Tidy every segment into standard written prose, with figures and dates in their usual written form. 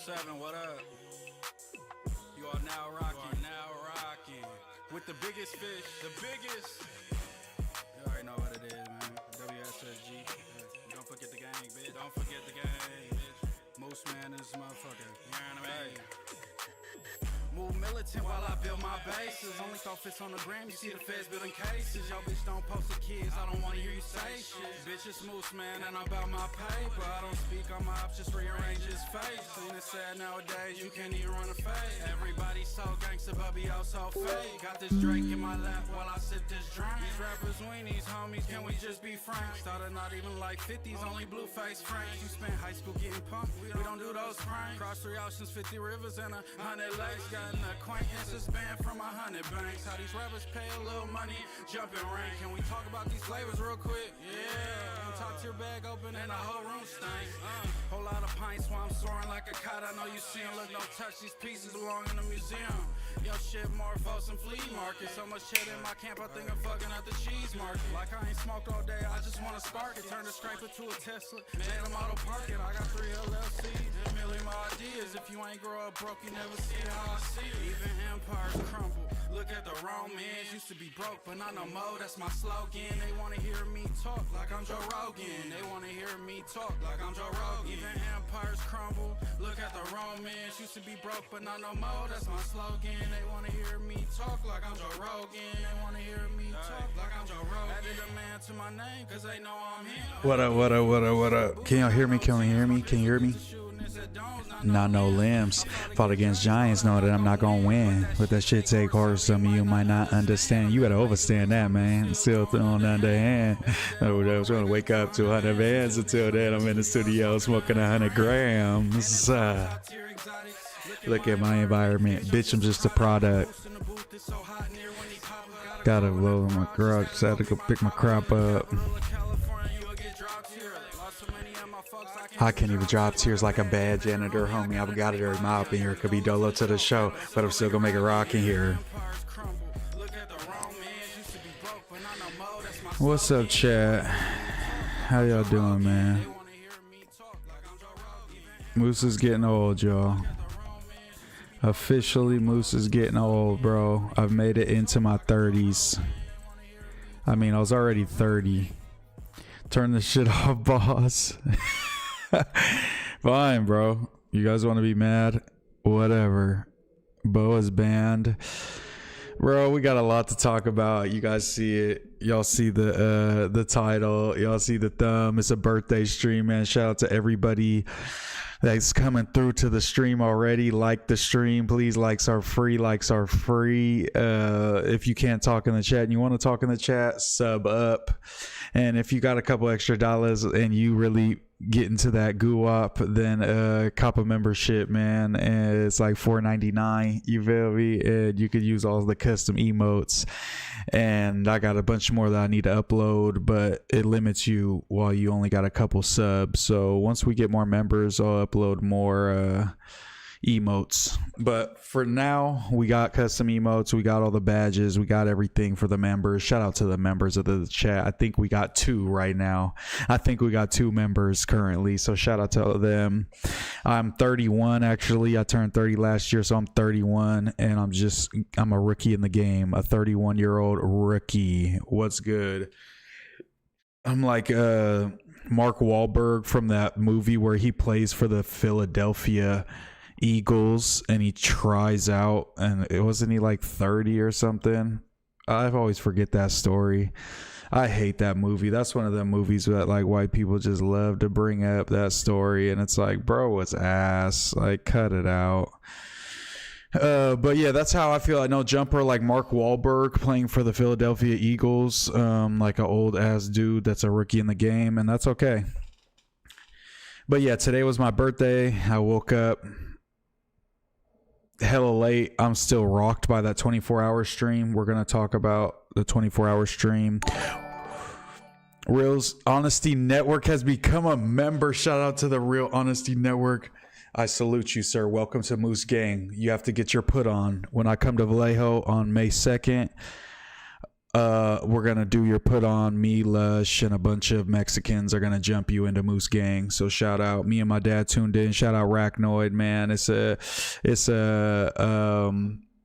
7, what up? You are now rocking, with the biggest fish, the biggest. You already know what it is, man. WSSG. Don't forget the gang, bitch. Don't forget the gang, bitch. MooseMan is motherfucker. You know what I mean? Move militant while I build my bases. Only thought fits on the gram, you see the feds building cases. Yo, bitch, don't post the kids, I don't wanna hear you say shit. Bitch, it's MooseMan and I'm about my paper. I don't speak on my ops, just rearrange his face. And it's sad nowadays, you can't even run a fade. Everybody so gangsta, but be all so fake. Got this Drake in my lap while I sip this drink. These rappers weenies, homies, can we just be frank? Started not even like 50s, only blue face franks. You spent high school getting punked, we don't do those pranks. Cross 3 oceans, 50 rivers, and 100 lakes. Got an acquaintances banned from 100 banks. How these rappers pay a little money, jump in rank. Can we talk about these flavors real quick? Yeah. Talk to your bag open and the whole room stinks. Whole lot of pints while I'm soaring like a kite. I know you see 'em, look, don't touch these pieces belong in the museum. Yo, shit, Morphos and flea market. So much shit in my camp, I think I'm fucking at the cheese market. Like I ain't smoked all day, I just wanna spark it. Turn the scraper to a Tesla, made a model park it. I got 3 LLCs, a million more ideas. If you ain't grow up broke, you never see how I see it. Even empires crumble. Look at the Romans, used to be broke, but not no more, that's my slogan. They wanna hear me talk like I'm Joe Rogan. They wanna hear me talk like I'm Joe Rogan. Even empires crumble. Look at the Romans, used to be broke, but not no more, that's my slogan. They wanna hear me talk like I'm Joe Rogan. They wanna hear me talk like I'm Joe Rogan. Added a man to my name, cause they know I'm him. What up, what up, what up, what up? Can y'all hear me? Can you hear me? Can you hear me? Not no limbs. Fought against giants, know that I'm not gonna win. But that shit take horse, some of you might not understand. You gotta overstand that, man. Still throwing underhand. I was gonna wake up to 100 bands. Until then, I'm in the studio smoking 100 grams. Look at my environment. Bitch, I'm just a product. Gotta blow my crop. Just had to go pick my crop up. I can't even drop tears like a bad janitor, homie. I've got it every mop in here. Could be dolo to the show, but I'm still gonna make it rock in here. What's up, chat? How y'all doing, man? Moose is getting old, y'all. Officially, Moose is getting old, bro. I've made it into my 30s. I mean, I was already 30. Turn this shit off, boss. Fine, bro. You guys want to be mad? Whatever. Bo is banned. Bro, we got a lot to talk about. You guys see it. Y'all see the title. Y'all see the thumb. It's a birthday stream, man. Shout out to everybody that's coming through to the stream already. Like the stream, please. Likes are free. Likes are free. If you can't talk in the chat and you want to talk in the chat, sub up. And if you got a couple extra dollars and you really get into that goo-op, then cop a membership, man. And it's like $4.99. You feel me? And you could use all the custom emotes. And I got a bunch more that I need to upload, but it limits you while you only got a couple subs. So once we get more members, I'll upload more emotes. But for now, we got custom emotes, we got all the badges, we got everything for the members. Shout out to the members of the chat. I think we got 2 right now. I think we got 2 members currently, so shout out to them. I'm 31 actually. I turned 30 last year, so I'm 31, and I'm a rookie in the game, a 31-year-old rookie. What's good? I'm like Mark Wahlberg from that movie where he plays for the Philadelphia Eagles and he tries out, and wasn't he like 30 or something? I always forget that story. I hate that movie. That's one of the movies that like white people just love to bring up, that story, and it's like, bro, it's ass. Like, cut it out. But yeah, that's how I feel. I know jumper like Mark Wahlberg playing for the Philadelphia Eagles, like an old ass dude that's a rookie in the game, and that's okay. But yeah, today was my birthday. I woke up hella late. I'm still rocked by that 24-hour stream. We're gonna talk about the 24-hour stream. Real Honesty Network has become a member. Shout out to the Real Honesty Network. I salute you, sir. Welcome to Moose Gang. You have to get your put on when I come to Vallejo on May 2nd. we're gonna do your put on. Me, Lush, and a bunch of Mexicans are gonna jump you into Moose Gang. So shout out. Me and my dad tuned in. Shout out Wack100, man. It's a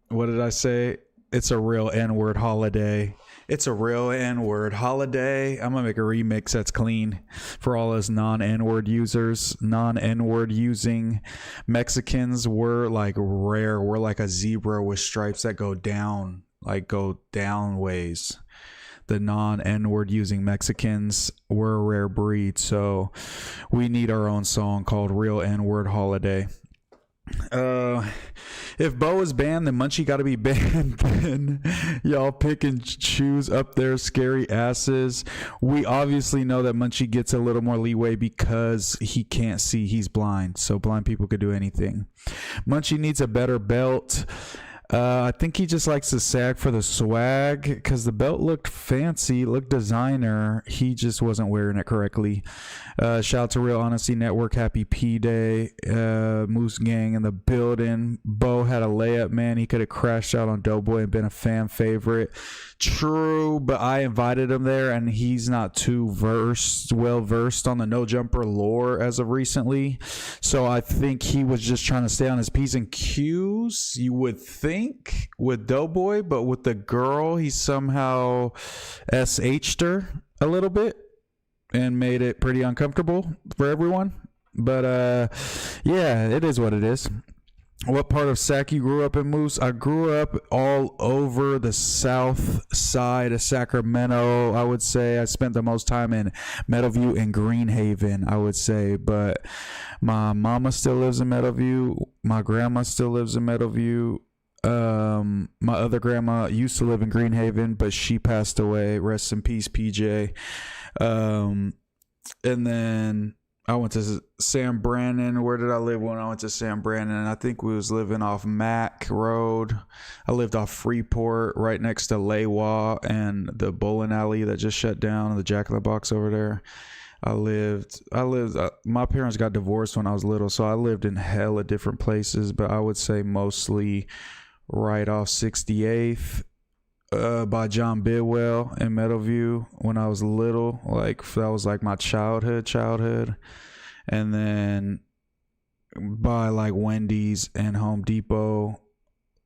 what did I say? It's a real N-word holiday. It's a real N-word holiday. I'm gonna make a remix that's clean for all us non-N-word users. Non-N-word using Mexicans, we're like rare. We're like a zebra with stripes that go down, like go down ways. The non-N-word using Mexicans, we're a rare breed. So we need our own song called Real N-word Holiday. If Bo is banned, then Munchie got to be banned. Then y'all pick and choose up their scary asses. We obviously know that Munchie gets a little more leeway because he can't see. He's blind, so blind people could do anything. Munchie needs a better belt. I think he just likes to sag for the swag because the belt looked fancy, looked designer. He just wasn't wearing it correctly. Shout out to Real Honesty Network. Happy P-Day. Moose Gang in the building. Bo had a layup, man. He could have crashed out on Doughboy and been a fan favorite. True, but I invited him there, and he's not too well versed on the no jumper lore as of recently. So I think he was just trying to stay on his P's and Q's, you would think, with Doughboy, but with the girl, he somehow SH'd her a little bit and made it pretty uncomfortable for everyone. But yeah, it is what it is. What part of Sac you grew up in, Moose? I grew up all over the south side of Sacramento, I would say. I spent the most time in Meadowview and Greenhaven, I would say. But my mama still lives in Meadowview. My grandma still lives in Meadowview. My other grandma used to live in Greenhaven, but she passed away. Rest in peace, PJ. And then I went to San Brandon. Where did I live when I went to San Brandon? I think we was living off Mack Road. I lived off Freeport, right next to Laywa and the bowling alley that just shut down, the Jack in the Box over there. My parents got divorced when I was little, so I lived in hella different places, but I would say mostly right off 68th. By John Bidwell in Meadowview when I was little. Like that was like my childhood. And then by like Wendy's and Home Depot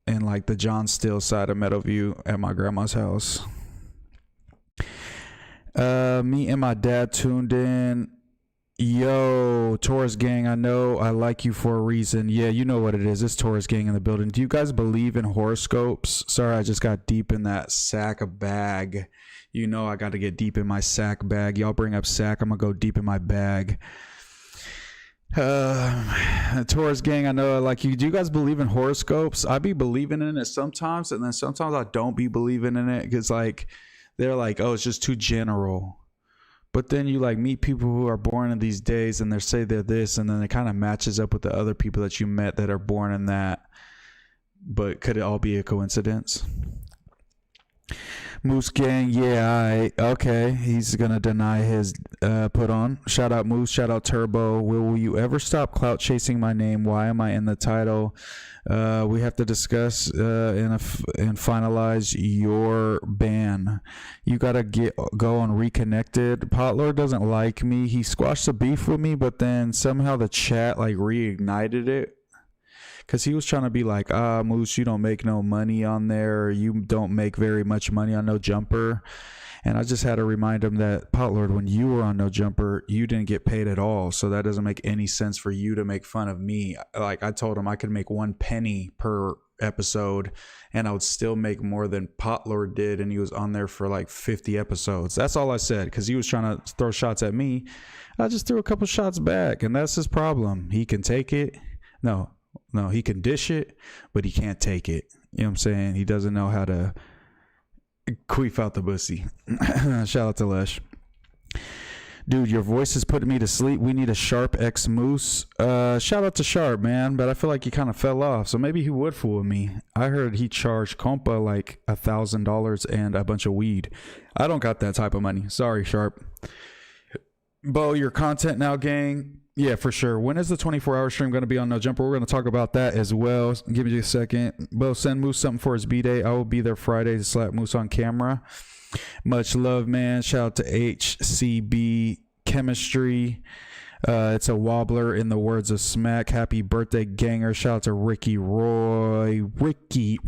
and like the John Still side of Meadowview at my grandma's house. Me and my dad tuned in. Yo, Taurus Gang, I know I like you for a reason. Yeah, you know what it is. It's Taurus Gang in the building. Do you guys believe in horoscopes? Sorry, I just got deep in that sack of bag. You know I got to get deep in my sack bag. Y'all bring up sack, I'm going to go deep in my bag. Taurus Gang, I know I like you. Do you guys believe in horoscopes? I be believing in it sometimes, and then sometimes I don't be believing in it because like they're like, oh, it's just too general. But then you like meet people who are born in these days and they say they're this, and then it kind of matches up with the other people that you met that are born in that. But could it all be a coincidence? Moose Gang, yeah, okay. He's gonna deny his put on. Shout out Moose, shout out Turbo. Will you ever stop clout chasing my name? Why am I in the title? We have to discuss and finalize your ban. You gotta go on Reconnected. Potlord doesn't like me. He squashed the beef with me, but then somehow the chat like reignited it. Because he was trying to be like, Moose, you don't make no money on there. You don't make very much money on No Jumper. And I just had to remind him that, Potlord, when you were on No Jumper, you didn't get paid at all. So that doesn't make any sense for you to make fun of me. Like I told him I could make 1 penny per episode and I would still make more than Potlord did. And he was on there for like 50 episodes. That's all I said, because he was trying to throw shots at me. I just threw a couple shots back, and that's his problem. He can take it. No, he can dish it, but he can't take it. You know what I'm saying? He doesn't know how to queef out the pussy. Shout out to Lesh. Dude, your voice is putting me to sleep. We need a Sharp X Moose. Shout out to Sharp, man, but I feel like he kind of fell off, so maybe he would fool with me. I heard he charged Compa like $1,000 and a bunch of weed. I don't got that type of money. Sorry, Sharp. Bo, your content now, gang. Yeah, for sure. When is the 24-hour stream going to be on No Jumper? We're going to talk about that as well. Give me a second. Bo, send Moose something for his B-Day. I will be there Friday to slap Moose on camera. Much love, man. Shout out to HCB Chemistry. It's a wobbler in the words of Smack. Happy birthday, ganger. Shout out to Ricky Roy. Ricky.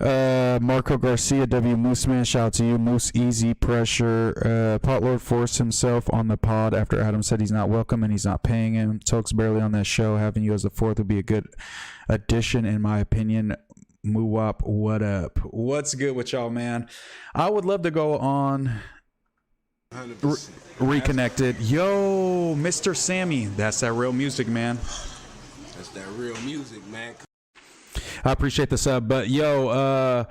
Marco Garcia, MooseMan. Shout out to you. Moose Easy Pressure. Potlord forced himself on the pod after Adam said he's not welcome and he's not paying him. Toke's barely on that show. Having you as the fourth would be a good addition, in my opinion. Moowop, what up? What's good with y'all, man? I would love to go on Reconnected. Yo, Mr. Sammy. That's that real music, man. That's that real music, man. I appreciate the sub, but yo,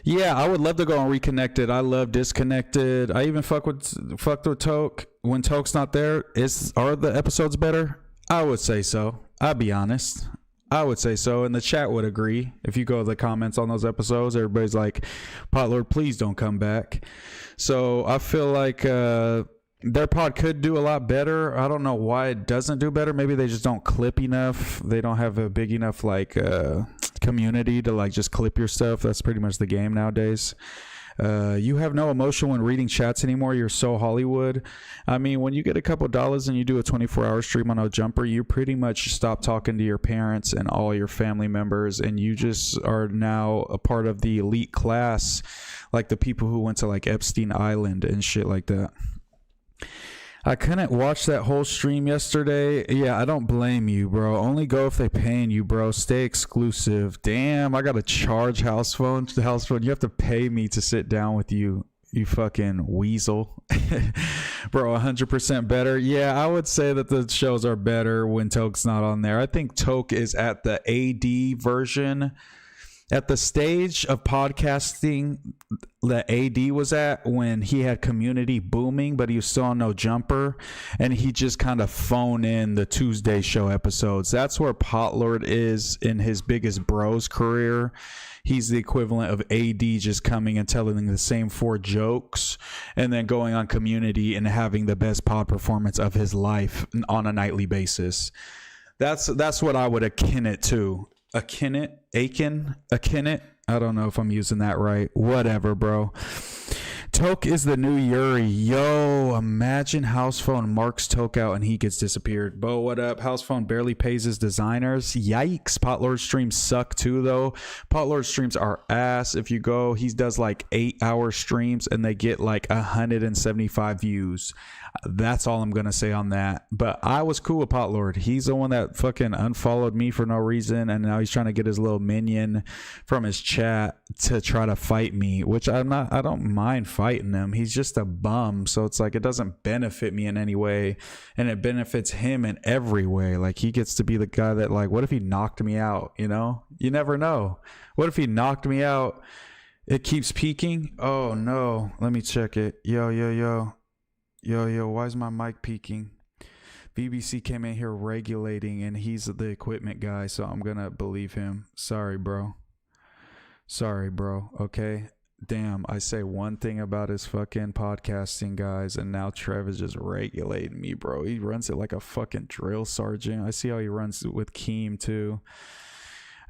yeah, I would love to go on Reconnected. I love Disconnected. I even fucked with Toke when Toke's not there. Are the episodes better? I would say so. I'll be honest. I would say so, and the chat would agree. If you go to the comments on those episodes, everybody's like, Potlord, please don't come back. So I feel like their pod could do a lot better. I don't know why it doesn't do better. Maybe they just don't clip enough. They don't have a big enough like community to like just clip your stuff. That's pretty much the game nowadays. You have no emotion when reading chats anymore. You're so Hollywood. I mean, when you get a couple dollars and you do a 24-hour stream on No Jumper, you pretty much stop talking to your parents and all your family members, and you just are now a part of the elite class, like the people who went to like Epstein Island and shit like that. I couldn't watch that whole stream yesterday. Yeah, I don't blame you, bro. Only go if they paying you, bro. Stay exclusive. Damn, I gotta charge house phone. You have to pay me to sit down with you, you fucking weasel. Bro, 100% better. Yeah, I would say that the shows are better when Toke's not on there. I think Toke is at the AD version. At the stage of podcasting that AD was at when he had community booming, but he was still on No Jumper, and he just kind of phoned in the Tuesday show episodes. That's where Potlord is in his biggest bros career. He's the equivalent of AD just coming and telling the same 4 jokes and then going on community and having the best pod performance of his life on a nightly basis. That's what I would akin it to. Akin it. I don't know if I'm using that right. Whatever, bro. Toke is the new Yuri. Yo, imagine house phone marks Toke out and he gets disappeared. Bo, what up? House phone barely pays his designers. Yikes. Potlord streams suck too, though. Potlord streams are ass. If you go, he does like 8-hour streams and they get like 175 views. That's all I'm going to say on that. But I was cool with Potlord. He's the one that fucking unfollowed me for no reason. And now he's trying to get his little minion from his chat to try to fight me, which I don't mind fighting him. He's just a bum. So it's like, it doesn't benefit me in any way. And it benefits him in every way. Like he gets to be the guy that like, what if he knocked me out? You know, you never know. What if he knocked me out? It keeps peaking. Oh no. Let me check it. Yo, why is my mic peaking? BBC came in here regulating and he's the equipment guy, so I'm gonna believe him. Sorry, bro. Okay. Damn, I say one thing about his fucking podcasting, guys, and now Trev is just regulating me, bro. He runs it like a fucking drill sergeant. I see how he runs it with Keem too.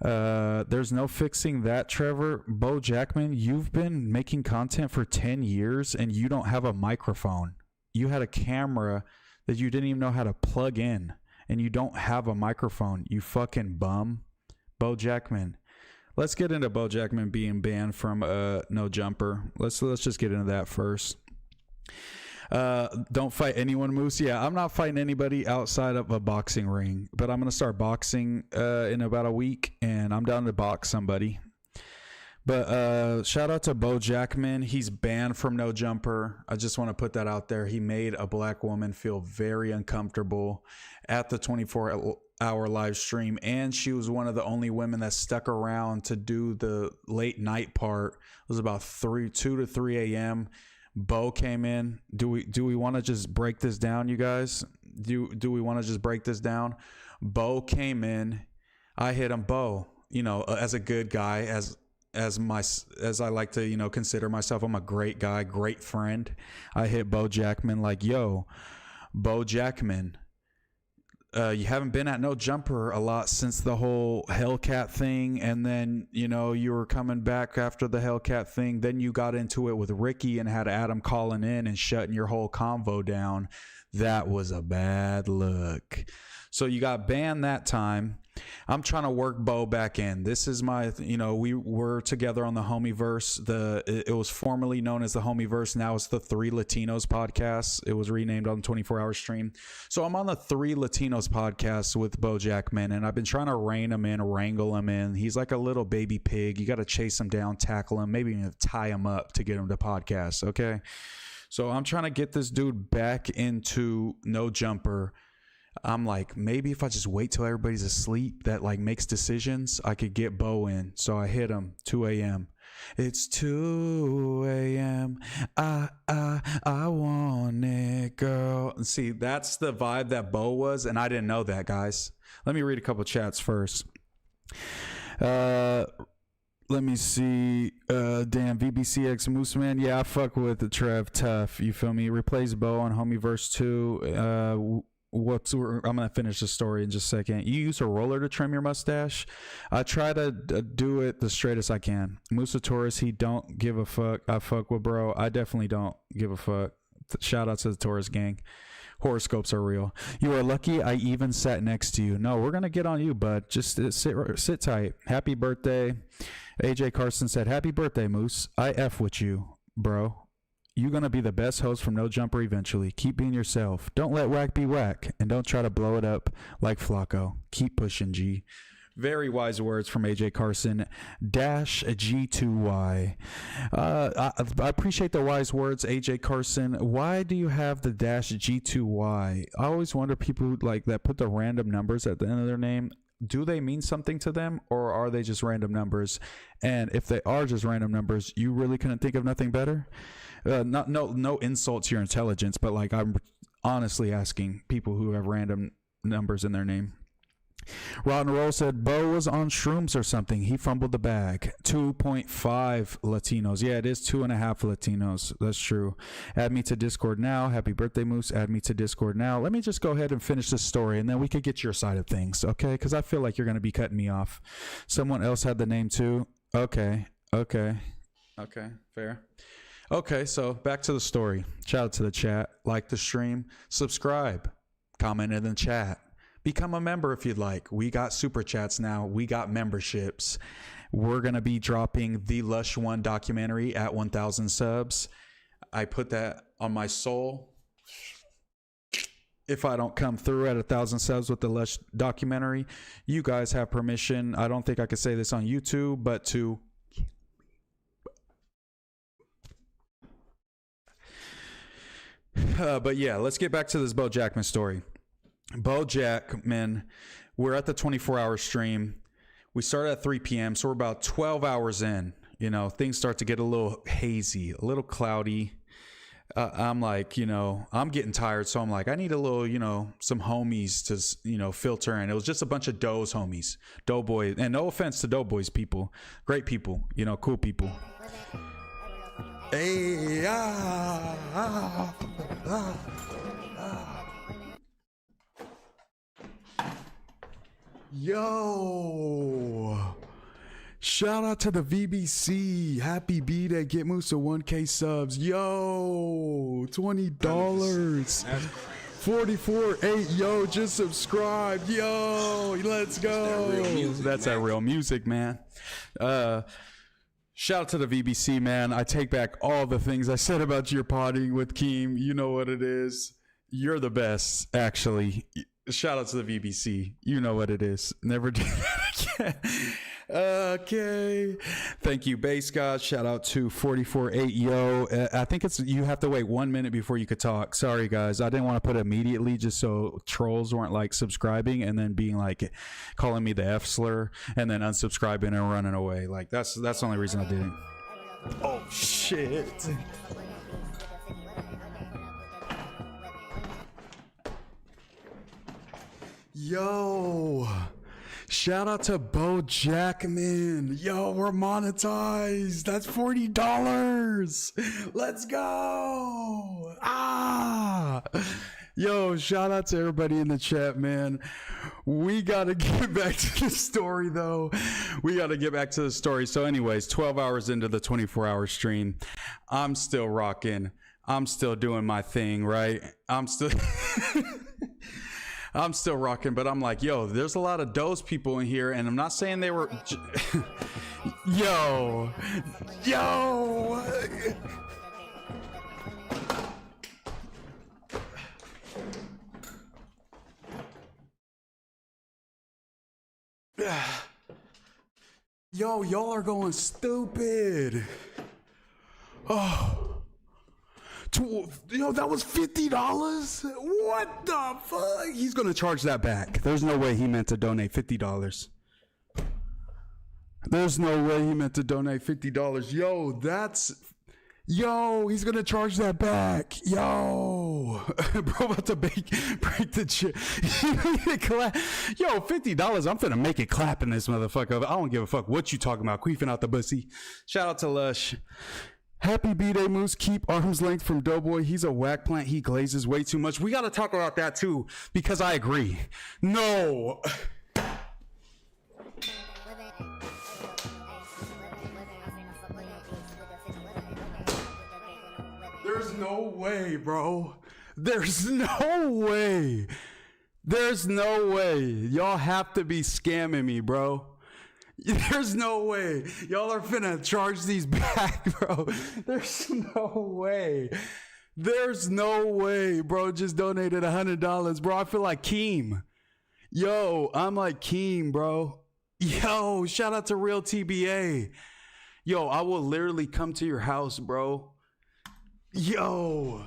There's no fixing that, Trevor. Bo Jackman, you've been making content for 10 years and you don't have a microphone. You had a camera that you didn't even know how to plug in, and you don't have a microphone, you fucking bum. Bo Jackman. Let's get into Bo Jackman being banned from No Jumper. Let's just get into that first. Don't fight anyone, Moose. Yeah, I'm not fighting anybody outside of a boxing ring, but I'm going to start boxing in about a week, and I'm down to box somebody. But shout out to Bo Jackman. He's banned from No Jumper. I just want to put that out there. He made a black woman feel very uncomfortable at the 24-hour live stream, and she was one of the only women that stuck around to do the late night part. It was about 2 to 3 a.m. Bo came in. Do we want to just break this down, you guys? Do we want to just break this down? Bo came in. I hit him. Bo, you know, as a good guy, as I like to, you know, consider myself, I'm a great guy, great friend. I hit Bo Jackman like, yo, Bo Jackman, you haven't been at No Jumper a lot since the whole Hellcat thing, and then you were coming back after the Hellcat thing. Then you got into it with Ricky and had Adam calling in and shutting your whole convo down. That was a bad look. So you got banned that time. I'm trying to work Bo back in. This is my, we were together on the Homieverse. It was formerly known as the Homieverse. Now it's the Three Latinos podcast. It was renamed on the 24-hour stream. So I'm on the Three Latinos podcast with Bo Jackman, and I've been trying to rein him in, wrangle him in. He's like a little baby pig. You got to chase him down, tackle him, maybe even tie him up to get him to podcast. Okay. So I'm trying to get this dude back into No Jumper. I'm like, maybe if I just wait till everybody's asleep that like makes decisions, I could get Bo in. So I hit him 2 a.m. It's 2 a.m. I want it, girl. And see, that's the vibe that Bo was, and I didn't know that, guys. Let me read a couple chats first. Let me see. Damn, VBCX MooseMan. Yeah, I fuck with the Trev tough. You feel me? Replace Bo on Homieverse 2. I'm gonna finish the story in just a second. You use a roller to trim your mustache? I try to do it the straightest I can. Musa Taurus, he don't give a fuck. I fuck with bro. I definitely don't give a fuck. Shout out to the Taurus gang. Horoscopes are real. You are lucky I even sat next to you. No, we're gonna get on you, bud. Just sit tight. Happy birthday. AJ Carson said, happy birthday, Moose. I F with you, bro. You're going to be the best host from No Jumper eventually. Keep being yourself. Don't let Wack be Wack. And don't try to blow it up like Flacco. Keep pushing, G. Very wise words from AJ Carson. Dash G2Y. I appreciate the wise words, AJ Carson. Why do you have the dash G2Y? I always wonder people who, like that put the random numbers at the end of their name. Do they mean something to them, or are they just random numbers? And if they are just random numbers, you really couldn't think of nothing better? No insult to your intelligence, but like I'm honestly asking people who have random numbers in their name. Rotten Roll said Bo was on shrooms or something. He fumbled the bag. 2.5 Latinos. Yeah, it is 2.5 Latinos. That's true. Add me to Discord now. Happy birthday, Moose. Add me to Discord now. Let me just go ahead and finish this story, and then we could get your side of things, okay? Because I feel like you're going to be cutting me off. Someone else had the name too. Okay. Fair. Okay, so back to the story. Shout out to the chat. Like the stream. Subscribe. Comment in the chat. Become a member if you'd like. We got super chats now. We got memberships. We're going to be dropping the Lush 1 documentary at 1,000 subs. I put that on my soul. If I don't come through at 1,000 subs with the Lush documentary, you guys have permission. I don't think I could say this on YouTube, but to... but yeah, let's get back to this Bo Jackman story. Bo Jackman, we're at the 24-hour stream. We started at 3 p.m., so we're about 12 hours in. Things start to get a little hazy, a little cloudy. I'm like, I'm getting tired, so I'm like, I need a little, some homies to, filter in. It was just a bunch of Dough's homies, Doughboy, and no offense to Doughboy's people, great people, cool people. Hey, Yo, shout out to the VBC. Happy B-Day. Get Moose to 1K subs. Yo, $20. 44.8. Yo, just subscribe. Yo, let's go. That's that real music, man. Shout out to the VBC, man. I take back all the things I said about your potting with Keem. You know what it is. You're the best, actually. Shout out to the VBC. You know what it is. Never do that again. Okay. Thank you, Bass God. Shout out to 44.8. Yo, I think you have to wait 1 minute before you could talk. Sorry, guys. I didn't want to put it immediately just so trolls weren't like subscribing and then being like calling me the F slur and then unsubscribing and running away. Like that's the only reason I didn't. Oh, shit. Yo, shout out to Bo Jackman. Yo, we're monetized. That's $40. Let's go. Yo, shout out to everybody in the chat, man. We got to get back to the story, though. So anyways, 12 hours into the 24-hour stream, I'm still rocking. I'm still doing my thing, right? I'm still rocking, but I'm like, yo, there's a lot of those people in here, and I'm not saying they were... Yo. Yo, y'all are going stupid. Oh. Yo, that was $50? What the fuck? He's gonna charge that back. There's no way he meant to donate $50. There's no way he meant to donate $50. Yo, he's gonna charge that back. Yo, bro, about to break the chair. Yo, $50. I'm finna make it clap in this motherfucker. I don't give a fuck what you talking about. Queefing out the pussy. Shout out to Lush. Happy B-Day, Moose. Keep arm's length from Doughboy. He's a whack plant. He glazes way too much. We got to talk about that too, because I agree. No. There's no way, bro. There's no way. There's no way. Y'all have to be scamming me, bro. There's no way. Y'all are finna charge these back, bro. There's no way. There's no way, bro. Just donated $100, bro. I feel like Keem. Yo, I'm like Keem, bro. Yo, shout out to Real TBA. Yo, I will literally come to your house, bro. Yo.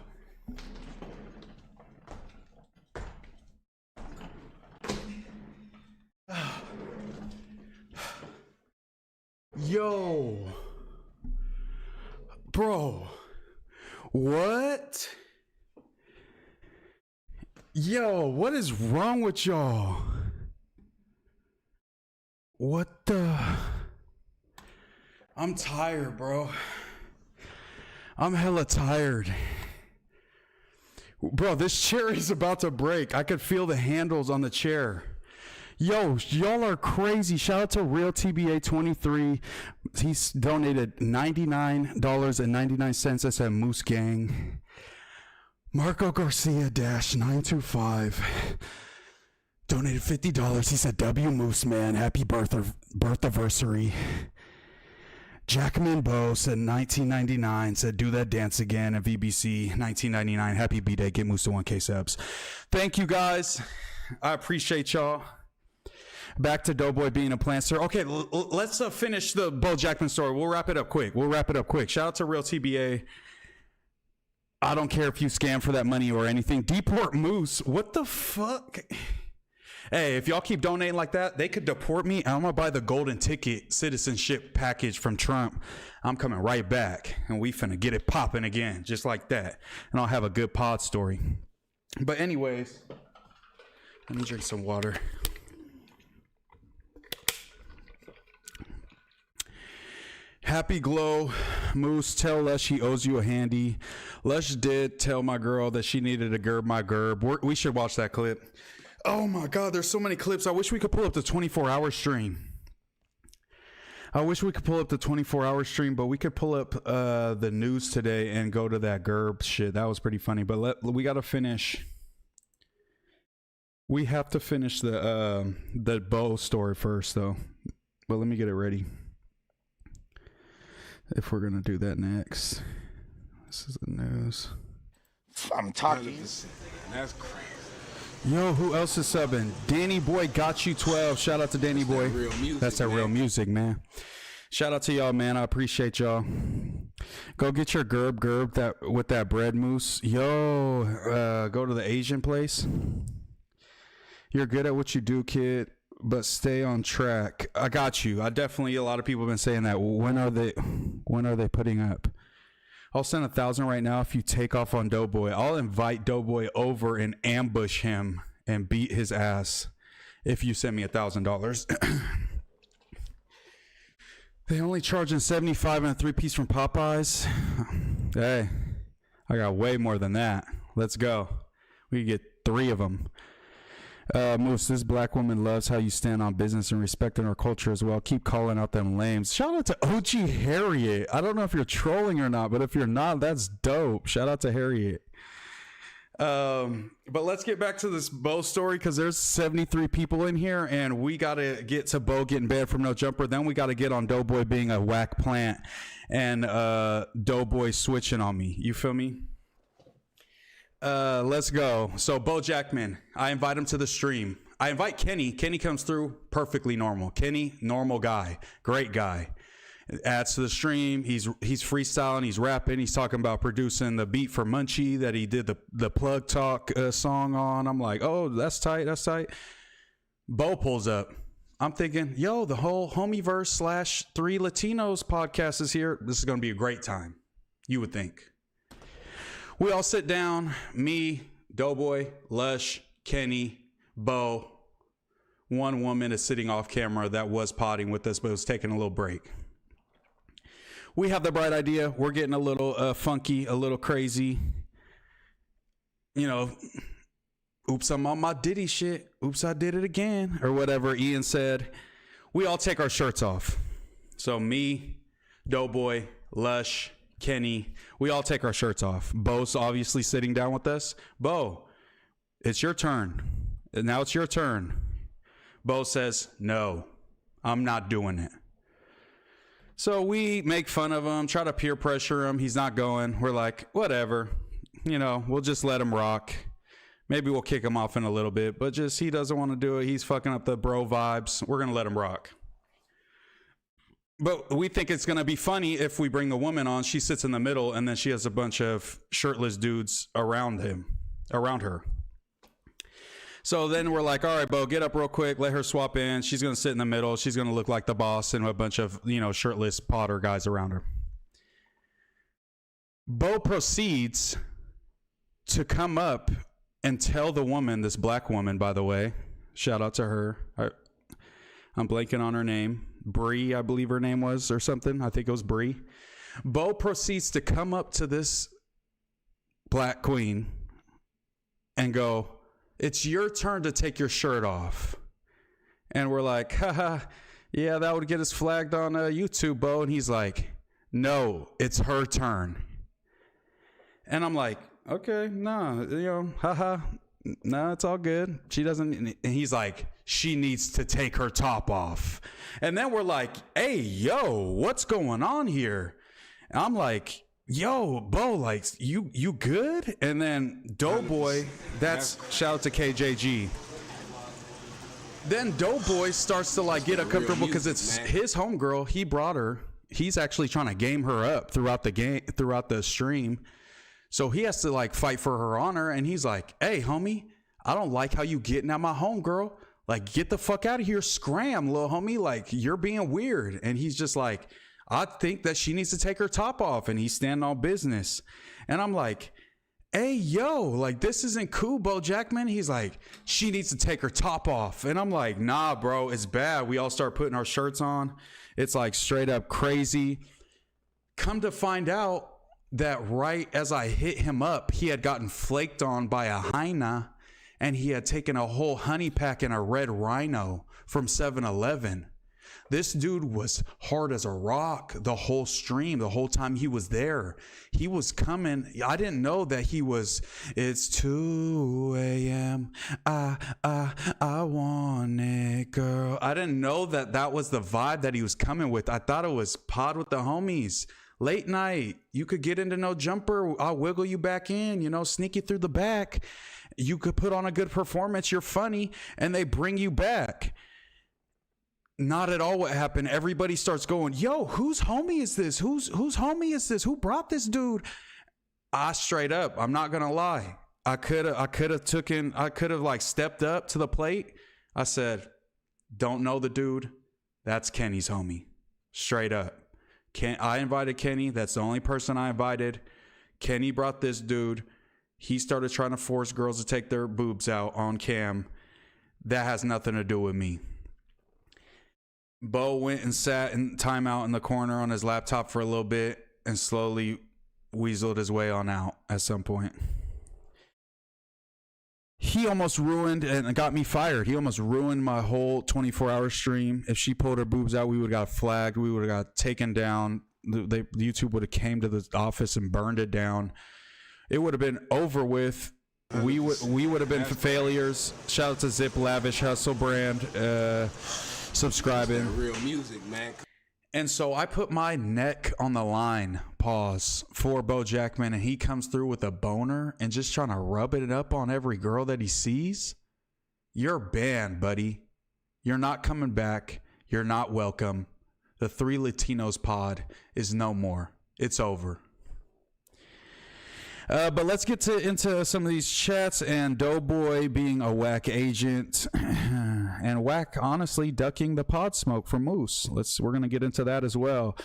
Yo. Bro. What? Yo, what is wrong with y'all? What the? I'm tired, bro. I'm hella tired. Bro, this chair is about to break. I could feel the handles on the chair. Yo, y'all are crazy. Shout out to Real TBA 23. He's donated $99.99. That's at Moose Gang. Marco Garcia Dash 925 donated $50. He said, W MooseMan, happy birth anniversary. Jackman Bo said 1999, said do that dance again at VBC 1999. Happy B-Day, get Moose to 1K subs. Thank you guys. I appreciate y'all. Back to Doughboy being a planter. Okay, let's finish the Bo Jackman story. We'll wrap it up quick. Shout out to Real TBA. I don't care if you scam for that money or anything. Deport Moose. What the fuck? Hey, if y'all keep donating like that, they could deport me. I'm gonna buy the golden ticket citizenship package from Trump. I'm coming right back, and we finna get it popping again, just like that. And I'll have a good pod story. But anyways, let me drink some water. Happy glow. Moose, tell Lush he owes you a handy. Lush did tell my girl that she needed to gerb my gerb. We should watch that clip. Oh my God, there's so many clips. I wish we could pull up the 24-hour stream. But we could pull up the news today and go to that gerb shit. That was pretty funny. But we got to finish. We have to finish the Bo story first, though. But let me get it ready. If we're gonna do that next. This is the news. I'm talking. That's crazy. Yo, who else is subbing? Danny Boy got you 12. Shout out to Danny Boy. That's that real music, man. Shout out to y'all, man. I appreciate y'all. Go get your gerb that with that bread, Moose. Yo, go to the Asian place. You're good at what you do, kid, but stay on track. I got you. A lot of people have been saying that. When are they putting up? I'll send 1,000 right now if you take off on Doughboy. I'll invite Doughboy over and ambush him and beat his ass if you send me $1,000. They only charging $75 and a 3-piece from Popeyes. Hey, I got way more than that. Let's go. We get 3 of them. Moose, this black woman loves how you stand on business and respecting our culture as well. Keep calling out them lames. Shout out to OG Harriet. I don't know if you're trolling or not, but if you're not, that's dope. Shout out to Harriet. But let's get back to this Bo story, because there's 73 people in here, and we got to get to Bo getting banned from No Jumper. Then we got to get on Doughboy being a whack plant and Doughboy switching on me. You feel me? Let's go. So Bo Jackman, I invite him to the stream. I invite Kenny. Kenny comes through perfectly normal. Kenny, normal guy, great guy. Adds to the stream. He's freestyling. He's rapping. He's talking about producing the beat for Munchie that he did the plug talk song on. I'm like, oh, that's tight. That's tight. Bo pulls up. I'm thinking, yo, the whole Homieverse / 3 Latinos podcast is here. This is going to be a great time. You would think. We all sit down, me, Doughboy, Lush, Kenny, Bo. One woman is sitting off camera that was potting with us, but was taking a little break. We have the bright idea. We're getting a little funky, a little crazy. You know, oops, I'm on my Diddy shit. Oops, I did it again. Or whatever Ian said. We all take our shirts off. So me, Doughboy, Lush, Kenny, we all take our shirts off. Bo's obviously sitting down with us. Bo, it's your turn. Now it's your turn. Bo says, no, I'm not doing it. So we make fun of him, try to peer pressure him. He's not going. We're like, whatever. You know, we'll just let him rock. Maybe we'll kick him off in a little bit, but just he doesn't want to do it. He's fucking up the bro vibes. We're going to let him rock. But we think it's going to be funny if we bring a woman on. She sits in the middle, and then she has a bunch of shirtless dudes around her. So then we're like, all right, Bo, get up real quick. Let her swap in. She's going to sit in the middle. She's going to look like the boss and a bunch of, you know, shirtless Potter guys around her. Bo proceeds to come up and tell the woman, this black woman, by the way, shout out to her. I'm blanking on her name. Bree, I believe her name was, or something. I think it was Bree. Bo proceeds to come up to this black queen and go, it's your turn to take your shirt off. And we're like, haha, yeah, that would get us flagged on YouTube, Bo. And he's like, no, it's her turn. And I'm like, okay, nah, you know, haha, nah, it's all good. She doesn't, and he's like, she needs to take her top off. And then we're like, hey, yo, what's going on here? And I'm like, yo, Bo, like, you good? And then Doughboy, that's, shout out to KJG. Then Doughboy starts to like get uncomfortable because it's his homegirl. He brought her. He's actually trying to game her up throughout the stream. So he has to like fight for her honor. And he's like, hey, homie, I don't like how you getting at my homegirl. Like, get the fuck out of here. Scram, little homie. Like, you're being weird. And he's just like, I think that she needs to take her top off. And he's standing on business. And I'm like, hey, yo, like, this isn't cool, Bo Jackman. He's like, she needs to take her top off. And I'm like, nah, bro, it's bad. We all start putting our shirts on. It's like straight up crazy. Come to find out that right as I hit him up, he had gotten flaked on by a hyena. And he had taken a whole honey pack and a red rhino from 7-Eleven. This dude was hard as a rock the whole stream, the whole time he was there. He was coming. I didn't know that he was, it's 2 a.m. I want it, girl. I didn't know that that was the vibe that he was coming with. I thought it was pod with the homies. Late night, you could get into No Jumper. I'll wiggle you back in, you know, sneak you through the back. You could put on a good performance. You're funny, and they bring you back. Not at all what happened. Everybody starts going, yo, whose homie is this? Whose homie is this? Who brought this dude? I straight up, I'm not going to lie. I could have like stepped up to the plate. I said, don't know the dude. That's Kenny's homie. Straight up. I invited Kenny. That's the only person I invited. Kenny brought this dude. He started trying to force girls to take their boobs out on cam. That has nothing to do with me. Bo went and sat in timeout in the corner on his laptop for a little bit and slowly weaseled his way on out at some point. he almost ruined and got me fired. He almost ruined my whole 24-hour stream. If she pulled her boobs out, we would have got flagged. We would have got taken down. YouTube would have came to the office and burned it down. It would have been over with. We would have been failures. Shout out to Zip Lavish Hustle brand. Subscribing. Real music, man. And so I put my neck on the line, pause, for Bo Jackman, and he comes through with a boner and just trying to rub it up on every girl that he sees. You're banned, buddy. You're not coming back. You're not welcome. The Three Latinos pod is no more. It's over. But let's get into some of these chats and Doughboy being a Wack agent and Wack honestly ducking the pod smoke from Moose. We're gonna get into that as well.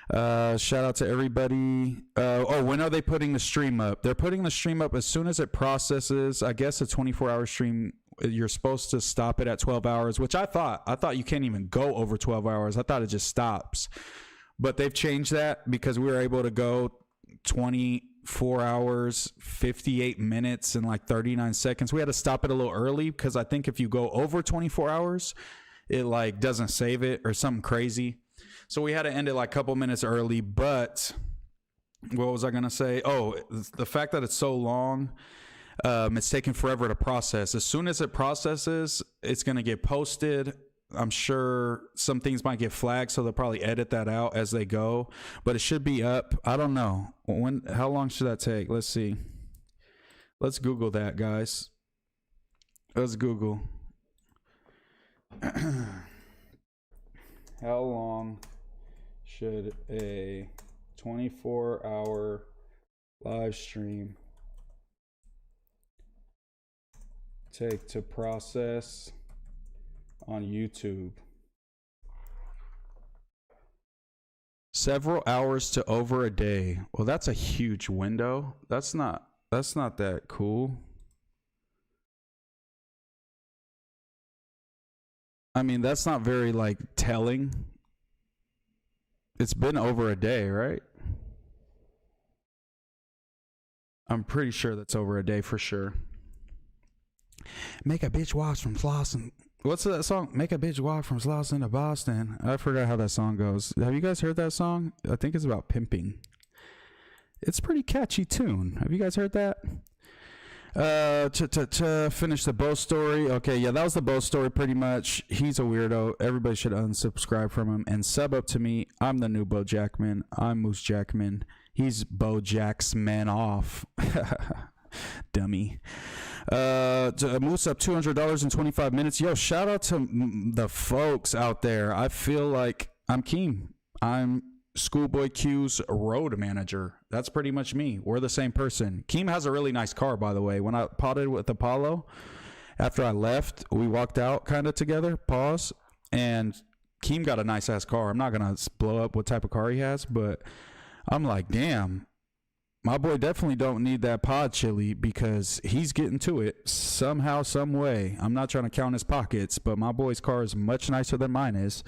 Shout out to everybody. When are they putting the stream up? They're putting the stream up as soon as it processes. I guess a 24-hour stream. You're supposed to stop it at 12 hours, which I thought you can't even go over 12 hours. I thought it just stops, but they've changed that because we were able to go 24 hours, 58 minutes, and like 39 seconds. We had to stop it a little early because I think if you go over 24 hours, it like doesn't save it or something crazy. So we had to end it like a couple minutes early. But what was I going to say? Oh, the fact that it's so long, it's taking forever to process. As soon as it processes, it's going to get posted. I'm sure some things might get flagged, so they'll probably edit that out as they go. But it should be up. I don't know. How long should that take? Let's see. Let's Google that, guys. Let's Google. How long should a 24-hour live stream take to process on YouTube? Several hours to over a day. Well, that's a huge window. That's not that cool. I mean, that's not very like telling. It's been over a day, right? I'm pretty sure that's over a day for sure. Make a bitch walk from Slauson. What's that song? Make a bitch walk from Slauson to Boston. I forgot how that song goes. Have you guys heard that song? I think it's about pimping. It's a pretty catchy tune. Have you guys heard that? To finish the Bo story. Okay, yeah, that was the Bo story pretty much. He's a weirdo. Everybody should unsubscribe from him and sub up to me. I'm the new Bo Jackman. I'm Moose Jackman. He's Bo Jacksman off. Dummy. To Moose up $200 in 25 minutes. Yo, shout out to the folks out there. I feel like I'm Keem. I'm Schoolboy Q's road manager. That's pretty much me. We're the same person. Keem has a really nice car, by the way. When I potted with Apollo, after I left, we walked out kind of together, pause, and Keem got a nice ass car. I'm not gonna blow up what type of car he has, but I'm like, damn, my boy definitely don't need that pod chili because he's getting to it somehow, some way. I'm not trying to count his pockets, but my boy's car is much nicer than mine is.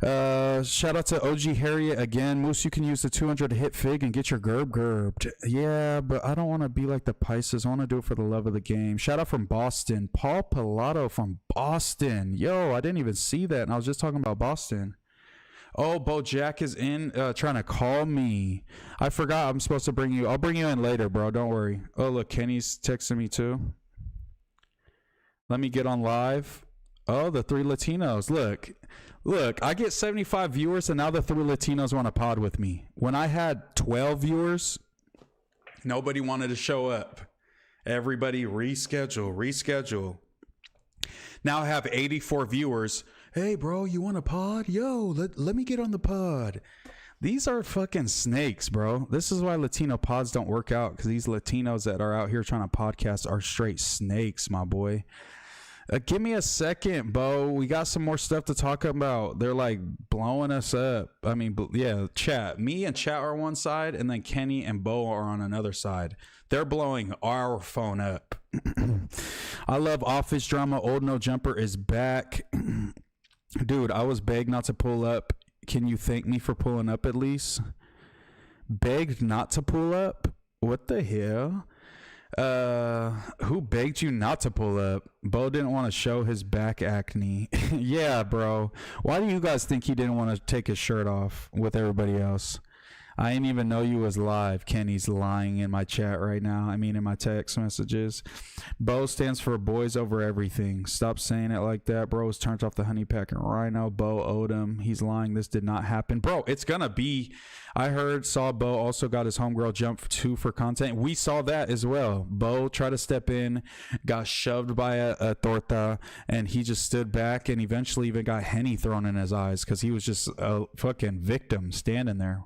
Shout out to OG Harriet again. Moose, you can use the 200 to hit Fig and get your gerbed. Yeah, but I don't want to be like the Pisces. I want to do it for the love of the game. Shout out from Boston. Paul Pilato from Boston. Yo, I didn't even see that, and I was just talking about Boston. Oh, Bo Jack is in trying to call me. I forgot I'm supposed to bring you. I'll bring you in later, bro. Don't worry. Oh, look, Kenny's texting me too. Let me get on live. Oh, the three Latinos. Look, I get 75 viewers, and now the three Latinos want to pod with me. When I had 12 viewers, nobody wanted to show up. Everybody reschedule. Now I have 84 viewers. Hey, bro, you want a pod? Yo, let me get on the pod. These are fucking snakes, bro. This is why Latino pods don't work out, because these Latinos that are out here trying to podcast are straight snakes, my boy. Give me a second, Bo. We got some more stuff to talk about. They're like blowing us up. I mean, yeah, chat. Me and chat are on one side, and then Kenny and Bo are on another side. They're blowing our phone up. I love office drama. Old No Jumper is back. Dude, I was begged not to pull up. Can you thank me for pulling up at least? Begged not to pull up? What the hell? Who begged you not to pull up? Bo didn't want to show his back acne. Yeah, bro. Why do you guys think he didn't want to take his shirt off with everybody else? I didn't even know you was live. Kenny's lying in my chat right now. I mean, in my text messages. Bo stands for boys over everything. Stop saying it like that. Bro was turned off the honey pack and rhino. Bo owed him. He's lying. This did not happen. Bro, it's going to be. I saw Bo also got his homegirl jump too for content. We saw that as well. Bo tried to step in, got shoved by a torta, and he just stood back and eventually even got henny thrown in his eyes because he was just a fucking victim standing there.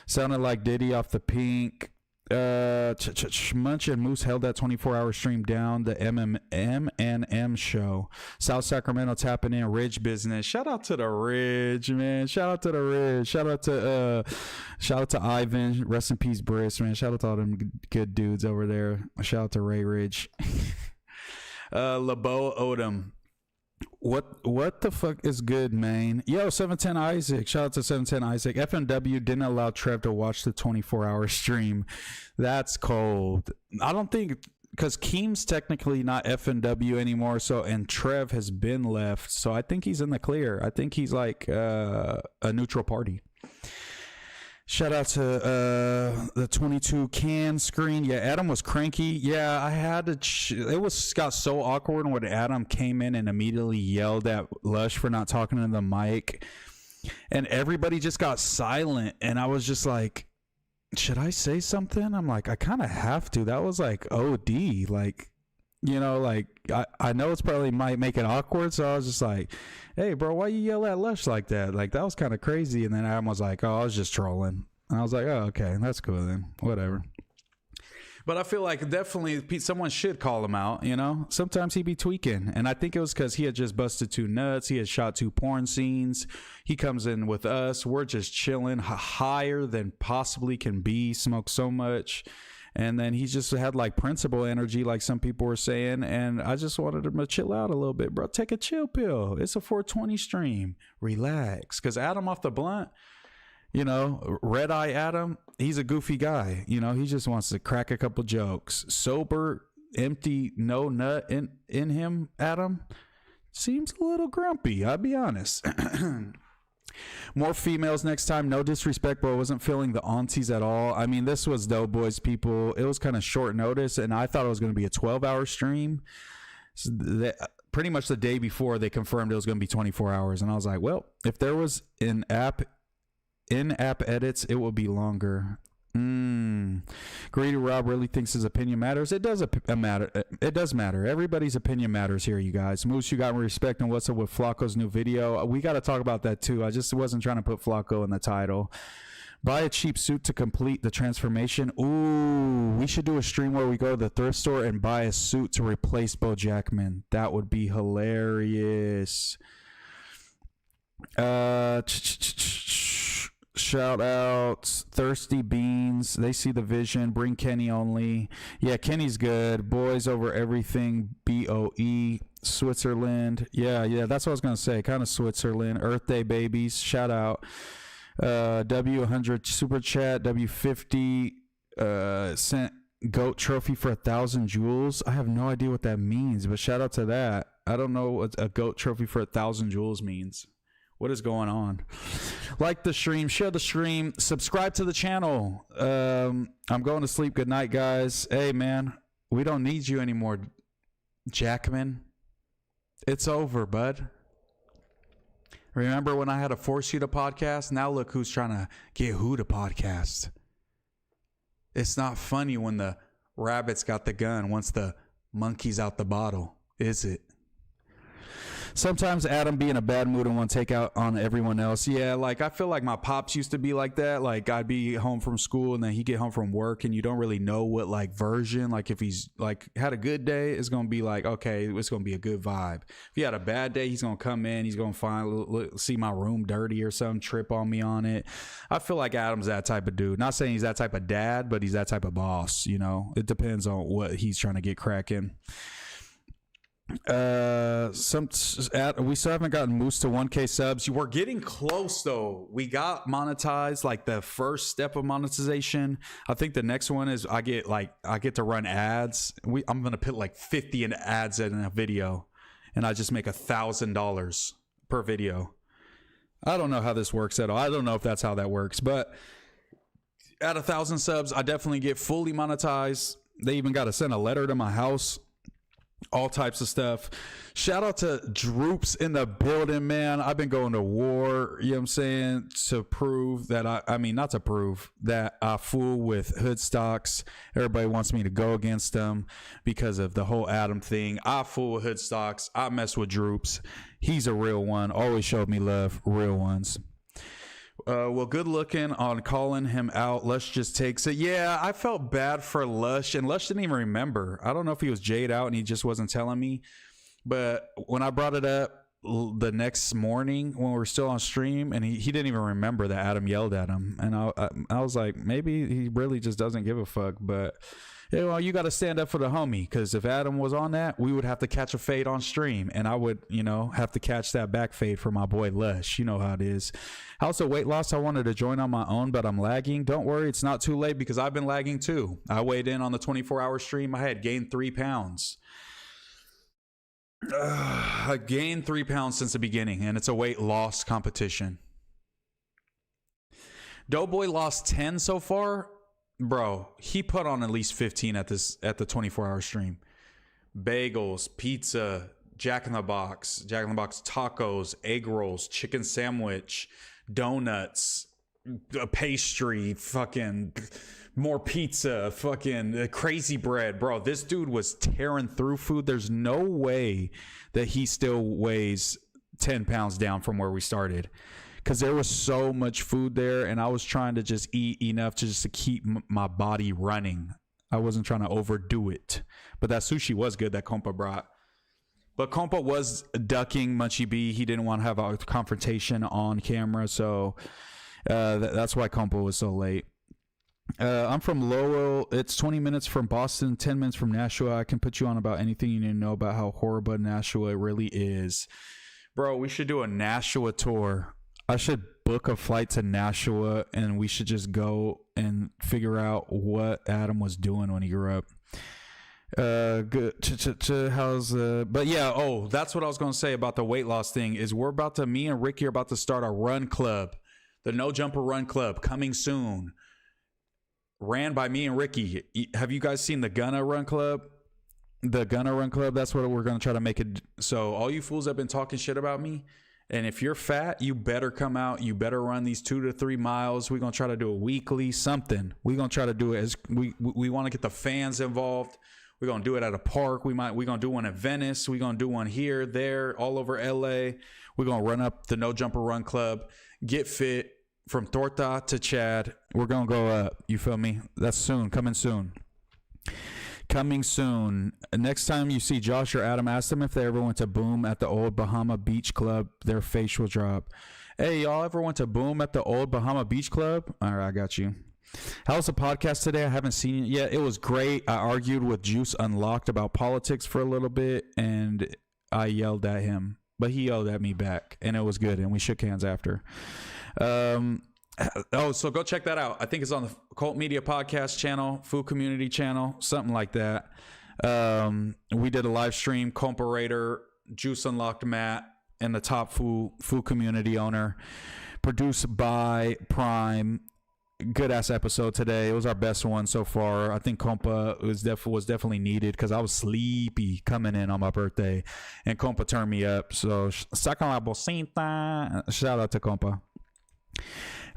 Sounded like Diddy off the Pink. Munch and Moose held that 24-hour stream down. The M show. South Sacramento tapping in. Ridge business. Shout out to the Ridge, man. Shout out to the Ridge. Shout out to Ivan. Rest in peace, Briss, man. Shout out to all them good dudes over there. Shout out to Ray Ridge. LeBeau Odom. What the fuck is good, man? Yo, 710 Isaac. Shout out to 710 Isaac. FMW didn't allow Trev to watch the 24-hour stream. That's cold. I don't think, because Keem's technically not FMW anymore, so, and Trev has been left, so I think he's in the clear. I think he's like a neutral party. Shout out to the 22 can screen. Yeah, Adam was cranky. Yeah, I had to. Got so awkward when Adam came in and immediately yelled at Lush for not talking to the mic, and everybody just got silent. And I was just like, should I say something? I'm like, I kind of have to. That was like OD. Like, you know, like I know it's probably might make it awkward. So I was just like, hey, bro, why you yell at Lush like that? Like, that was kind of crazy. And then Adam was like, oh, I was just trolling. And I was like, oh, okay, that's cool then. Whatever. But I feel like definitely someone should call him out, you know? Sometimes he be tweaking. And I think it was because he had just busted 2 nuts. He had shot 2 porn scenes. He comes in with us. We're just chilling, higher than possibly can be, smoke so much. And then he just had like principal energy, like some people were saying. And I just wanted him to chill out a little bit, bro. Take a chill pill. It's a 420 stream. Relax. Because Adam off the blunt, you know, red eye Adam, he's a goofy guy. You know, he just wants to crack a couple jokes. Sober, empty, no nut in him, Adam, seems a little grumpy. I'll be honest. More females next time. No disrespect, but I wasn't feeling the aunties at all. I mean, this was Doughboy's people. It was kind of short notice, and I thought it was going to be a 12-hour stream. So pretty much the day before, they confirmed it was going to be 24 hours. And I was like, well, if there was in-app edits, it will be longer. Greedy Rob really thinks his opinion matters. It does matter. It does matter. Everybody's opinion matters here, you guys. Moose, you got me respect. And what's up with Flacco's new video? We got to talk about that too. I just wasn't trying to put Flacco in the title. Buy a cheap suit to complete the transformation. Ooh, we should do a stream where we go to the thrift store and buy a suit to replace Bo Jackman. That would be hilarious. Shout out Thirsty Beans. They see the vision. Bring Kenny only. Yeah, Kenny's good. Boys over everything. BOE. Switzerland. Yeah, that's what I was gonna say. Kind of Switzerland. Earth Day babies. Shout out. W100 super chat. W50 sent goat trophy for 1,000 jewels. I have no idea what that means, but shout out to that. I don't know what a goat trophy for 1,000 jewels means. What is going on? Like the stream, share the stream, subscribe to the channel. I'm going to sleep. Good night, guys. Hey, man, we don't need you anymore, Jackman. It's over, bud. Remember when I had to force you to podcast? Now look who's trying to get who to podcast. It's not funny when the rabbit's got the gun once the monkey's out the bottle, is it? Sometimes Adam be in a bad mood and want to take out on everyone else. Yeah, like I feel like my pops used to be like that. Like I'd be home from school and then he'd get home from work and you don't really know what like version. Like if he's like had a good day, it's going to be like, okay, it's going to be a good vibe. If he had a bad day, he's going to come in, he's going to see my room dirty or something, trip on me on it. I feel like Adam's that type of dude. Not saying he's that type of dad, but he's that type of boss, you know. It depends on what he's trying to get cracking. We still haven't gotten Moose to 1K subs. We're getting close though. We got monetized, like the first step of monetization. I think the next one is I get to run ads. I'm gonna put like 50 in ads in a video, and I just make $1,000 per video. I don't know how this works at all. I don't know if that's how that works, but at 1,000 subs, I definitely get fully monetized. They even got to send a letter to my house. All types of stuff. Shout out to Droops in the building, man. I've been going to war, you know what I'm saying, to prove that I mean, not to prove that I fool with hood stocks. Everybody wants me to go against them because of the whole Adam thing. I fool with hood stocks. I mess with Droops. He's a real one. Always showed me love. Real ones. Well, good looking on calling him out. Lush just takes it. Yeah, I felt bad for Lush, and Lush didn't even remember. I don't know if he was jayed out and he just wasn't telling me. But when I brought it up the next morning when we were still on stream, and he didn't even remember that Adam yelled at him. And I was like, maybe he really just doesn't give a fuck. But yeah, well, you got to stand up for the homie, because if Adam was on that, we would have to catch a fade on stream, and I would, have to catch that back fade for my boy Lush. You know how it is. Also, weight loss, I wanted to join on my own, but I'm lagging. Don't worry, it's not too late, because I've been lagging too. I weighed in on the 24-hour stream. I had gained 3 pounds. I gained 3 pounds since the beginning, and it's a weight loss competition. Doughboy lost 10 so far. Bro, he put on at least 15 at the 24-hour stream. Bagels, pizza, Jack in the Box tacos, egg rolls, chicken sandwich, donuts, a pastry, fucking more pizza, fucking crazy bread. Bro, this dude was tearing through food. There's no way that he still weighs 10 pounds down from where we started, because there was so much food there, and I was trying to just eat enough to keep my body running. I wasn't trying to overdo it. But that sushi was good that Compa brought. But Compa was ducking Munchie B. He didn't want to have a confrontation on camera, so that's why Compa was so late. I'm from Lowell. It's 20 minutes from Boston, 10 minutes from Nashua. I can put you on about anything you need to know about how horrible Nashua really is. Bro, we should do a Nashua tour. I should book a flight to Nashua, and we should just go and figure out what Adam was doing when he grew up. Good. But yeah, that's what I was going to say about the weight loss thing is me and Ricky are about to start a run club, the No Jumper Run Club, coming soon. Ran by me and Ricky. Have you guys seen the Gunna Run Club? The Gunna Run Club, that's what we're going to try to make it. So all you fools have been talking shit about me, and if you're fat, you better come out. You better run these 2 to 3 miles. We're going to try to do a weekly something. We're going to try to do it as we want to get the fans involved. We're going to do it at a park. We're going to do one in Venice. We're going to do one here, there, all over LA. We're going to run up the No Jumper Run Club, get fit from Torta to Chad. We're going to go up. You feel me? That's soon. Coming soon. Coming soon. Next time you see Josh or Adam, ask them if they ever went to Boom at the old Bahama Beach Club. Their face will drop. Hey, y'all ever went to Boom at the old Bahama Beach Club? All right, I got you. How's the podcast today? I haven't seen it yet. It was great. I argued with Juice Unlocked about politics for a little bit, and I yelled at him, but he yelled at me back, and it was good, and we shook hands after. So go check that out. I think it's on the Cult Media Podcast channel, Food Community channel, something like that. We did a live stream, Comparator, Juice Unlocked Matt, and the top food community owner, produced by Prime. Good ass episode today. It was our best one so far. I think Compa was definitely needed because I was sleepy coming in on my birthday, and Compa turned me up. So shout out to Compa.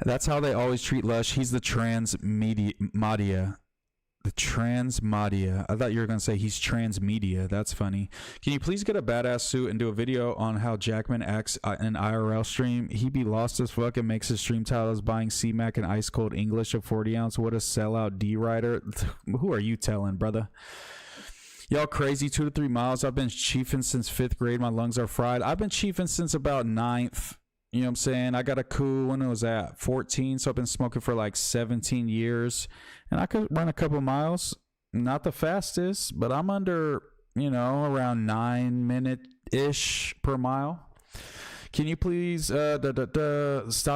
That's how they always treat Lush. He's the transmedia. The transmedia. I thought you were going to say he's transmedia. That's funny. Can you please get a badass suit and do a video on how Jackman acts in IRL stream? He be lost as fuck and makes his stream titles buying C-Mac and ice cold English of 40 ounce. What a sellout D-Rider. Who are you telling, brother? Y'all crazy. 2 to 3 miles. I've been chiefing since 5th grade. My lungs are fried. I've been chiefing since about 9th. You know what I'm saying? I got a coup when it was at 14, so I've been smoking for like 17 years. And I could run a couple miles. Not the fastest, but I'm under around 9-minute-ish per mile. Can you please stop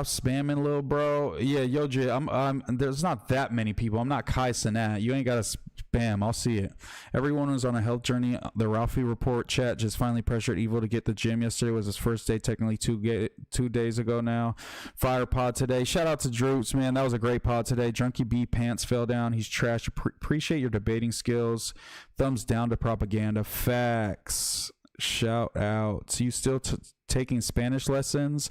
spamming, little bro? Yeah, yo, J, I'm there's not that many people. I'm not Kai Cenat. You ain't gotta spam. I'll see it. Everyone was on a health journey. The Ralphie report chat just finally pressured Evo to get the gym. Yesterday was his first day, technically 2 days ago now. Fire pod today. Shout out to Droops, man. That was a great pod today. Drunky B pants fell down. He's trash. Appreciate your debating skills. Thumbs down to propaganda. Facts. Shout out. So you still taking Spanish lessons?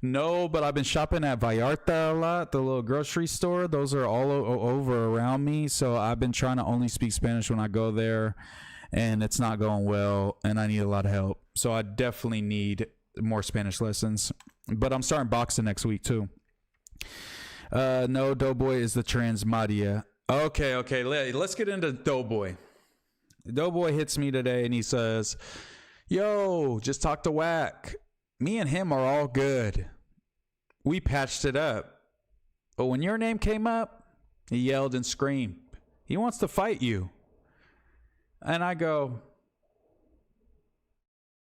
No, but I've been shopping at Vallarta a lot, the little grocery store. Those are all over around me, so I've been trying to only speak Spanish when I go there, and it's not going well, and I need a lot of help. So I definitely need more Spanish lessons, but I'm starting boxing next week too. No, Doughboy is the trans Maria. Okay, let's get into Doughboy. Doughboy hits me today and he says, yo, just talk to Wack. Me and him are all good. We patched it up. But when your name came up, he yelled and screamed. He wants to fight you. And I go,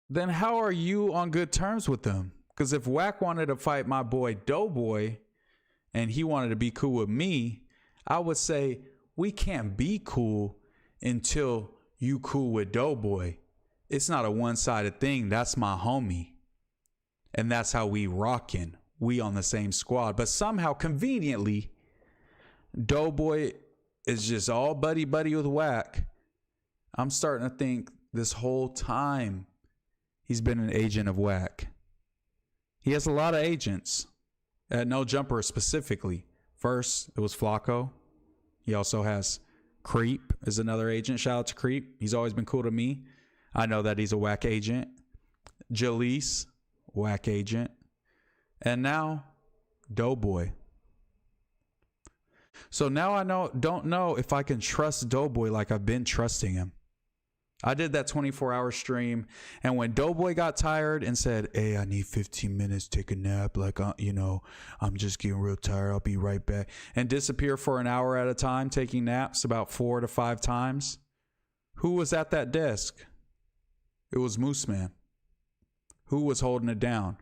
then how are you on good terms with him? Because if Wack wanted to fight my boy Doughboy and he wanted to be cool with me, I would say we can't be cool until you cool with Doughboy. It's not a one-sided thing. That's my homie. And that's how we rockin'. We on the same squad. But somehow, conveniently, Doughboy is just all buddy-buddy with Wack. I'm starting to think this whole time he's been an agent of Wack. He has a lot of agents. At No Jumper specifically. First, it was Flacco. He also has Creep is another agent. Shout out to Creep. He's always been cool to me. I know that he's a Wack agent. Jalise, Wack agent. And now, Doughboy. So now I don't know if I can trust Doughboy like I've been trusting him. I did that 24-hour stream, and when Doughboy got tired and said, hey, I need 15 minutes, take a nap, I'm just getting real tired, I'll be right back, and disappear for an hour at a time, taking naps about 4 to 5 times, who was at that desk? It was MooseMan. Who was holding it down?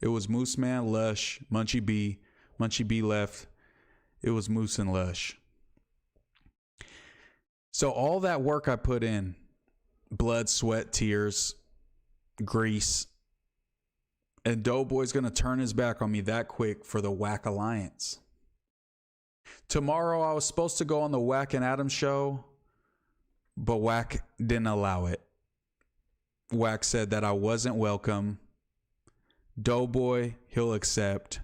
It was MooseMan, Lush, Munchie B. Munchie B left. It was Moose and Lush. So all that work I put in, blood, sweat, tears, grease, and Doughboy's going to turn his back on me that quick for the Wack Alliance. Tomorrow I was supposed to go on the Wack and Adam show, but Wack didn't allow it. Wack said that I wasn't welcome. Doughboy, he'll accept.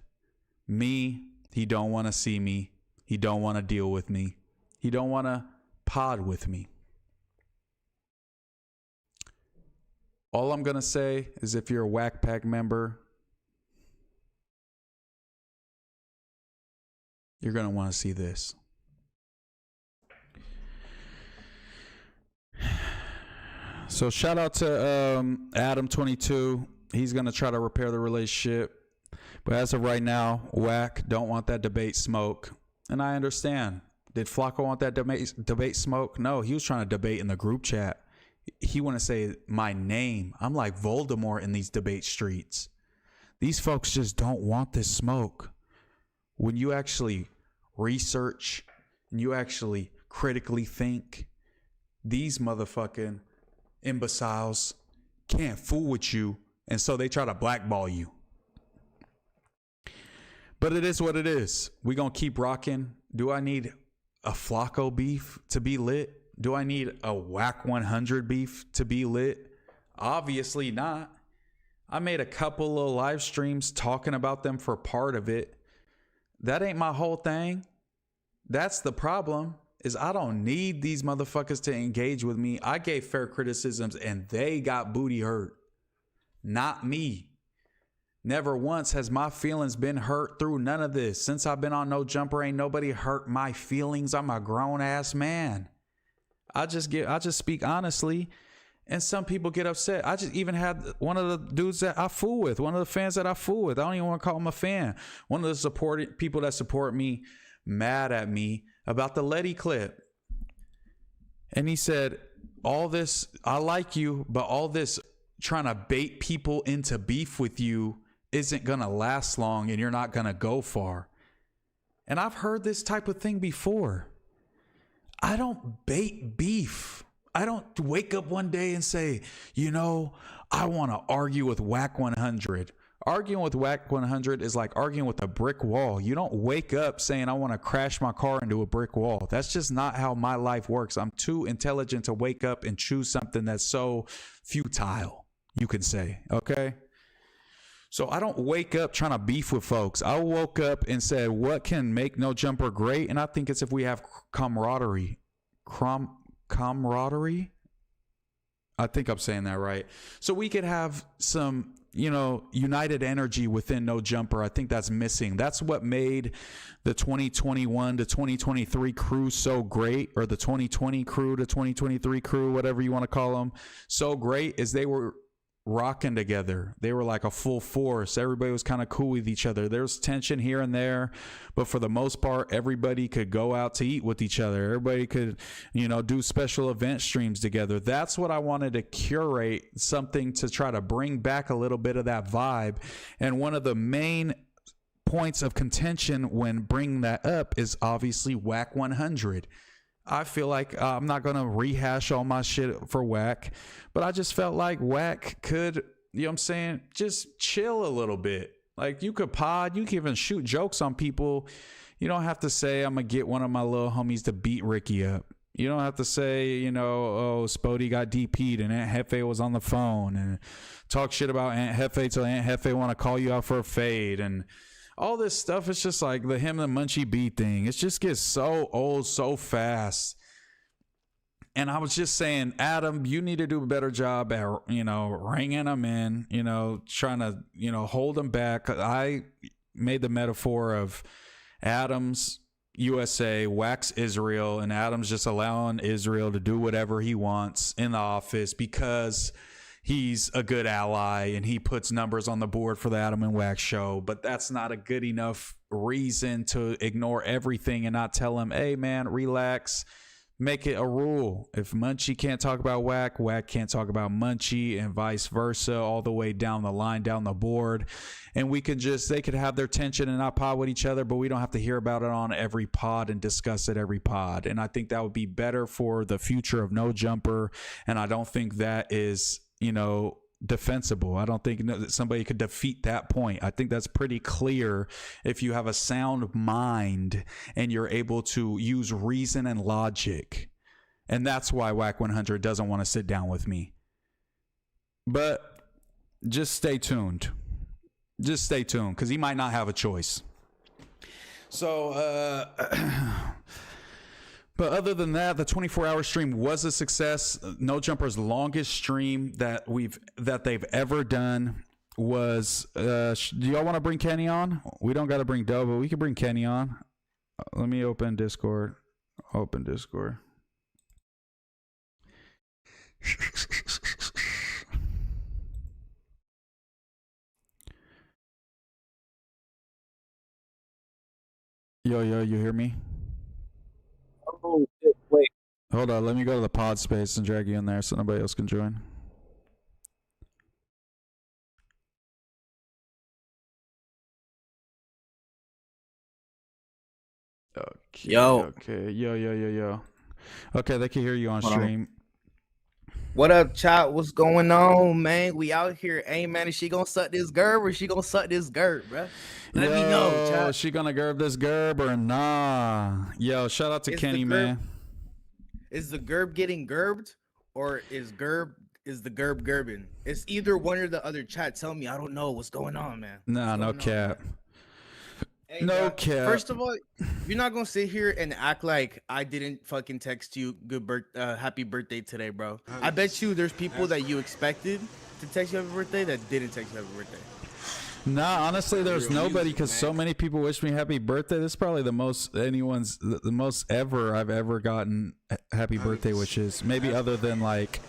Me, he don't want to see me. He don't want to deal with me. He don't want to pod with me. All I'm going to say is if you're a Wack Pack member, you're going to want to see this. So shout out to Adam22. He's going to try to repair the relationship. But as of right now, Wack don't want that debate smoke. And I understand. Did Flacco want that debate smoke? No, he was trying to debate in the group chat. He want to say my name. I'm like Voldemort in these debate streets. These folks just don't want this smoke. When you actually research and you actually critically think, these motherfucking imbeciles can't fool with you, and so they try to blackball you. But it is what it is. We gonna keep rocking. Do I need a Flacco beef to be lit? Do I need a Wack100 beef to be lit? Obviously not. I made a couple of live streams talking about them for part of it. That ain't my whole thing. That's the problem, is I don't need these motherfuckers to engage with me. I gave fair criticisms and they got booty hurt. Not me. Never once has my feelings been hurt through none of this. Since I've been on No Jumper, ain't nobody hurt my feelings. I'm a grown ass man. I just speak honestly, and some people get upset. I just even had one of the dudes that I fool with, one of the fans that I fool with. I don't even want to call him a fan. One of the people that support me mad at me about the Letty clip. And he said, all this, I like you, but all this trying to bait people into beef with you isn't going to last long and you're not going to go far. And I've heard this type of thing before. I don't bait beef. I don't wake up one day and say, you know, I want to argue with Wack100. Arguing with Wack100 is like arguing with a brick wall. You don't wake up saying, I want to crash my car into a brick wall. That's just not how my life works. I'm too intelligent to wake up and choose something that's so futile, you can say, okay? So I don't wake up trying to beef with folks. I woke up and said, what can make No Jumper great? And I think it's if we have camaraderie. Camaraderie? I think I'm saying that right. So we could have some, you know, united energy within No Jumper. I think that's missing. That's what made the 2021 to 2023 crew so great, or the 2020 crew to 2023 crew, whatever you want to call them, so great, is they were rocking together. They were like a full force. Everybody was kind of cool with each other. There's tension here and there, but for the most part, everybody could go out to eat with each other. Everybody could, you know, do special event streams together. That's what I wanted to curate, something to try to bring back a little bit of that vibe. And one of the main points of contention when bringing that up is obviously Wack100. I feel like I'm not going to rehash all my shit for Wack, but I just felt like Wack could, you know what I'm saying, just chill a little bit. Like, you could pod, you can even shoot jokes on people. You don't have to say, I'm going to get one of my little homies to beat Ricky up. You don't have to say, you know, oh, Spody got DP'd and Aunt Hefe was on the phone, and talk shit about Aunt Hefe till Aunt Hefe want to call you out for a fade, and all this stuff. Is just like the him and the Munchie B thing. It just gets so old so fast. And I was just saying, Adam, you need to do a better job at, you know, ringing them in, you know, trying to, you know, hold them back. I made the metaphor of Adam's USA, Wack's Israel, and Adam's just allowing Israel to do whatever he wants in the office because he's a good ally and he puts numbers on the board for the Adam and Wack show. But that's not a good enough reason to ignore everything and not tell him, hey man, relax, make it a rule. If Munchie can't talk about Wack, Wack can't talk about Munchie, and vice versa, all the way down the line, down the board. And we can just, they could have their tension and not pod with each other, but we don't have to hear about it on every pod and discuss it every pod. And I think that would be better for the future of No Jumper. And I don't think that is, you know, defensible. I don't think that somebody could defeat that point. I think that's pretty clear if you have a sound mind and you're able to use reason and logic. And that's why Wack100 doesn't want to sit down with me. But just stay tuned. Just stay tuned, because he might not have a choice. So, but other than that, the 24-hour stream was a success. No Jumper's longest stream that they've ever done was. Do y'all want to bring Kenny on? We don't got to bring Doe, but we can bring Kenny on. Let me open Discord. Open Discord. Yo, you hear me? Oh, shit, wait. Hold on, let me go to the pod space and drag you in there so nobody else can join. Okay, Yo. Okay, yo. Okay, they can hear you on stream. What up, chat? What's going on, man? We out here. Hey, man, is she gonna suck this gerb or she gonna suck this gerb, bruh? Let me know, chat. Is she gonna gerb this gerb or nah? Yo, shout out to Kenny, man. Is the gerb getting gerbed, or is the gerb gerbing? It's either one or the other. Chat, tell me. I don't know what's going on, man. Nah, no cap. Hey, no cap. First of all, you're not gonna sit here and act like I didn't fucking text you happy birthday today, bro. I bet you there's people that you expected to text you happy birthday that didn't text you happy birthday. Nah, honestly, there's nobody, because so many people wish me happy birthday. This is probably the most the most ever I've ever gotten happy birthday wishes. Maybe other than like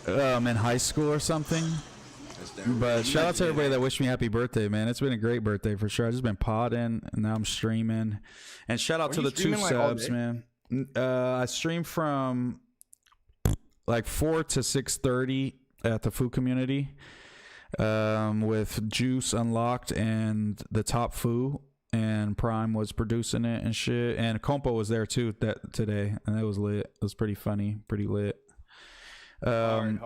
in high school or something. But shout out to everybody that wished me happy birthday, man. It's been a great birthday for sure. I've just been podding and now I'm streaming. And shout out to the 2 subs, man. I stream from like 4 to 6:30 at the food community, with Juice Unlocked and the Top Foo, and Prime was producing it and shit, and Compo was there too today, and it was lit. It was pretty funny, pretty lit. Hard.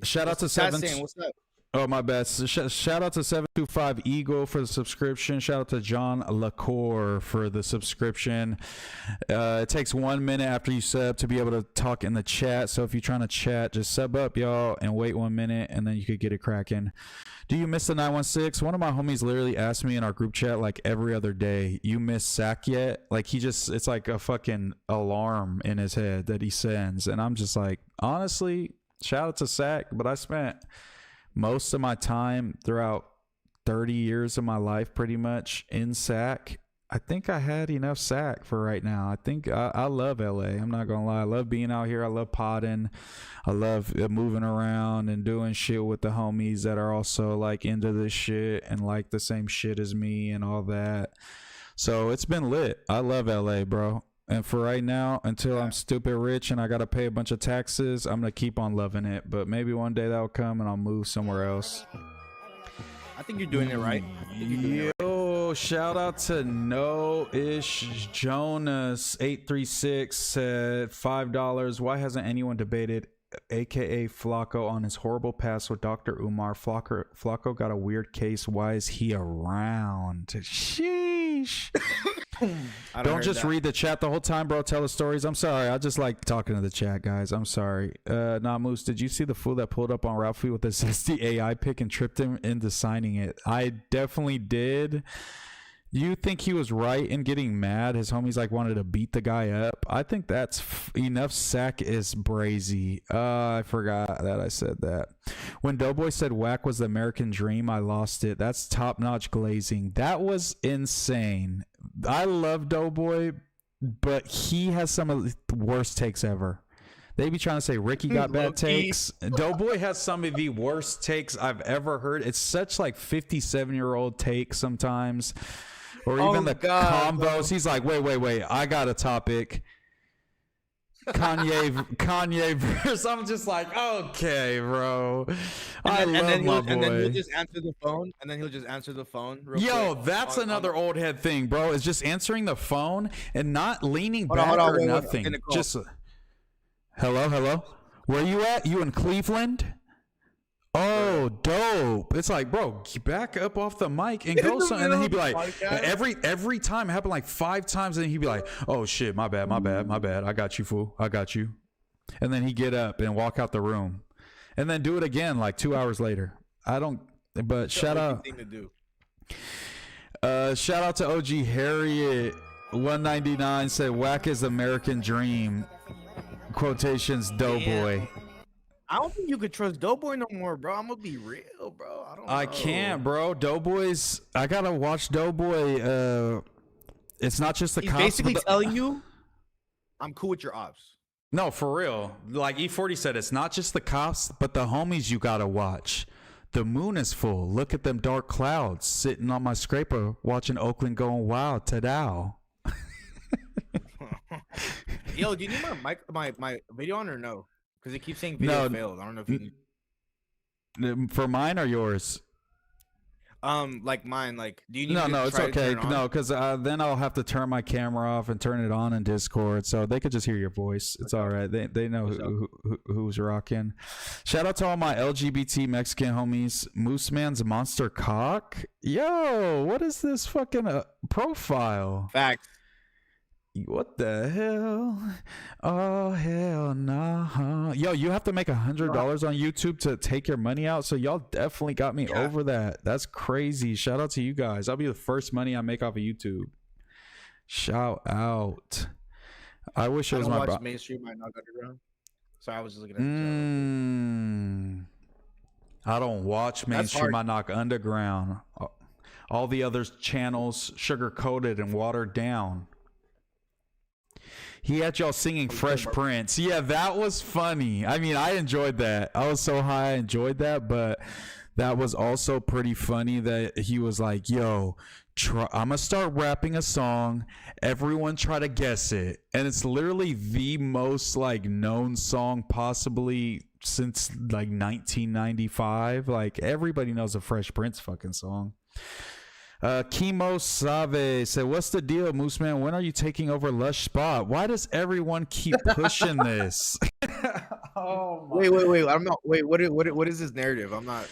Shout out to Seven. What's up? Oh, my bad. Shout out to 725 Eagle for the subscription. Shout out to John Lacour for the subscription. It takes 1 minute after you sub to be able to talk in the chat. So if you're trying to chat, just sub up, y'all, and wait 1 minute, and then you could get it cracking. Do you miss the 916? One of my homies literally asked me in our group chat like every other day, you miss Sack yet? Like it's like a fucking alarm in his head that he sends. And I'm just like, honestly, shout out to Sack, but I spent most of my time throughout 30 years of my life pretty much in Sac. I think I had enough Sac for right now. I think I love LA. I'm not gonna lie. I love being out here. I love potting. I love moving around and doing shit with the homies that are also like into this shit and like the same shit as me and all that. So it's been lit. I love LA, bro. And for right now, until I'm stupid rich and I gotta pay a bunch of taxes, I'm gonna keep on loving it. But maybe one day that'll come and I'll move somewhere else. I think you're doing it right. Yo, shout out to No-ish Jonas 836 said $5. Why hasn't anyone debated aka Flacco on his horrible past with Dr. Umar? Flacco got a weird case. Why is he around? Sheesh. Don't just read the chat the whole time, bro. Tell the stories. I'm sorry. I just like talking to the chat, guys. I'm sorry. Moose, did you see the fool that pulled up on Ralphie with the 60 AI pick and tripped him into signing it? I definitely did. You think he was right in getting mad? His homies like wanted to beat the guy up. I think that's enough. Sack is brazy. I forgot that I said that. When Doughboy said Wack was the American dream, I lost it. That's top-notch glazing. That was insane. I love Doughboy, but he has some of the worst takes ever. They be trying to say Ricky got bad takes. Doughboy has some of the worst takes I've ever heard. It's such like 57-year-old takes sometimes. Or even combos. Bro. He's like, wait. I got a topic. Kanye verse. I'm just like, okay, bro. And then he'll just answer the phone. Yo, quick. That's another old head thing, bro. Is just answering the phone and not leaning back or nothing. Just hello. Where you at? You in Cleveland? Oh, dope. It's like, bro, back up off the mic and go something. And then he'd be like, every time it happened like 5 times. And he'd be like, oh shit, my bad. I got you, fool. I got you. And then he'd get up and walk out the room and then do it again like 2 hours later. Shout out. Shout out to OG Harriet 199 said Wack is American dream. Quotations Doughboy. I don't think you could trust Doughboy no more, bro. I'm gonna be real, bro. I can't, bro. Doughboy's. I gotta watch Doughboy. It's not just the He's cops. Basically telling you, I'm cool with your ops. No, for real. Like E40 said, it's not just the cops, but the homies you gotta watch. The moon is full. Look at them dark clouds sitting on my scraper, watching Oakland going wild. Ta-dow. Yo, do you need my video on or no? Because it keeps saying video failed. I don't know if you need... For mine or yours? Like mine. Like, do you need? No, it's okay. No, because then I'll have to turn my camera off and turn it on in Discord, so they could just hear your voice. It's all right. They know who's rocking. Shout out to all my LGBT Mexican homies. MooseMan's monster cock. Yo, what is this fucking profile? Facts. What the hell? Oh hell nah. Yo, you have to make $100 on YouTube to take your money out. So y'all definitely got me over that. That's crazy. Shout out to you guys. That'll be the first money I make off of YouTube. Shout out. I wish it was my mainstream. I knock underground. So I was just looking at. I don't watch mainstream. I knock underground. All the other channels sugar coated and watered down. He had y'all singing Fresh Prince. Yeah, that was funny. I mean, I enjoyed that. I was so high, I enjoyed that, but that was also pretty funny that he was like, yo, I'm gonna start rapping a song. Everyone try to guess it, and it's literally the most like known song possibly since like 1995. Like everybody knows a Fresh Prince fucking song. Kimo Save said, "What's the deal, MooseMan? When are you taking over Lush Spot? Why does everyone keep pushing this?" Oh my. Wait. I'm not. Wait. What is this narrative? I'm not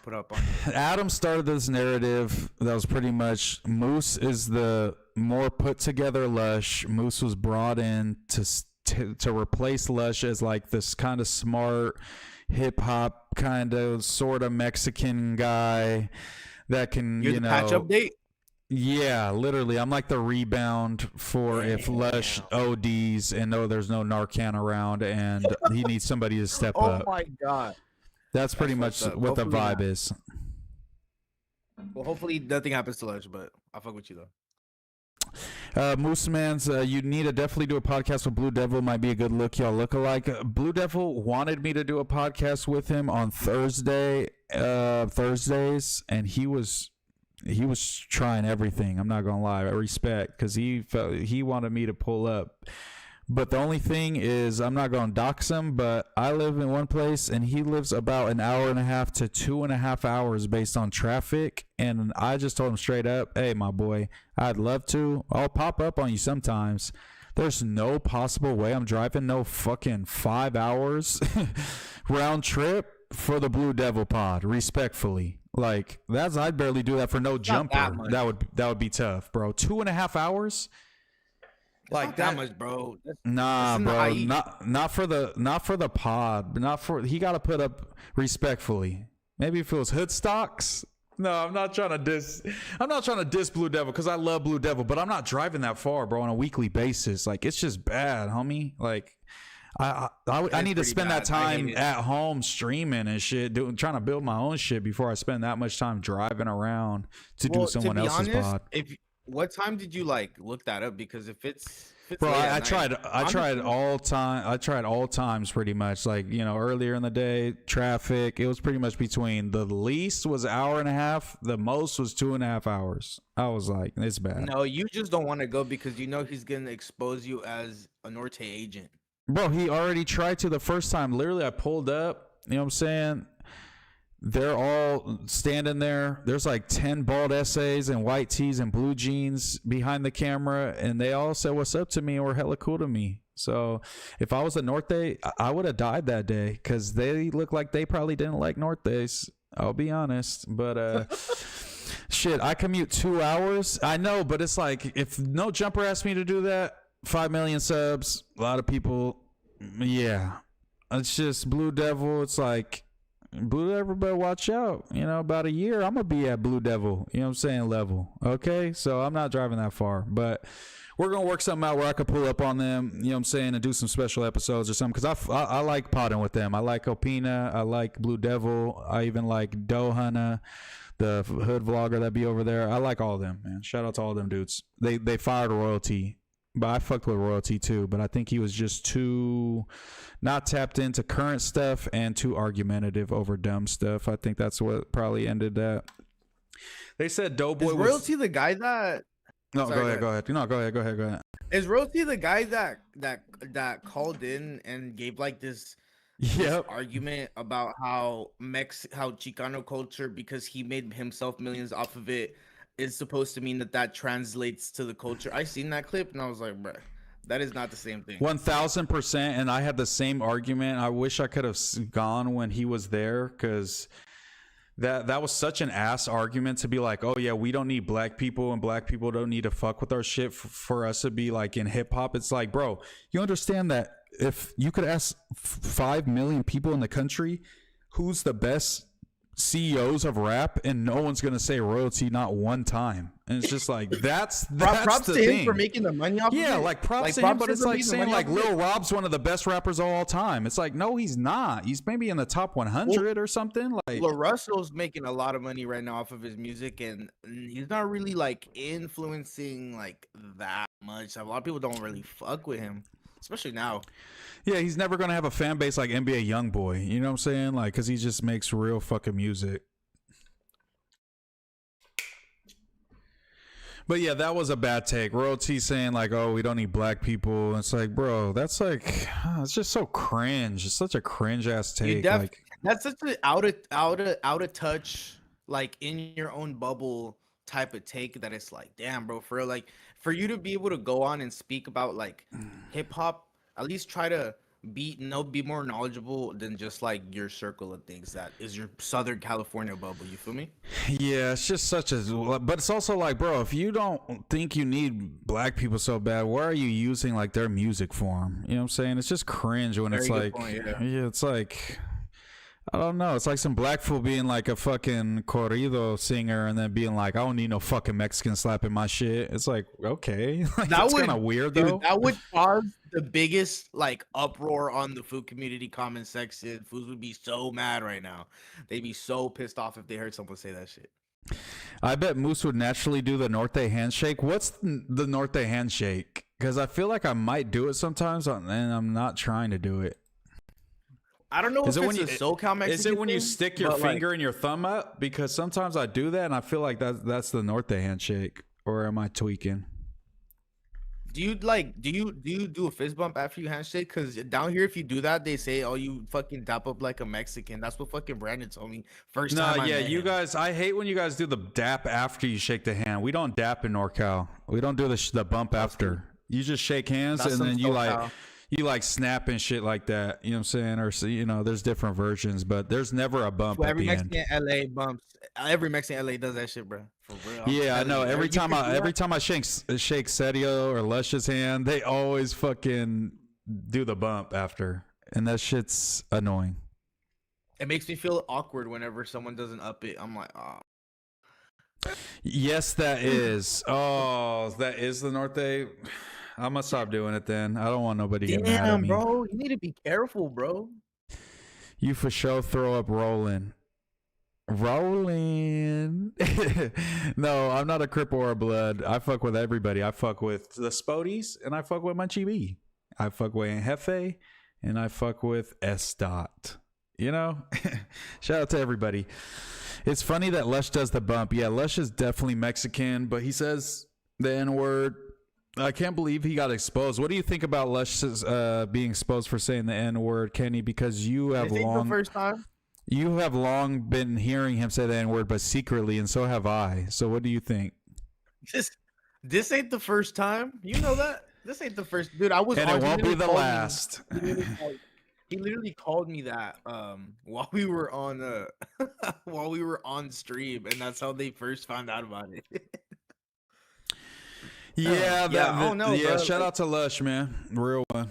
put up on it. Adam started this narrative that was pretty much Moose is the more put together Lush. Moose was brought in to replace Lush as like this kind of smart hip hop kind of sort of Mexican guy that can You're the patch update. Yeah, literally. I'm like the rebound for if Lush ODs and there's no Narcan around and he needs somebody to step up. Oh my god. That's pretty much what the vibe is. Well, hopefully nothing happens to Lush, but I'll fuck with you though. MooseMan's, you need to definitely do a podcast with Blue Devil. Might be a good look. Y'all look alike. Blue Devil wanted me to do a podcast with him on Thursdays, and he was trying everything. I'm not gonna lie. I respect, because he wanted me to pull up. But the only thing is, I'm not gonna dox him, but I live in one place and he lives about an hour and a half to 2.5 hours based on traffic. And I just told him straight up, "Hey, my boy, I'd love to. I'll pop up on you sometimes. There's no possible way I'm driving no fucking 5 hours round trip for the Blue Devil pod, respectfully." Like, I'd barely do that for no jumper. That would be tough, bro. 2.5 hours. Like that much, bro. Nah, bro. Not for the pod. He got to put up respectfully. Maybe if it was hood stocks. No, I'm not trying to diss Blue Devil, because I love Blue Devil, but I'm not driving that far, bro, on a weekly basis. Like, it's just bad, homie. Like, I need to spend that time at home streaming and shit, trying to build my own shit before I spend that much time driving around to do someone else's pod. What time did you look that up? Because if it's bro, I tried all times pretty much. Like, earlier in the day, traffic. It was pretty much between the least was 1.5 hours, the most was 2.5 hours. I was like, it's bad. No, you just don't want to go because he's gonna expose you as a Norte agent. Bro, he already tried to the first time. Literally, I pulled up. You know what I'm saying? They're all standing there. There's like 10 bald essays and white tees and blue jeans behind the camera, and they all said what's up to me and were hella cool to me. So if I was a Norte, I would have died that day, because they look like they probably didn't like Nortes. I'll be honest. But shit, I commute 2 hours. I know, but it's like, if no jumper asked me to do that, 5 million subs, a lot of people, yeah. It's just Blue Devil. It's like, Blue Devil better watch out. About a year, I'm going to be at Blue Devil, level. Okay? So I'm not driving that far. But we're going to work something out where I could pull up on them, and do some special episodes or something. Because I like potting with them. I like Opina. I like Blue Devil. I even like Dohana, the hood vlogger that be over there. I like all of them, man. Shout out to all of them dudes. They fired Royalty. But I fucked with Royalty too. But I think he was just too not tapped into current stuff and too argumentative over dumb stuff. I think that's what probably ended that. They said Doughboy was Royalty the guy that. No, sorry, go ahead. No, go ahead. Is Royalty the guy that called in and gave this argument about how Chicano culture, because he made himself millions off of it, is supposed to mean that translates to the culture? I seen that clip and I was like, bruh, that is not the same thing. 1000%. And I had the same argument. I wish I could have gone when he was there, because that was such an ass argument to be like, oh yeah, we don't need black people and black people don't need to fuck with our shit for us to be like in hip hop. It's like, bro, you understand that if you could ask 5 million people in the country who's the best CEOs of rap, and no one's gonna say Royalty not one time, and it's just like that's props the to thing. Him for making the money off. Yeah, of it. like props to him, but it's like saying like Lil Rob's one of the best rappers of all time. It's like, no, he's not. He's maybe in the top 100 or something. Like Lil Russell's making a lot of money right now off of his music, and he's not really influencing that much. A lot of people don't really fuck with him, especially now. Yeah, he's never going to have a fan base like NBA Youngboy. You know what I'm saying? Like, because he just makes real fucking music. But yeah, that was a bad take. Royalty saying like, "Oh, we don't need black people." It's like, bro, that's like, it's just so cringe. It's such a cringe ass take. Like, that's such an out of touch, like in your own bubble type of take that it's like, damn, bro, for real, like for you to be able to go on and speak about like hip hop, at least try to be more knowledgeable than just like your circle of things that is your Southern California bubble. You feel me? yeah, it's just such a. But it's also like, bro, if you don't think you need black people so bad, why are you using like their music form? You know what I'm saying? It's just cringe when it's like, yeah, it's like. I don't know. It's like some black fool being like a fucking corrido singer and then being like, I don't need no fucking Mexican slapping my shit. It's like, okay. Like, that's kind of weird, though. That would cause the biggest like uproar on the food community comment section. Foods would be so mad right now. They'd be so pissed off if they heard someone say that shit. I bet Moose would naturally do the Norte handshake. What's the Norte handshake? Because I feel like I might do it sometimes and I'm not trying to do it. I don't know if it's a SoCal Mexican Is it when you thing, stick your finger and your thumb up? Because sometimes I do that and I feel like that's the Norte handshake. Or am I tweaking? Do you do a fist bump after you handshake? Because down here, if you do that, they say, "Oh, you fucking dap up like a Mexican." That's what fucking Brandon told me first time. No, yeah, you guys. I hate when you guys do the dap after you shake the hand. We don't dap in NorCal. We don't do the bump after. You just shake hands and then you like snap and shit like that. You know what I'm saying? Or you know, there's different versions, but there's never a bump at the end. LA bumps. Every Mexican LA does that shit, bro. For real. Yeah, I know. Every time I shake Setio or Lush's hand, they always fucking do the bump after, and that shit's annoying. It makes me feel awkward whenever someone doesn't up it. I'm like, oh. Yes, that is. Oh, that is the Norte. I'm gonna stop doing it then. I don't want nobody to get mad at me. Bro, you need to be careful, bro. You for sure throw up rolling. No, I'm not a Crip or a Blood. I fuck with everybody. I fuck with the Spodies and I fuck with Munchie B. I fuck with Jefe and I fuck with S. Dot. You know? Shout out to everybody. It's funny that Lush does the bump. Yeah, Lush is definitely Mexican, but he says the N-word. I can't believe he got exposed. What do you think about Lush being exposed for saying the N-word, Kenny? Because you have long been hearing him say the N-word, but secretly, and so have I. So what do you think? This ain't the first time. You know that? This ain't the first. Dude, I was. And it won't be the last. He literally called me that while we were on stream, and that's how they first found out about it. Yeah, shout out to Lush, man. Real one.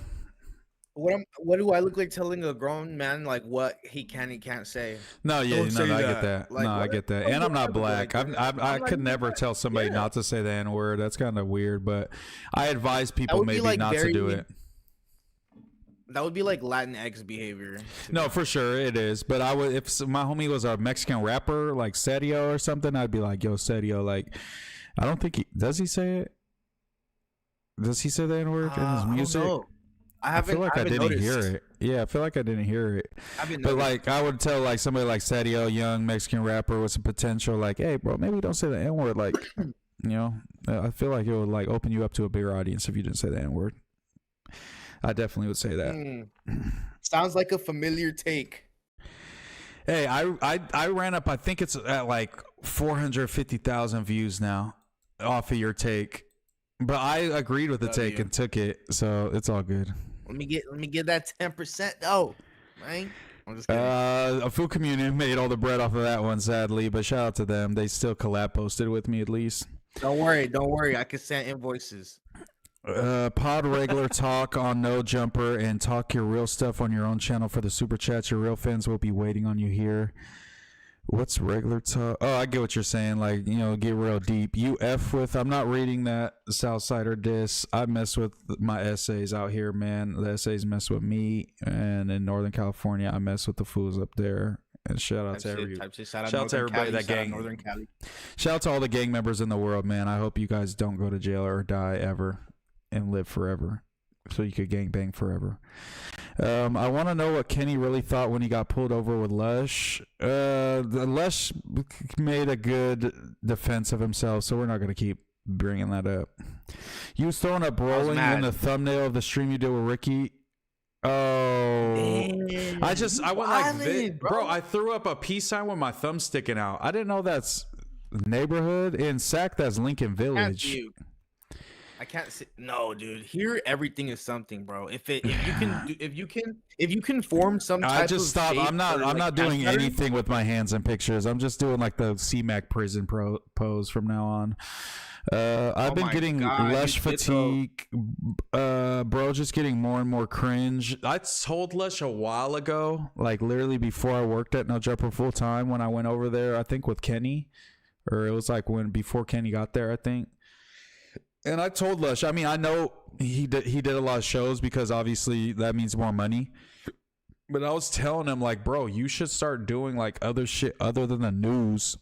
What do I look like telling a grown man like what he can and can't say? No, I get that. Like, I get that. And I'm not black. I could never tell somebody not to say the N-word. That's kind of weird, but I advise people maybe like not to do it. That would be like Latinx behavior. No, for sure it is. But I would, if my homie was a Mexican rapper like Setio or something, I'd be like, "Yo, Setio, like, I don't think does he say it? Does he say the N-word in his music?" I feel like I didn't hear it. Yeah, I feel like I didn't hear it. But like, I would tell like somebody like Setio, young Mexican rapper with some potential, like, "Hey, bro, maybe don't say the N-word." Like, you know, I feel like it would like open you up to a bigger audience if you didn't say the N-word. I definitely would say that. Sounds like a familiar take. Hey, I ran up. I think it's at like 450,000 views now off of your take. But I agreed with the take and took it, so it's all good. Let me get that 10% though, right? I'm just kidding. A food community made all the bread off of that one, sadly. But shout out to them. They still collab posted with me at least. Don't worry. I can send invoices. Pod regular talk on No Jumper and talk your real stuff on your own channel for the super chats. Your real fans will be waiting on you here. What's regular talk? Oh, I get what you're saying. Like, you know, get real deep. You F with, I'm not reading that Southsider diss. I mess with my essays out here, man. The essays mess with me. And in Northern California, I mess with the fools up there. And shout out to everybody. Shout out to everybody that gang. Northern Cali. Shout out to all the gang members in the world, man. I hope you guys don't go to jail or die ever and live forever. So you could gangbang forever. I want to know what Kenny really thought when he got pulled over with Lush. The Lush made a good defense of himself, so we're not going to keep bringing that up. You was throwing up rolling in the thumbnail of the stream you did with Ricky. Oh, Damn, I went like, bro. I threw up a peace sign with my thumb sticking out. I didn't know that's neighborhood in Sac. That's Lincoln Village. I can't see. No, dude. Here, everything is something, bro. If you can form some type I just of stopped. shape I'm not doing anything with my hands in pictures. I'm just doing like the CMAC prison pose from now on. I've been getting Lush fatigue, bro. Just getting more and more cringe. I told Lush a while ago, like literally before I worked at No Jumper full time, when I went over there, I think with Kenny, or it was like before Kenny got there, I think. And I told Lush, I mean, I know he did a lot of shows because obviously that means more money. But I was telling him, like, bro, you should start doing like other shit other than the news.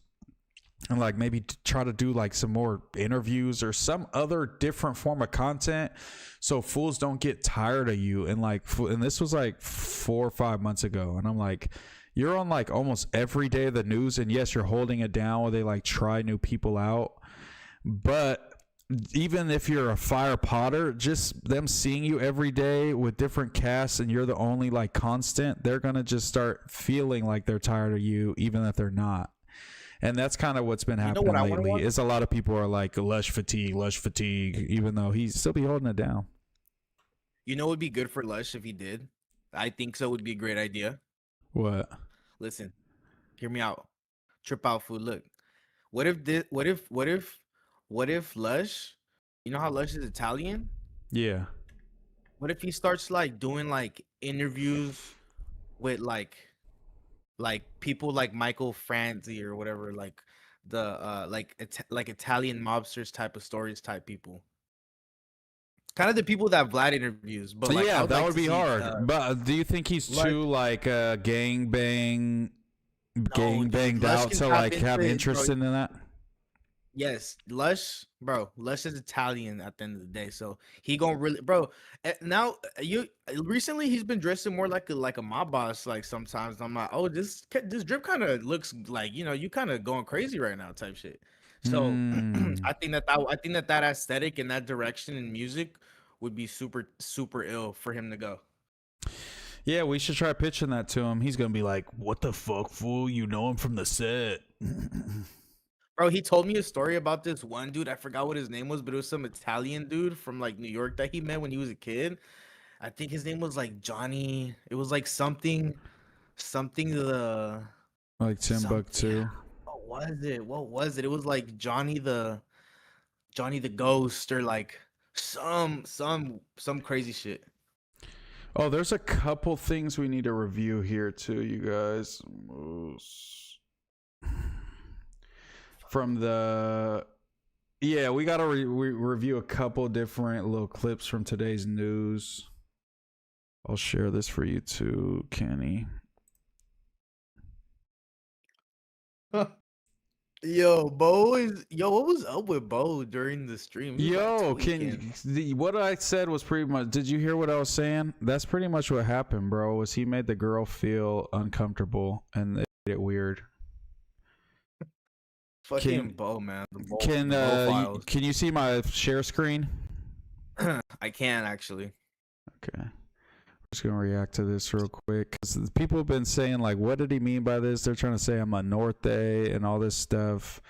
And like maybe try to do like some more interviews or some other different form of content so fools don't get tired of you. And like, and this was like 4 or 5 months ago. And I'm like, you're on like almost every day of the news. And yes, you're holding it down where they like try new people out. But even if you're a fire potter, just them seeing you every day with different casts and you're the only like constant, they're going to just start feeling like they're tired of you, even if they're not. And that's kind of what's been happening lately is a lot of people are like Lush fatigue, even though he's still be holding it down. You know what would be good for Lush if he did? I think so. Would be a great idea. What? Listen, hear me out. Trip out food. Look, what if Lush, you know how Lush is Italian? Yeah. What if he starts like doing like interviews with like people like Michael Franzi or whatever, like the like Italian mobsters type of stories type people. Kind of the people that Vlad interviews, but like, yeah, that like would be hard. But do you think he's too like gang banged out to like have interest in that? Yes, Lush is Italian at the end of the day, so he gonna really, bro. Now recently he's been dressing more like a mob boss. Like sometimes I'm like, oh, this drip kind of looks like, you know, you kind of going crazy right now, type shit. So I think that aesthetic and that direction in music would be super ill for him to go. Yeah, we should try pitching that to him. He's gonna be like, "What the fuck, fool? You know him from the set." Bro, he told me a story about this one dude. I forgot what his name was, but it was some Italian dude from like New York that he met when he was a kid. I think his name was like Johnny. It was like something the like Timbuktu. What was it? It was like Johnny the Ghost or like some crazy shit. Oh, there's a couple things we need to review here too, you guys. From the we gotta review a couple different little clips from today's news. I'll share this for you too, Kenny. What was up with Bo during the stream? What I said was pretty much, did you hear what I was saying? That's pretty much what happened, bro, was he made the girl feel uncomfortable and it made it weird. Fucking Bo, man. Can you see my share screen? I can actually. Okay. I'm just gonna react to this real quick because people have been saying like, what did he mean by this? They're trying to say I'm a Norte and all this stuff.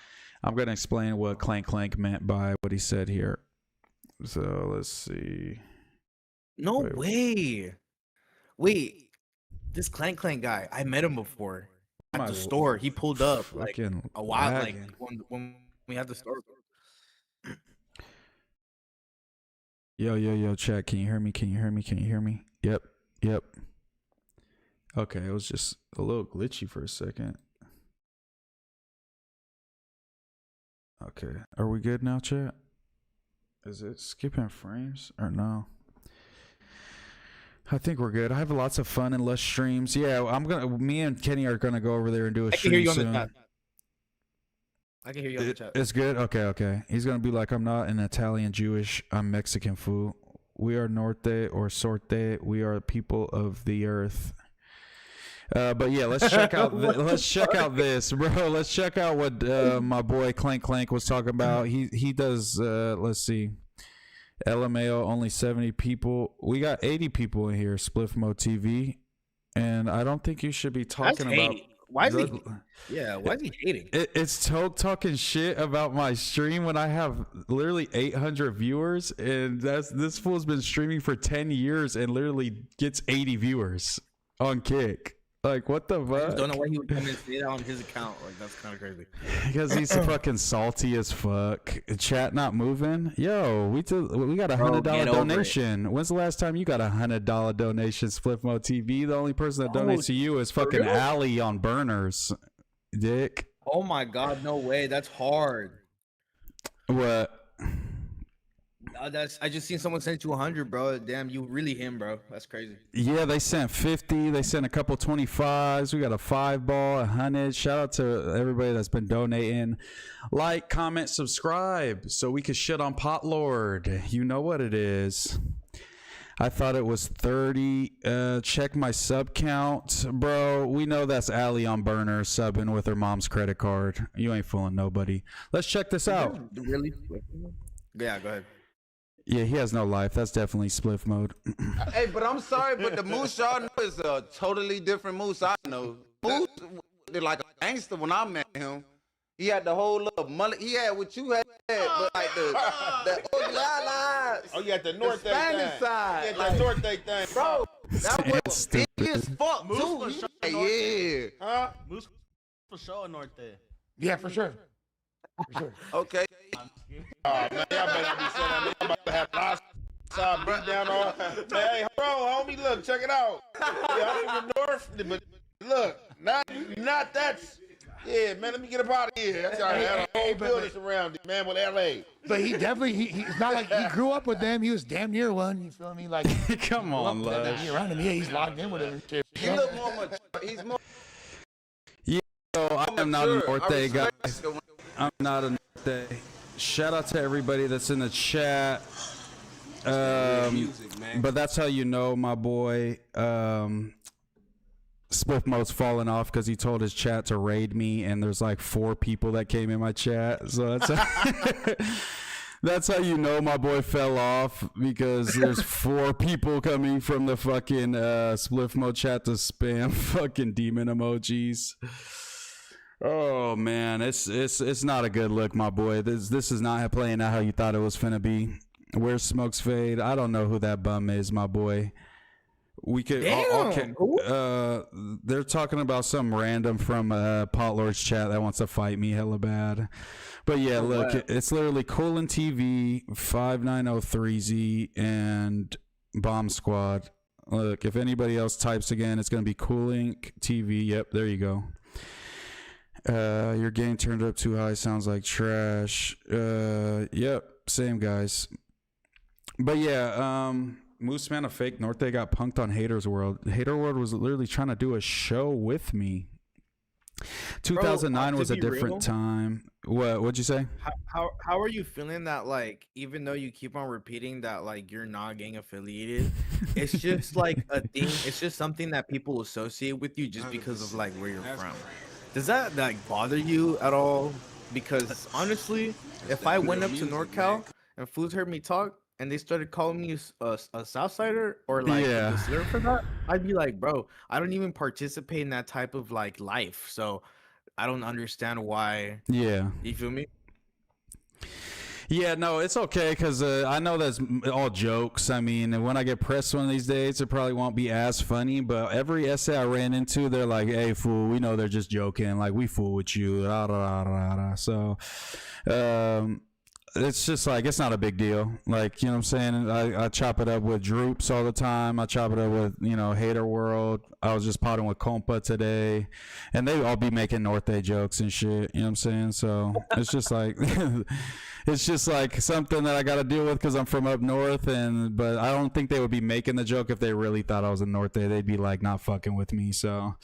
I'm gonna explain what Clank Clank meant by what he said here. So let's see. No way. Wait, this Clank Clank guy, I met him before. At the store, he pulled up like a while, like when we had the store. Yo, chat. Can you hear me? Yep. Okay, it was just a little glitchy for a second. Okay, are we good now, chat? Is it skipping frames or no? I think we're good. I have lots of fun and less streams. Yeah, me and Kenny are gonna go over there and do a stream soon. I can hear you on the chat. It's good? Okay. He's gonna be like, I'm not an Italian Jewish, I'm Mexican, fool. We are Norte or Sorte. We are people of the earth. But yeah, let's check out this, bro. Let's check out what my boy Clank Clank was talking about. He does. Let's see. LMAO only 70 people. We got 80 people in here. Spliff Mode TV, and I don't think you should be talking about. Why is he? Yeah, why is he hating? It's Toke talking shit about my stream when I have literally 800 viewers, and this fool's been streaming for 10 years and literally gets 80 viewers on Kick. Like, what the fuck? I just don't know why he would come and say that on his account. Like, that's kind of crazy. Because he's fucking salty as fuck. Chat not moving. Yo, we got $100 donation. When's the last time you got $100 donation? Split Mode TV. The only person that donates to you is fucking Allie on Burners, dick. Oh my god, no way. That's hard. What? I just seen someone send you 100, bro. Damn, you really him, bro. That's crazy. Yeah, they sent 50. They sent a couple 25s. We got a 5-ball, 100. Shout out to everybody that's been donating. Like, comment, subscribe, so we can shit on Pot Lord. You know what it is. I thought it was 30. Check my sub count, bro. We know that's Allie on Burner subbing with her mom's credit card. You ain't fooling nobody. Let's check this out. Really? Yeah, go ahead. Yeah, he has no life. That's definitely Spliff Mode. Hey, but I'm sorry, but the Moose y'all know is a totally different Moose I know. Moose, they're like a gangster when I met him. He had the whole little mullet. He had what you had, but like the Oh, you had the North Spanish side. Yeah, the North thing, bro. That was big as fuck Moose too. for He sure like, North yeah. Huh? Moose for sure North there. Yeah, for sure. For sure. Okay. Oh, man, y'all better not be saying that. I'm about to have lots of beat down on. Man, hey, hold on, homie. Look, check it out. Yeah, I'm from the North, but look, not that's. Yeah, man, let me get up out of here. That's how I had a whole building surrounded, man, with LA. But he definitely, he's not like he grew up with them. He was damn near one. You feel me? Like, Come on, Lush. he around him. Yeah, he's locked in with him. He look more mature. He's more. So I am not a mature. Norte guy. Respect- I'm not a Norte. Shout out to everybody that's in the chat. But that's how you know my boy Spliff Mode's falling off because he told his chat to raid me, and there's like 4 people that came in my chat. So that's that's how you know my boy fell off, because there's 4 people coming from the fucking Spliff Mode chat to spam fucking demon emojis. Oh man, it's not a good look, my boy. This is not playing out how you thought it was finna be. Where's Smokes Fade? I don't know who that bum is, my boy. We could. They're talking about some random from Pot Lord's chat that wants to fight me hella bad. But yeah, look, it's literally Colon TV, 5903Z, and Bomb Squad. Look, if anybody else types again, it's gonna be Cooling TV. Yep, there you go. Your game turned up too high, sounds like trash. Yep, same guys. But yeah, MooseMan, a fake Norte, got punked on Haters World. Hater World was literally trying to do a show with me. 2009 was a different time. What'd you say? How are you feeling that, like, even though you keep on repeating that, like, you're not gang affiliated, it's just like a thing, it's just something that people associate with you just because of like where you're from. Does that like bother you at all? Because honestly, if I went up to NorCal and fools heard me talk and they started calling me a Southsider or like a slur for that, I'd be like, bro, I don't even participate in that type of like life, so I don't understand why. Yeah, you feel me? Yeah, no, it's okay, because I know that's all jokes. I mean, when I get pressed one of these days, it probably won't be as funny, but every essay I ran into, they're like, hey, fool, we know they're just joking. Like, we fool with you. So, it's just like, it's not a big deal. Like, you know what I'm saying? I chop it up with Droops all the time. I chop it up with, you know, Hater World. I was just potting with Compa today, and they all be making Norte jokes and shit. You know what I'm saying? So it's just like, it's just like something that I got to deal with because I'm from up north. But I don't think they would be making the joke if they really thought I was a Norte. They'd be like not fucking with me. So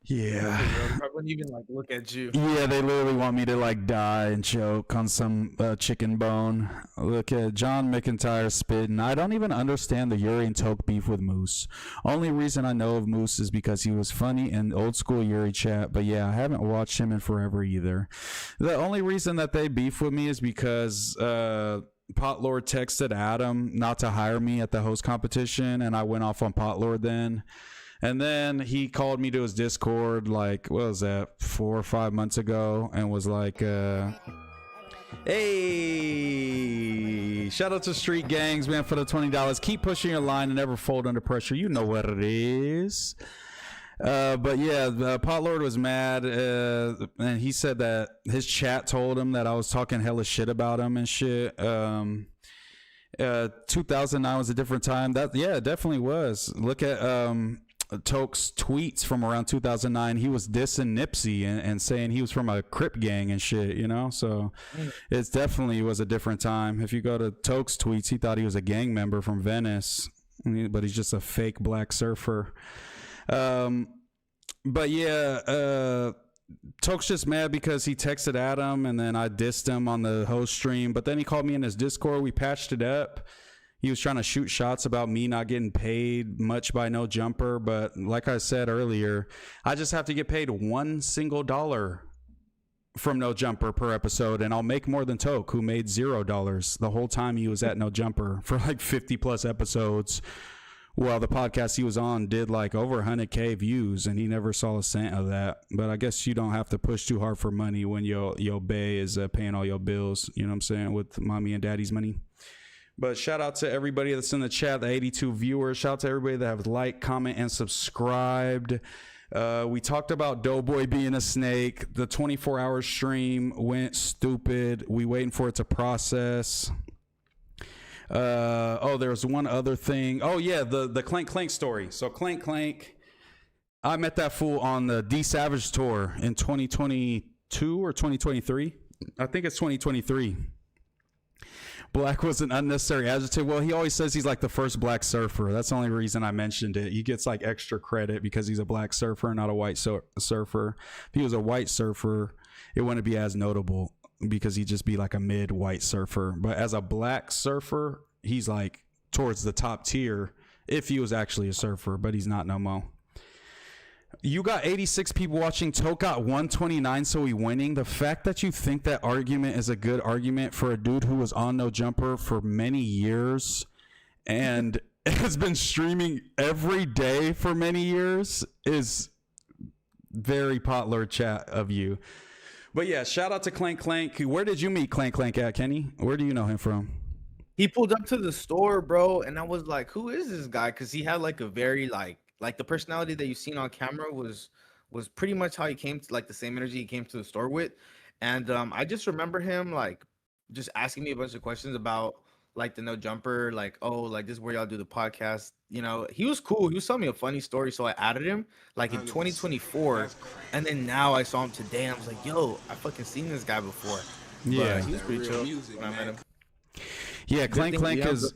Yeah. I wouldn't even like look at you. Yeah, they literally want me to like die and choke on some chicken bone. Look at John McIntyre spitting. I don't even understand the Yuri and Toke beef with Moose. Only reason I know of Moose is because he was funny in old school Yuri chat. But yeah, I haven't watched him in forever either. The only reason that they beef with me is because Potlord texted Adam not to hire me at the host competition, and I went off on Potlord then. And then he called me to his Discord, like, what was that, 4 or 5 months ago, and was like, hey, shout out to Street Gangs, man, for the $20. Keep pushing your line and never fold under pressure. You know what it is. But yeah, Potlord was mad, and he said that his chat told him that I was talking hella shit about him and shit. 2009 was a different time. Yeah, it definitely was. Look at Toke's tweets from around 2009. He was dissing Nipsey and saying he was from a Crip gang and shit, you know? So it definitely was a different time. If you go to Toke's tweets, he thought he was a gang member from Venice, but he's just a fake black surfer. But yeah, Toke's just mad because he texted Adam and then I dissed him on the host stream, but then he called me in his Discord. We patched it up. He was trying to shoot shots about me not getting paid much by No Jumper, but like I said earlier, I just have to get paid $1 single from No Jumper per episode, and I'll make more than Toke, who made $0 the whole time he was at No Jumper for like 50 plus episodes. Well, the podcast he was on did like over 100K views, and he never saw a cent of that. But I guess you don't have to push too hard for money when your bae is paying all your bills, you know what I'm saying, with mommy and daddy's money. But shout out to everybody that's in the chat, the 82 viewers. Shout out to everybody that have liked, comment, and subscribed. We talked about Doughboy being a snake. The 24-hour stream went stupid. We waiting for it to process. There's one other thing. Oh yeah, the Clank Clank story. So Clank Clank, I met that fool on the D Savage tour in 2022 or 2023. I think it's 2023. Black was an unnecessary adjective. Well, he always says he's like the first black surfer. That's the only reason I mentioned it. He gets like extra credit because he's a black surfer, not a white surfer. If he was a white surfer, it wouldn't be as notable because he'd just be like a mid-white surfer. But as a black surfer, he's like towards the top tier if he was actually a surfer, but he's not no more. You got 86 people watching. Toke got 129, so he winning. The fact that you think that argument is a good argument for a dude who was on No Jumper for many years and has been streaming every day for many years is very Potlord chat of you. But yeah, shout out to Clank Clank. Where did you meet Clank Clank at, Kenny? Where do you know him from? He pulled up to the store, bro, and I was like, who is this guy? Because he had like a very like the personality that you've seen on camera was pretty much how he came to, like the same energy he came to the store with. And I just remember him like just asking me a bunch of questions about like the No Jumper, like, oh, like this is where y'all do the podcast. You know, he was cool. He was telling me a funny story, so I added him like in 2024. And then now I saw him today and I was like, yo, I fucking seen this guy before. Yeah, but he was pretty chill when I met him. Yeah, Clank Clank is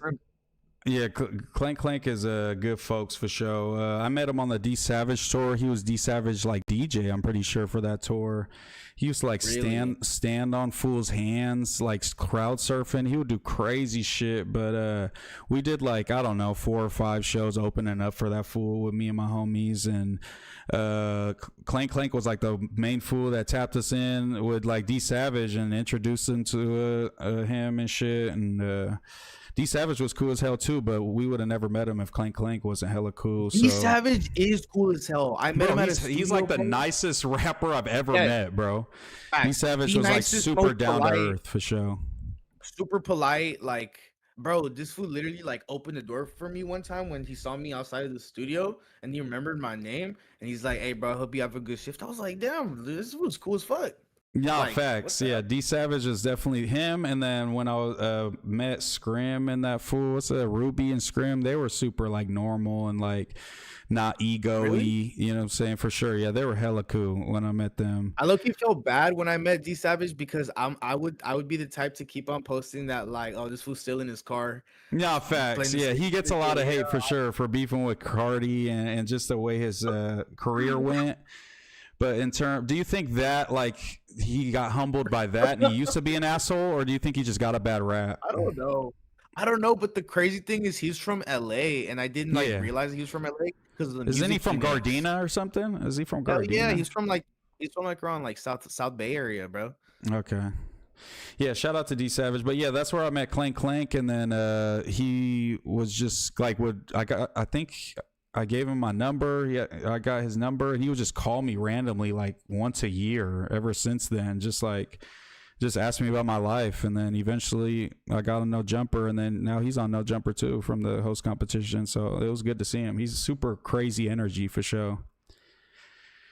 Clank Clank is good folks for sure. I met him on the D Savage tour. He was D Savage like DJ, I'm pretty sure, for that tour. He used to like stand on fools' hands, like crowd surfing. He would do crazy shit. But we did like, I don't know, 4 or 5 shows opening up for that fool with me and my homies. And Clank Clank was like the main fool that tapped us in with like D Savage and introduced him to him and shit. And D Savage was cool as hell too, but we would have never met him if Clank Clank wasn't hella cool. D Savage is cool as hell. I met him at a studio. He's like the nicest rapper I've ever met, bro. D Savage was like super down to earth for sure. Super polite, like, bro, this fool literally like opened the door for me one time when he saw me outside of the studio and he remembered my name and he's like, hey bro, I hope you have a good shift. I was like, damn, this was cool as fuck. Yeah, like, facts. Yeah, D Savage is definitely him. And then when I met Scrim and that fool, what's that, Ruby and Scrim, they were super like normal and like not ego-y. Really? You know what I'm saying? For sure. Yeah, they were hella cool when I met them. I low-key felt bad when I met D Savage because I would be the type to keep on posting that like, oh, this fool's still in his car. Yeah, facts. Yeah, he gets a lot of hate for sure for beefing with Cardi and just the way his career went. But do you think that like he got humbled by that and he used to be an asshole, or do you think he just got a bad rap? I don't know, but the crazy thing is he's from LA, and I didn't realize he was from LA because of the Isn't he music from makes. Gardena or something? Is he from Gardena? Yeah, he's from like around like South Bay area, bro. Okay. Yeah, shout out to D Savage. But yeah, that's where I met Clank Clank, and then he was just like I think I gave him my number. Yeah, I got his number, and he would just call me randomly like once a year ever since then, just asked me about my life. And then eventually I got on No Jumper, and then now he's on No Jumper too from the host competition. So it was good to see him. He's super crazy energy for sure.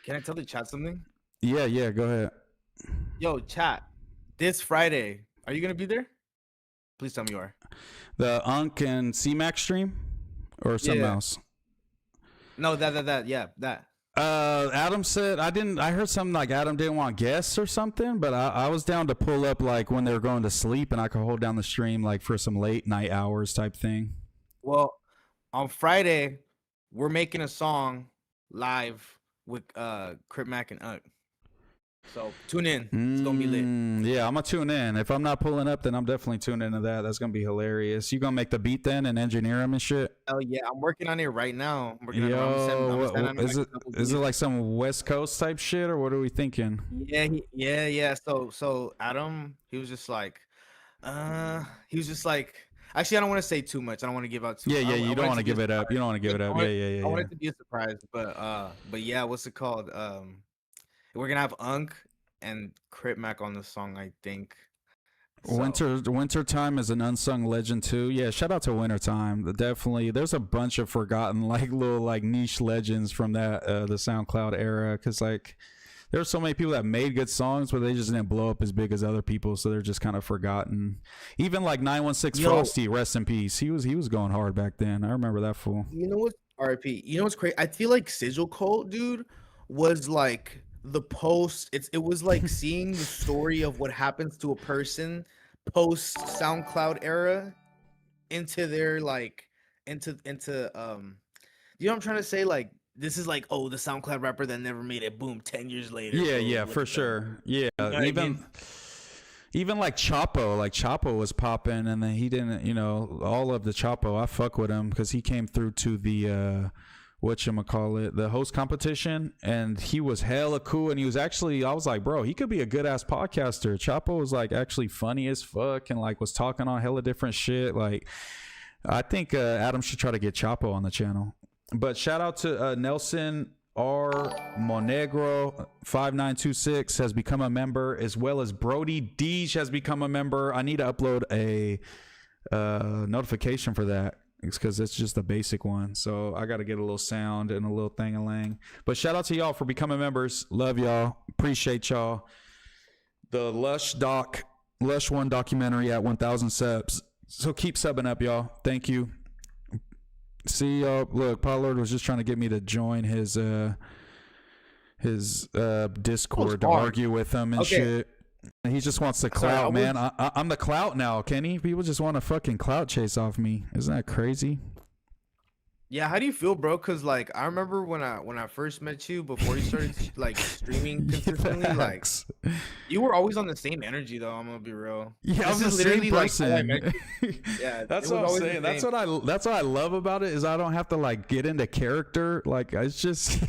Can I tell the chat something? Yeah, go ahead. Yo, chat. This Friday, are you gonna be there? Please tell me you are. The Unk and C-Mac stream or something else? No, that. Adam said I heard something like Adam didn't want guests or something, but I was down to pull up like when they were going to sleep, and I could hold down the stream like for some late night hours type thing. Well, on Friday, we're making a song live with Crip Mac and Unk. So tune in. It's gonna be lit. Yeah, I'm gonna tune in. If I'm not pulling up, then I'm definitely tuning into that. That's gonna be hilarious. You gonna make the beat then and engineer them and shit? Oh yeah, I'm working on it right now. Is it like some West Coast type shit, or what are we thinking? Yeah. So Adam, he was just like, actually, I don't want to say too much. I don't want to give out too much. Yeah, you don't want to give it up. You don't want to give it up. Yeah. I want it to be a surprise, but yeah, what's it called? We're gonna have Unk and Crip Mac on the song, I think. So. Wintertime is an unsung legend too. Yeah, shout out to Wintertime. Definitely, there's a bunch of forgotten like little like niche legends from that the SoundCloud era, because like there's so many people that made good songs, but they just didn't blow up as big as other people, so they're just kind of forgotten. Even like 916 Frosty, rest in peace. He was going hard back then. I remember that fool. You know what? RIP. You know what's crazy? I feel like Sigil Cult, dude, was like the post. It was like seeing the story of what happens to a person post SoundCloud era into their like into you know what I'm trying to say? Like this is like, oh, the SoundCloud rapper that never made it, boom, 10 years later. Yeah, for sure. Yeah, you know even like Chapo was popping, and then he didn't, all of the Chapo, I fuck with him because he came through to the whatchamacallit, the host competition, and he was hella cool, and he was actually, I was like, bro, he could be a good ass podcaster. Chapo was like actually funny as fuck and like was talking on hella different shit. Like I think Adam should try to get Chapo on the channel. But shout out to Nelson R Monegro 5926 has become a member, as well as Brody Deej has become a member. I need to upload a notification for that. It's because it's just a basic one, so I got to get a little sound and a little thing-a-lang. But shout out to y'all for becoming members. Love y'all. Appreciate y'all. The Lush 1 documentary at 1,000 subs. So keep subbing up, y'all. Thank you. See y'all. Look, Pollard was just trying to get me to join his Discord to argue with him and shit. He just wants the clout, man. I'm the clout now, Kenny. People just want to fucking clout chase off me. Isn't that crazy? Yeah, how do you feel, bro? Because like I remember when I first met you before you started like streaming consistently, like you were always on the same energy though. I'm gonna be real. Yeah, I'm the same person. Yeah, that's what I'm saying. That's what I love about it is I don't have to like get into character. Like it's just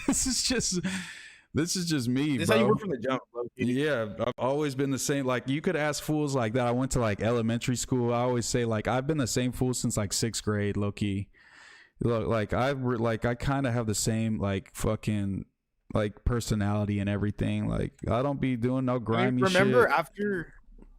this is just me, this bro. How you were from the jump, bro. Yeah, I've always been the same. Like you could ask fools like that. I went to like elementary school. I always say like I've been the same fool since like 6th grade, low key. Look, like I kind of have the same like fucking like personality and everything. Like I don't be doing no grimy shit.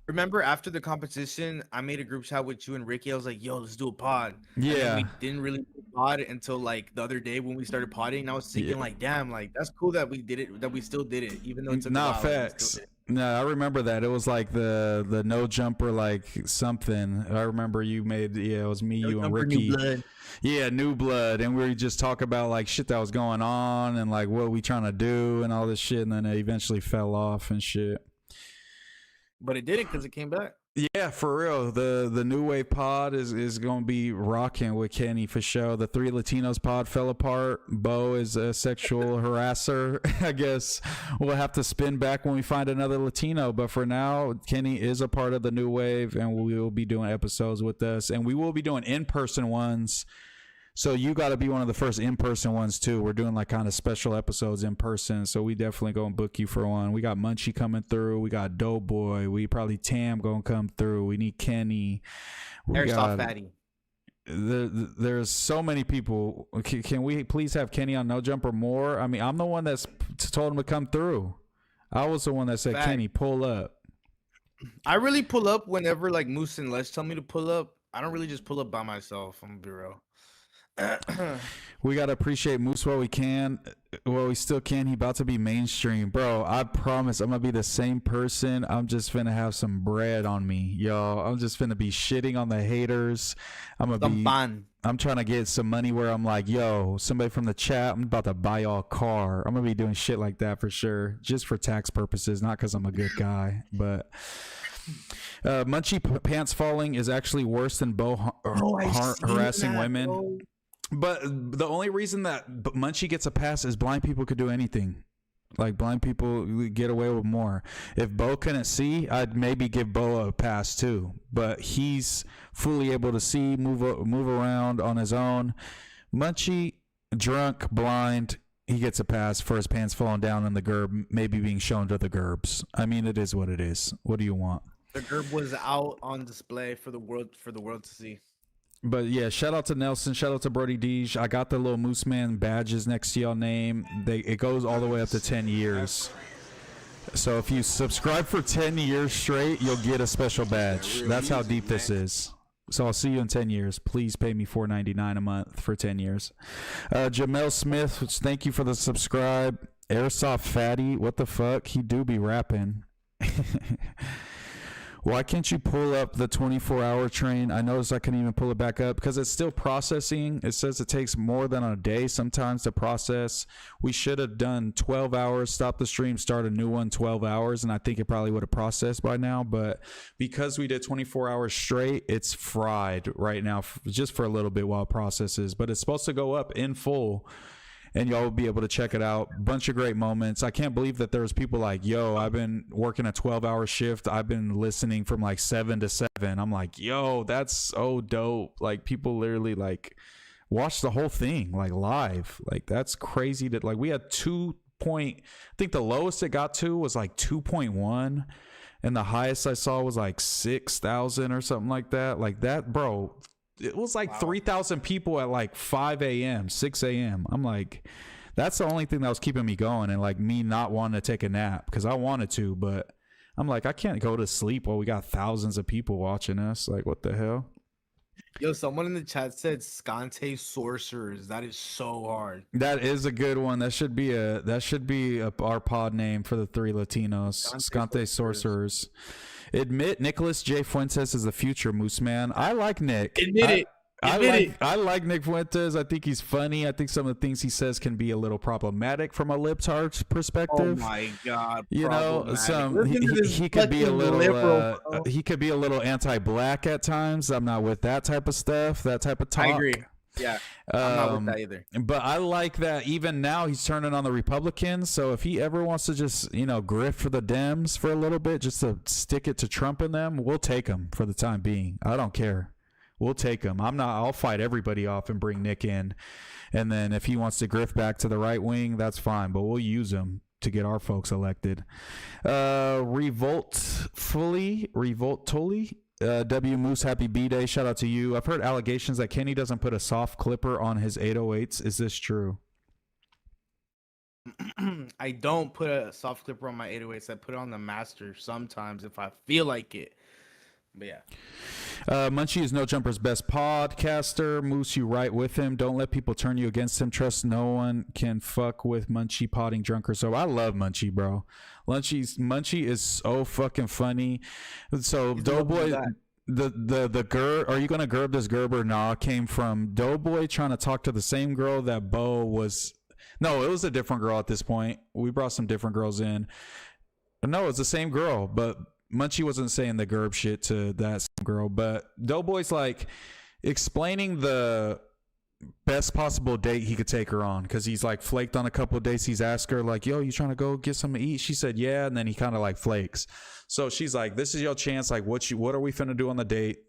Remember after the competition, I made a group chat with you and Ricky. I was like, yo, let's do a pod. Yeah. We didn't really do a pod until like the other day when we started podding. I was thinking like, damn, like that's cool that we did it, that we still did it, even though it took a while. Facts. No, I remember that. It was like the no jumper, like something. I remember you made, it was me, you and Ricky. New blood. Yeah, New Blood. And we just talk about like shit that was going on and like what we trying to do and all this shit. And then it eventually fell off and shit. But it didn't because it came back. Yeah, for real. The New Wave pod is going to be rocking with Kenny for sure. The Three Latinos pod fell apart. Bo is a sexual harasser. I guess we'll have to spin back when we find another Latino. But for now, Kenny is a part of the New Wave, and we will be doing episodes with us. And we will be doing in-person ones. So you got to be one of the first in-person ones too. We're doing like kind of special episodes in person. So we definitely going to book you for one. We got Munchie coming through. We got Doughboy. We probably Tam going to come through. We need Kenny. Airsoft Fatty. There's so many people. Can we please have Kenny on No Jumper more? I mean, I'm the one that's told him to come through. I was the one that said, Kenny, pull up. I really pull up whenever like Moose and Les tell me to pull up. I don't really just pull up by myself. I'm gonna be real. We gotta appreciate Moose while we can. Well, we still can. He about to be mainstream, bro. I promise I'm gonna be the same person. I'm just finna have some bread on me, y'all. I'm just finna be shitting on the haters. I'm trying to get some money where I'm like, yo, somebody from the chat, I'm about to buy y'all a car. I'm gonna be doing shit like that for sure, just for tax purposes, not because I'm a good guy. But Munchie pants falling is actually worse than Bo harassing women. Bro. But the only reason that Munchie gets a pass is blind people could do anything. Like, blind people get away with more. If Bo couldn't see, I'd maybe give Bo a pass too. But he's fully able to see, move around on his own. Munchie, drunk, blind, he gets a pass for his pants falling down in the gerb, maybe being shown to the gerbs. I mean, it is what it is. What do you want? The gerb was out on display for the world to see. But yeah, shout out to Nelson, shout out to Brody Deej. I got the little MooseMan badges next to your name. It goes all the way up to 10 years. So if you subscribe for 10 years straight, you'll get a special badge. That's how deep this is. So I'll see you in 10 years. Please pay me $4.99 a month for 10 years. Jamel Smith, thank you for the subscribe. Airsoft Fatty, what the fuck? He do be rapping. Why can't you pull up the 24-hour train? I noticed I couldn't even pull it back up because it's still processing. It says it takes more than a day sometimes to process. We should have done 12 hours, stop the stream, start a new one, 12 hours, and I think it probably would have processed by now. But because we did 24 hours straight, it's fried right now just for a little bit while it processes. But it's supposed to go up in full. And y'all will be able to check it out. Bunch of great moments. I can't believe that there's people like, yo, I've been working a 12-hour shift. I've been listening from like 7 to 7. I'm like, yo, that's so dope. Like, people literally like watch the whole thing like live. Like, that's crazy. That like we had I think the lowest it got to was like 2.1. And the highest I saw was like 6,000 or something like that. Like that, bro. It was like 3,000 people at like 5 a.m., 6 a.m. I'm like, that's the only thing that was keeping me going and like me not wanting to take a nap because I wanted to, but I'm like, I can't go to sleep while we got thousands of people watching us. Like, what the hell? Yo, someone in the chat said Scante Sorcerers. That is so hard. That is a good one. That should be our pod name for the three Latinos. Scante Sorcerers. Admit Nicholas J. Fuentes is the future MooseMan. I like Nick. Admit it. I like Nick Fuentes. I think he's funny. I think some of the things he says can be a little problematic from a libtard perspective. Oh my god! You know, he could be a little he could be a little anti-black at times. I'm not with that type of stuff. That type of talk. I agree. Yeah, I'm not with that either. But I like that even now he's turning on the Republicans. So if he ever wants to just, grift for the Dems for a little bit, just to stick it to Trump and them, we'll take him for the time being. I don't care. We'll take him. I'll fight everybody off and bring Nick in. And then if he wants to grift back to the right wing, that's fine. But we'll use him to get our folks elected. Revolt Tully. W Moose, happy B-Day. Shout out to you. I've heard allegations that Kenny doesn't put a soft clipper on his 808s. Is this true? I don't put a soft clipper on my 808s. I put it on the master sometimes if I feel like it. But yeah. Munchie is No Jumper's best podcaster. Moose, you right with him. Don't let people turn you against him. Trust no one can fuck with Munchie potting drunker. So I love Munchie, bro. Munchie is so fucking funny. So Doughboy, the gerb, are you gonna gerb this Gerber? Nah, came from Doughboy trying to talk to the same girl that Bo was. No, it was a different girl at this point. We brought some different girls in. No, it's the same girl, but Munchie wasn't saying the gerb shit to that girl, but Doughboy's like explaining the best possible date he could take her on, because he's like flaked on a couple of dates. He's asked her like, yo, you trying to go get something to eat? She said yeah, and then he kind of like flakes. So she's like, this is your chance, like what are we finna do on the date?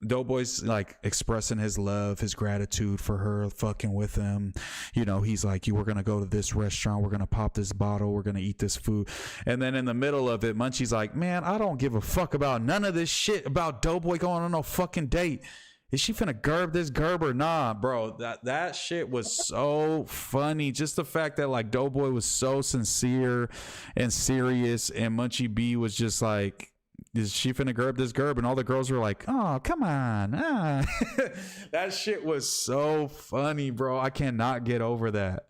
Doughboy's like expressing his love, his gratitude for her fucking with him. You know, he's like, we're gonna go to this restaurant, we're gonna pop this bottle, we're gonna eat this food. And then in the middle of it, Munchie's like, man, I don't give a fuck about none of this shit about Doughboy going on no fucking date. Is she finna gerb this gerb or nah? Bro, that shit was so funny. Just the fact that like Doughboy was so sincere and serious, and Munchie B was just like, is she finna gerb this gerb? And all the girls were like, oh, come on. Ah. That shit was so funny, bro. I cannot get over that.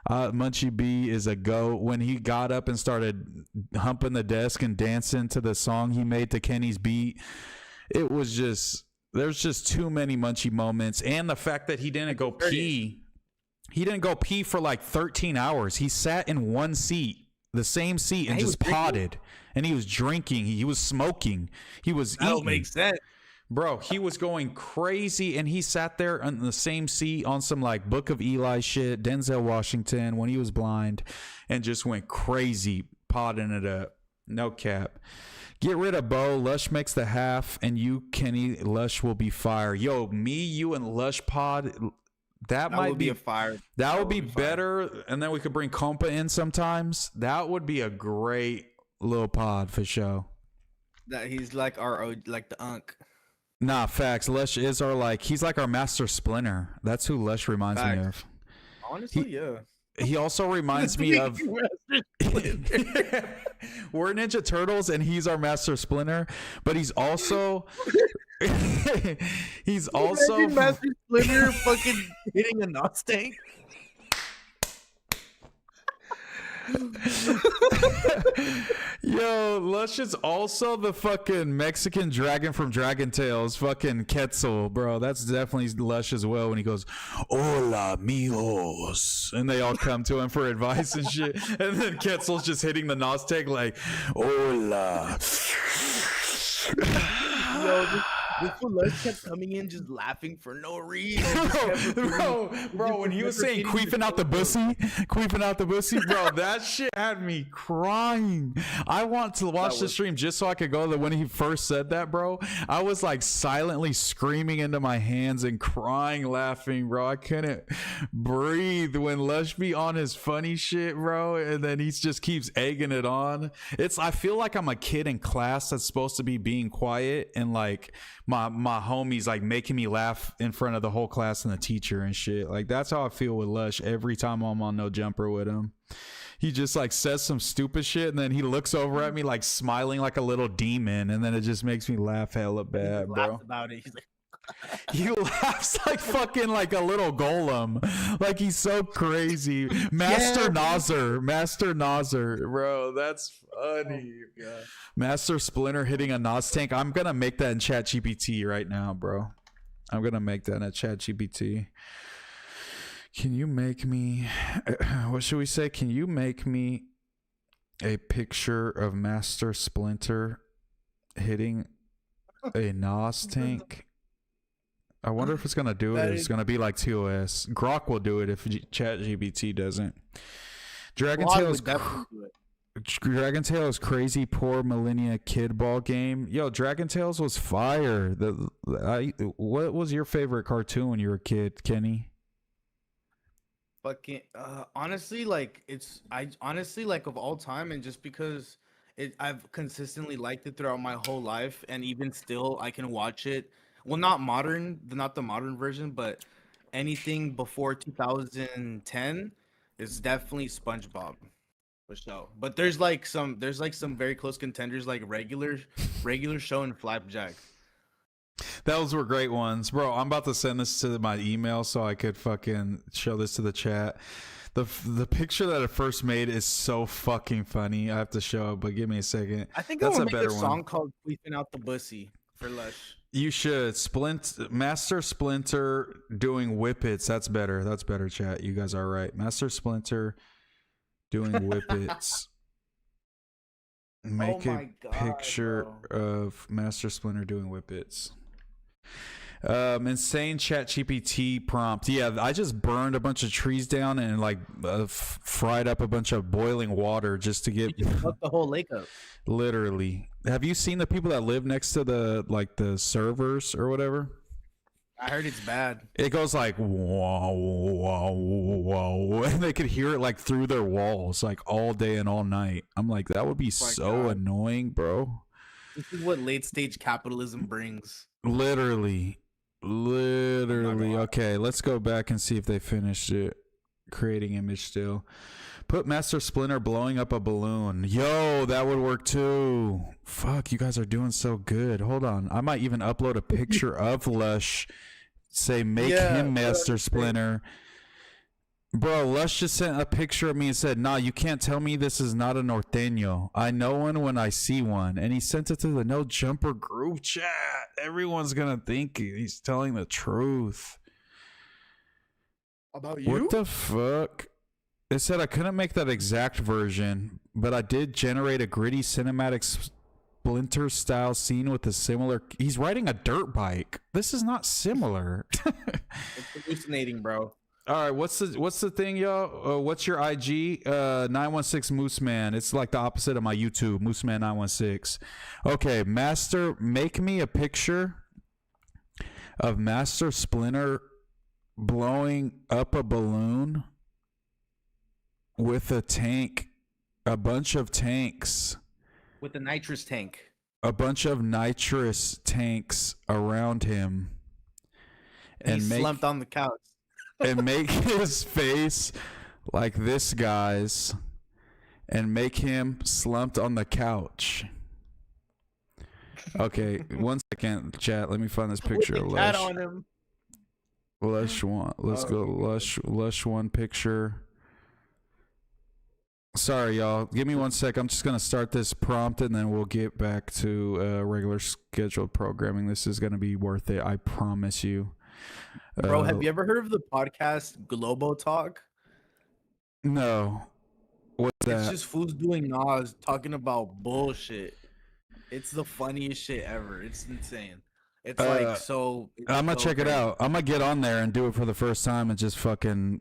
Munchie B is a goat. When he got up and started humping the desk and dancing to the song he made to Kenny's beat, it was just, there's just too many Munchie moments. And the fact that he didn't go pee. He didn't go pee for like 13 hours. He sat in one seat, the same seat, and just potted. And he was drinking. He was smoking. He was eating. That don't make sense. Bro, he was going crazy, and he sat there in the same seat on some like Book of Eli shit, Denzel Washington, when he was blind, and just went crazy, potting it up. No cap. Get rid of Bo. Lush makes the half, and you, Kenny, Lush will be fire. Yo, me, you, and Lush pod. That might be a fire. That would be better, and then we could bring Compa in sometimes. That would be a great little pod for sure. That he's like like the Unk. Nah, facts. Lush is he's like our Master Splinter. That's who Lush reminds me of. Honestly, yeah. He also reminds me of we're Ninja Turtles and he's our Master Splinter, but he's also Master Splinter fucking hitting a Knots tank. Yo, Lush is also the fucking Mexican dragon from Dragon Tales, fucking Quetzal, bro. That's definitely Lush as well when he goes, hola, amigos. And they all come to him for advice and shit. And then Quetzal's just hitting the nos tag like, hola. Yo, this one Lush kept coming in just laughing for no reason. Bro, when he was saying queefing out the bussy, bro, that shit had me crying. I want to watch the stream just so I could go there. When he first said that, bro, I was like silently screaming into my hands and crying, laughing, bro. I couldn't breathe when Lush be on his funny shit, bro, and then he just keeps egging it on. I feel like I'm a kid in class that's supposed to be being quiet, and like my homies like making me laugh in front of the whole class and the teacher and shit. Like that's how I feel with Lush every time I'm on No Jumper with him. He just like says some stupid shit and then he looks over at me like smiling like a little demon, and then it just makes me laugh hella bad, bro. About it. He's like, he laughs like fucking like a little golem. Like he's so crazy. Master Nazar, bro. That's funny. Oh, Master Splinter hitting a Nos tank. I'm gonna make that in ChatGPT right now, bro. I'm gonna make that in a ChatGPT. Can you make me what should we say? Can you make me a picture of Master Splinter hitting a Nos tank? I wonder if it's going to do it. It's going to be like TOS. Grok will do it if ChatGPT doesn't. Dragon Tales crazy poor millennia kid ball game. Yo, Dragon Tales was fire. What was your favorite cartoon when you were a kid, Kenny? Fucking honestly, like of all time, and just because I've consistently liked it throughout my whole life, and even still I can watch it. Well, not the modern version, but anything before 2010 is definitely SpongeBob, for sure. But there's some very close contenders like regular show and Flapjack. Those were great ones, bro. I'm about to send this to my email so I could fucking show this to the chat. The picture that I first made is so fucking funny. I have to show it, but give me a second. I think that's a better one. Song called "Queefing Out the Bussy" for Lush. You should. Master Splinter doing whippets. That's better. That's better, chat. You guys are right. Master Splinter doing whippets. Make my a God, picture bro. of Master Splinter doing whippets. Insane chat GPT prompt. Yeah, I just burned a bunch of trees down and like fried up a bunch of boiling water just to get Fuck the whole lake up. literally. Have you seen the people that live next to the servers or whatever? I heard it's bad. It goes like whoa, whoa, whoa, and they could hear it like through their walls like all day and all night. I'm like, that would be so God. annoying, bro. This is what late stage capitalism brings. Literally. Okay, let's go back and see if they finished it. Creating image still. Put Master Splinter blowing up a balloon. Yo, that would work too. Fuck, you guys are doing so good. Hold on. I might even upload a picture of Lush. Say, make him Master Splinter. Bro, Lush just sent a picture of me and said, nah, you can't tell me this is not a norteño. I know one when I see one. And he sent it to the No Jumper group chat. Everyone's going to think he's telling the truth. About you? What the fuck? It said I couldn't make that exact version, but I did generate a gritty cinematic Splinter style scene with a similar. He's riding a dirt bike. This is not similar. It's hallucinating, bro. All right, what's the thing, yo? What's your IG? 916 MooseMan. It's like the opposite of my YouTube, MooseMan 916. Okay, make me a picture of Master Splinter blowing up a balloon with a tank, a bunch of tanks. With the nitrous tank. A bunch of nitrous tanks around him. And he slumped on the couch. And make his face like this guy's and make him slumped on the couch. Okay, 1 second, chat. Let me find this picture of Lush. On him. Lush one. Let's go. Lush one picture. Sorry, y'all. Give me 1 sec. I'm just gonna start this prompt and then we'll get back to regular scheduled programming. This is gonna be worth it. I promise you. Bro, have you ever heard of the podcast Globo Talk? No. What's that? It's just fools doing Nas talking about bullshit. It's the funniest shit ever. It's insane. It's like so. I'm gonna check it out. I'm gonna get on there and do it for the first time and just fucking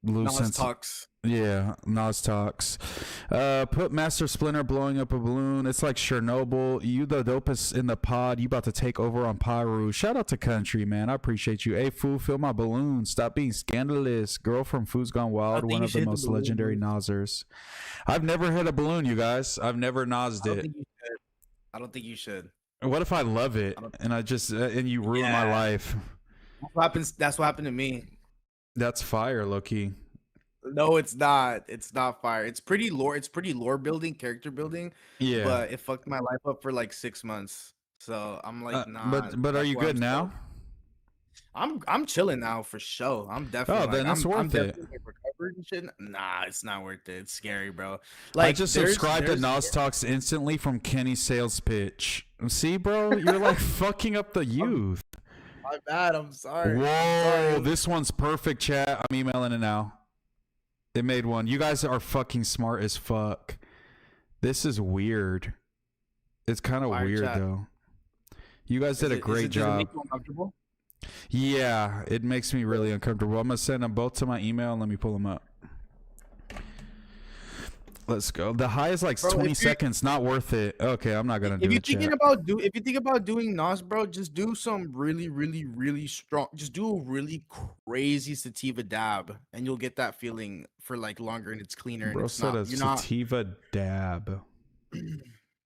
lose Nas talks. Yeah, Nas talks. Put Master Splinter blowing up a balloon. It's like Chernobyl. You the dopest in the pod. You about to take over on Pyru. Shout out to Country, man. I appreciate you. Hey, fool, fill my balloon. Stop being scandalous. Girl from Food's Gone Wild, one of the most legendary Nasers. I've never hit a balloon, you guys. I've never Nased it. I don't think you should. What if I love it and I just and you ruin my life? That's what happened to me. That's fire, Loki. No, it's not. It's not fire. It's pretty lore building, character building. Yeah. But it fucked my life up for like 6 months. So I'm like, nah. But are you good now? I'm chilling now for sure. I'm definitely. Oh, then it's worth it. Recovered and shit. Nah, it's not worth it. It's scary, bro. Like, I just subscribed to Nas Talks instantly from Kenny's sales pitch. See, bro, you're like fucking up the youth. My bad. I'm sorry. Whoa, this one's perfect, chat. I'm emailing it now. It made one. You guys are fucking smart as fuck. This is weird. It's kind of weird chat. Though. You guys did a great job. Does it make you uncomfortable? Yeah, it makes me really uncomfortable. I'm gonna send them both to my email and let me pull them up. Let's go. The high is like 20 seconds. Not worth it. Okay, I'm not gonna do it. If you think about doing Nas, bro, just do some really strong. Just do a really crazy sativa dab, and you'll get that feeling for like longer, and it's cleaner. Bro and it's said not, a sativa dab.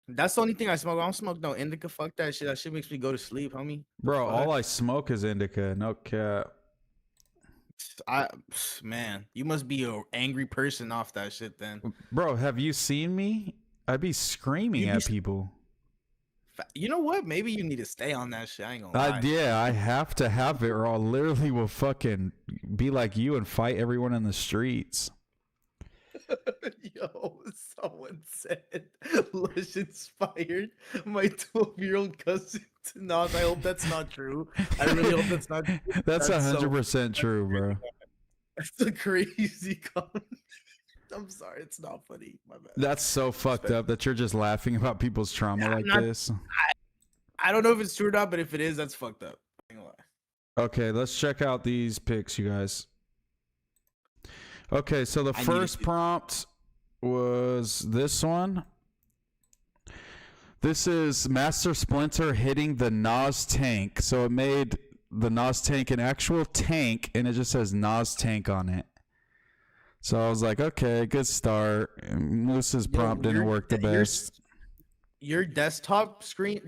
That's the only thing I smoke. I don't smoke no indica. Fuck that shit. That shit makes me go to sleep, homie. Bro, all I smoke is indica. No cap. Man, you must be an angry person off that shit then. Bro, have you seen me? I'd be screaming at people. You know what? Maybe you need to stay on that shit. I ain't gonna lie. Yeah, I have to have it or I'll literally will fucking be like you and fight everyone in the streets. Yo, someone said Lush inspired my 12-year-old cousin to Nas. I hope that's not true. I really hope that's not true. That's 100% true, bro. That's a crazy comment. I'm sorry, it's not funny. My bad. That's so fucked up that you're just laughing about people's trauma like this. I don't know if it's true or not, but if it is, that's fucked up. I ain't gonna lie. Okay, let's check out these pics, you guys. Okay, so the first prompt was this one. This is Master Splinter hitting the Nas tank. So it made the Nas tank an actual tank, and it just says Nas tank on it. So I was like, okay, good start. Moose's prompt didn't work the best. Your desktop screen,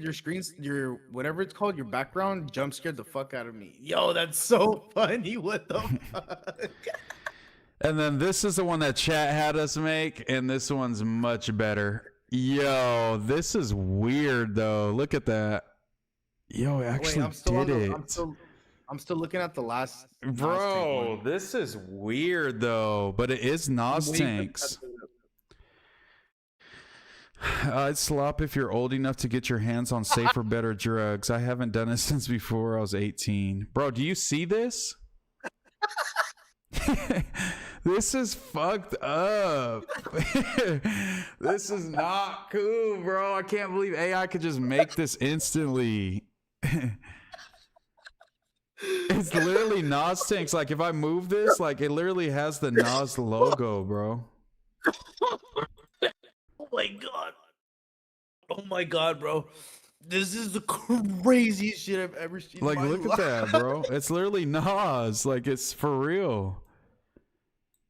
your whatever it's called, your background jump scared the fuck out of me. Yo, that's so funny. What the fuck? And then this is the one that chat had us make, and this one's much better. Yo, this is weird though. Look at that. Yo, it actually did it. I'm still looking at the last. Bro, this is weird though, but it is Nas tanks. I'd slop if you're old enough to get your hands on safer, better drugs. I haven't done it since before I was 18. Bro, do you see this? This is fucked up. This is not cool, bro. I can't believe AI could just make this instantly. It's literally Nas tanks. Like if I move this, like it literally has the Nas logo, bro. Oh my god. Oh my god, bro. This is the craziest shit I've ever seen. Like, look at that, bro. It's literally Nas. Like, it's for real.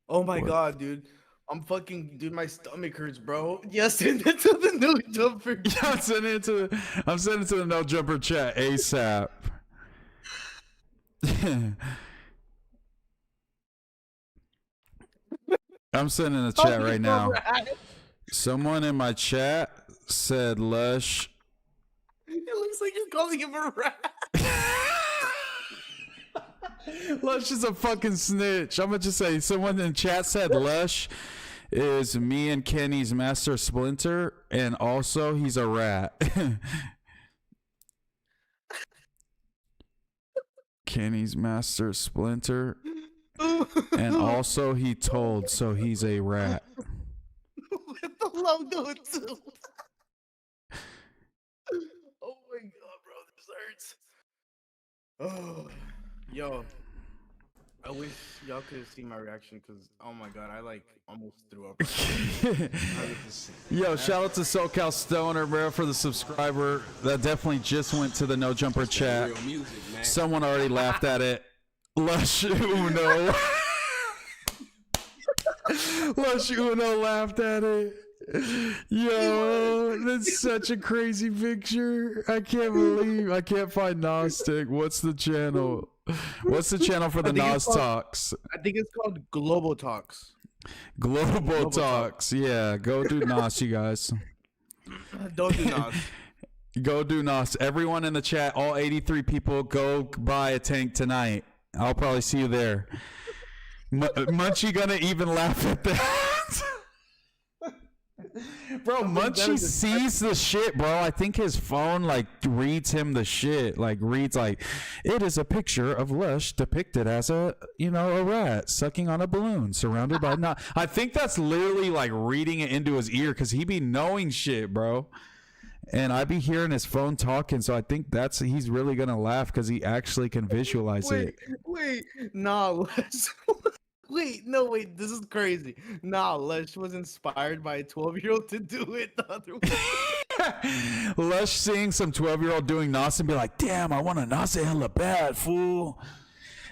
Oh my god, dude. I'm fucking, dude, my stomach hurts, bro. Yes, send it to the No Jumper. Yeah, I'm sending it to the No Jumper chat ASAP. I'm sending a chat right now. Someone in my chat said Lush. It looks like you're calling him a rat. Lush is a fucking snitch. I'm gonna just say someone in chat said Lush is me and Kenny's Master Splinter, and also he's a rat. Kenny's Master Splinter, and also he told, so he's a rat. With the logo too. Oh my god, bro, this hurts. Oh, yo, I wish y'all could have seen my reaction because, oh my god, I like almost threw up. Yo, shout out to SoCal Stoner, bro, for the subscriber. That definitely just went to the No Jumper chat. Someone already laughed at it. Lush Uno. Lush Uno laughed at it. Yo, that's such a crazy picture. I can't find Gnostic. What's the channel? What's the channel for the Nos Talks? I think it's called Global Talks. Global Talks. Yeah, go do Nos, you guys. Don't do Nos. Go do Nos. Everyone in the chat, all 83 people, go buy a tank tonight. I'll probably see you there. Munchie gonna even laugh at that. Bro, Munchie sees the shit, bro. I think his phone like reads him the shit. Like reads like, it is a picture of Lush depicted as a rat sucking on a balloon surrounded by not. I think that's literally like reading it into his ear because he be knowing shit, bro. And I be hearing his phone talking, so I think he's really gonna laugh because he actually can visualize it. Wait, nah, Lush. Wait, this is crazy. Nah, Lush was inspired by a 12-year-old to do it the other way. Lush seeing some 12-year-old doing Nos and be like, damn, I want to Nos it hella bad, fool.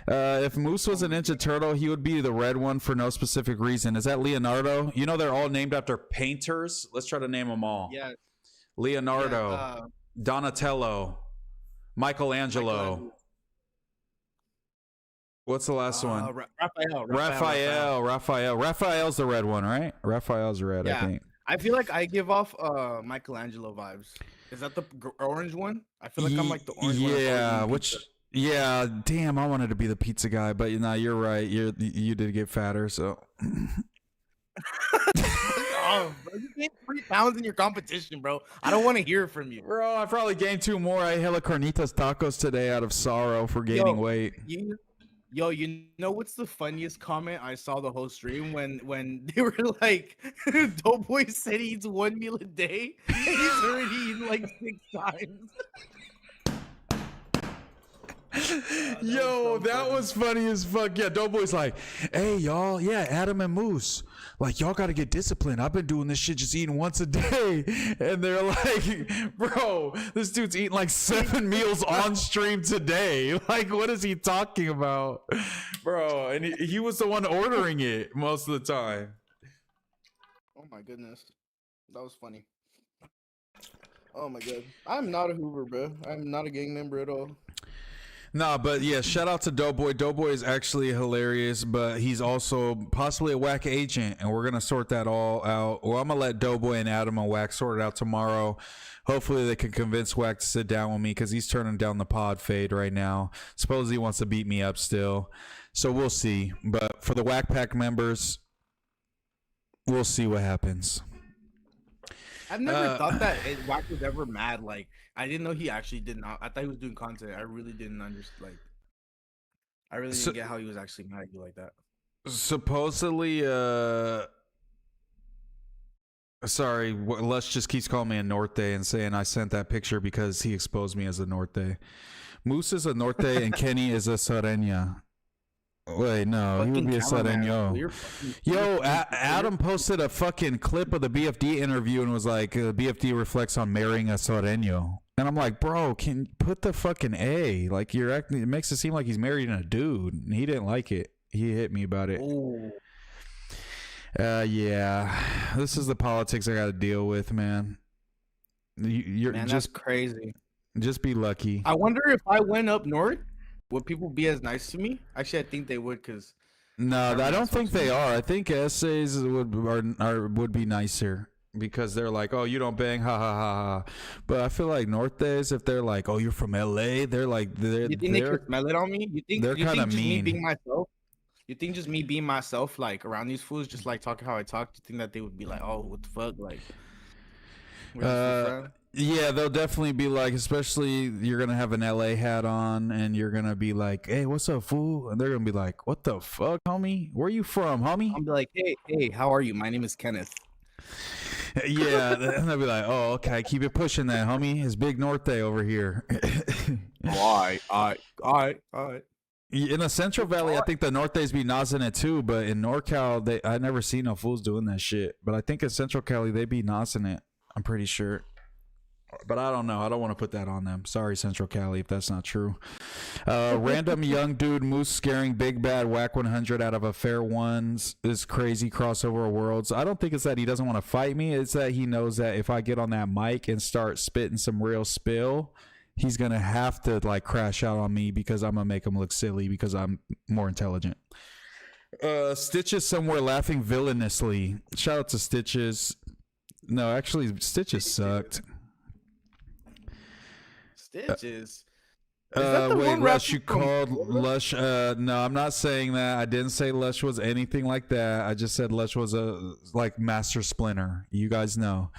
If Moose was a Ninja Turtle, he would be the red one for no specific reason. Is that Leonardo? You know they're all named after painters? Let's try to name them all. Yeah. Leonardo, Donatello, Michelangelo. What's the last one? Raphael. Raphael's the red one, right? Raphael's red, yeah. I think. I feel like I give off Michelangelo vibes. Is that the orange one? I feel like I'm like the orange one. Yeah, damn, I wanted to be the pizza guy, but you're right. You did get fatter, so. Oh, bro, you gained 3 pounds in your competition, bro. I don't want to hear from you. Bro, I probably gained 2 more. I ate hella carnitas tacos today out of sorrow for gaining weight. Yo, you know what's the funniest comment I saw the whole stream when they were like, Doughboy said he eats 1 meal a day and he's already eaten like 6 times. Yo, that was funny as fuck. Yeah, Doughboy's like, hey, y'all. Yeah, Adam and Moose. Like, y'all got to get disciplined. I've been doing this shit just eating once a day. And they're like, bro, this dude's eating like 7 meals on stream today. Like, what is he talking about? Bro, and he was the one ordering it most of the time. Oh my goodness. That was funny. Oh my god. I'm not a Hoover, bro. I'm not a gang member at all. Nah, but yeah, shout out to Doughboy. Doughboy is actually hilarious, but he's also possibly a Wack agent, and we're gonna sort that all out. Well, I'm gonna let Doughboy and Adam and Wack sort it out tomorrow. Hopefully, they can convince Wack to sit down with me because he's turning down the pod fade right now. Suppose he wants to beat me up still, so we'll see. But for the Wack Pack members, we'll see what happens. I've never thought that Wack was ever mad. Like, I didn't know he actually did not. I thought he was doing content. I really didn't understand. Like, I really didn't get how he was actually mad at you like that. Supposedly, sorry, Lush just keeps calling me a Norte and saying I sent that picture because he exposed me as a Norte. Moose is a Norte and Kenny is a Sareña. Wait, no, he would be a Sareño. Yo, Adam posted a fucking clip of the BFD interview and was like, BFD reflects on marrying a Sareño. And I'm like, bro, can put the fucking A. Like, you're acting, it makes it seem like he's marrying a dude. And he didn't like it. He hit me about it. Ooh. Yeah, this is the politics I got to deal with, man. You're man, just that's crazy. Just be lucky. I wonder if I went up north, would people be as nice to me? Actually, I think they would, because no, I don't think they are. I think essays would be nicer because they're like, oh, you don't bang, ha ha ha ha. But I feel like Nortes, if they're like, oh, you're from LA, they're like, you think they could smell it on me? You think they're kind of mean. Me being myself? You think just me being myself, like around these fools, just like talking how I talk? Do you think that they would be like, oh, what the fuck, like? Yeah, they'll definitely be like, especially you're gonna have an LA hat on and you're gonna be like, hey, what's up, fool? And they're gonna be like, what the fuck, homie? Where you from, homie? I'll be like, hey, how are you? My name is Kenneth. Yeah, and they'll be like, oh, okay, keep it pushing that, homie. It's Big Norte over here. All right. In the Central Valley, I think the Nortes be nozzing it too, but in NorCal, I never seen no fools doing that shit. But I think in Central Cali, they be nozzing it. I'm pretty sure. But I don't know. I don't want to put that on them. Sorry, Central Cali, if that's not true. Random young dude Moose scaring big bad Wack100 out of a fair ones is crazy crossover worlds. I don't think it's that he doesn't want to fight me. It's that he knows that if I get on that mic and start spitting some real spill, he's going to have to like crash out on me because I'm going to make him look silly because I'm more intelligent. Stitches somewhere laughing villainously. Shout out to Stitches. No, actually, Stitches sucked. Stitches. Wait, Lush, you called Lush. No, I'm not saying that. I didn't say Lush was anything like that. I just said Lush was a like Master Splinter. You guys know.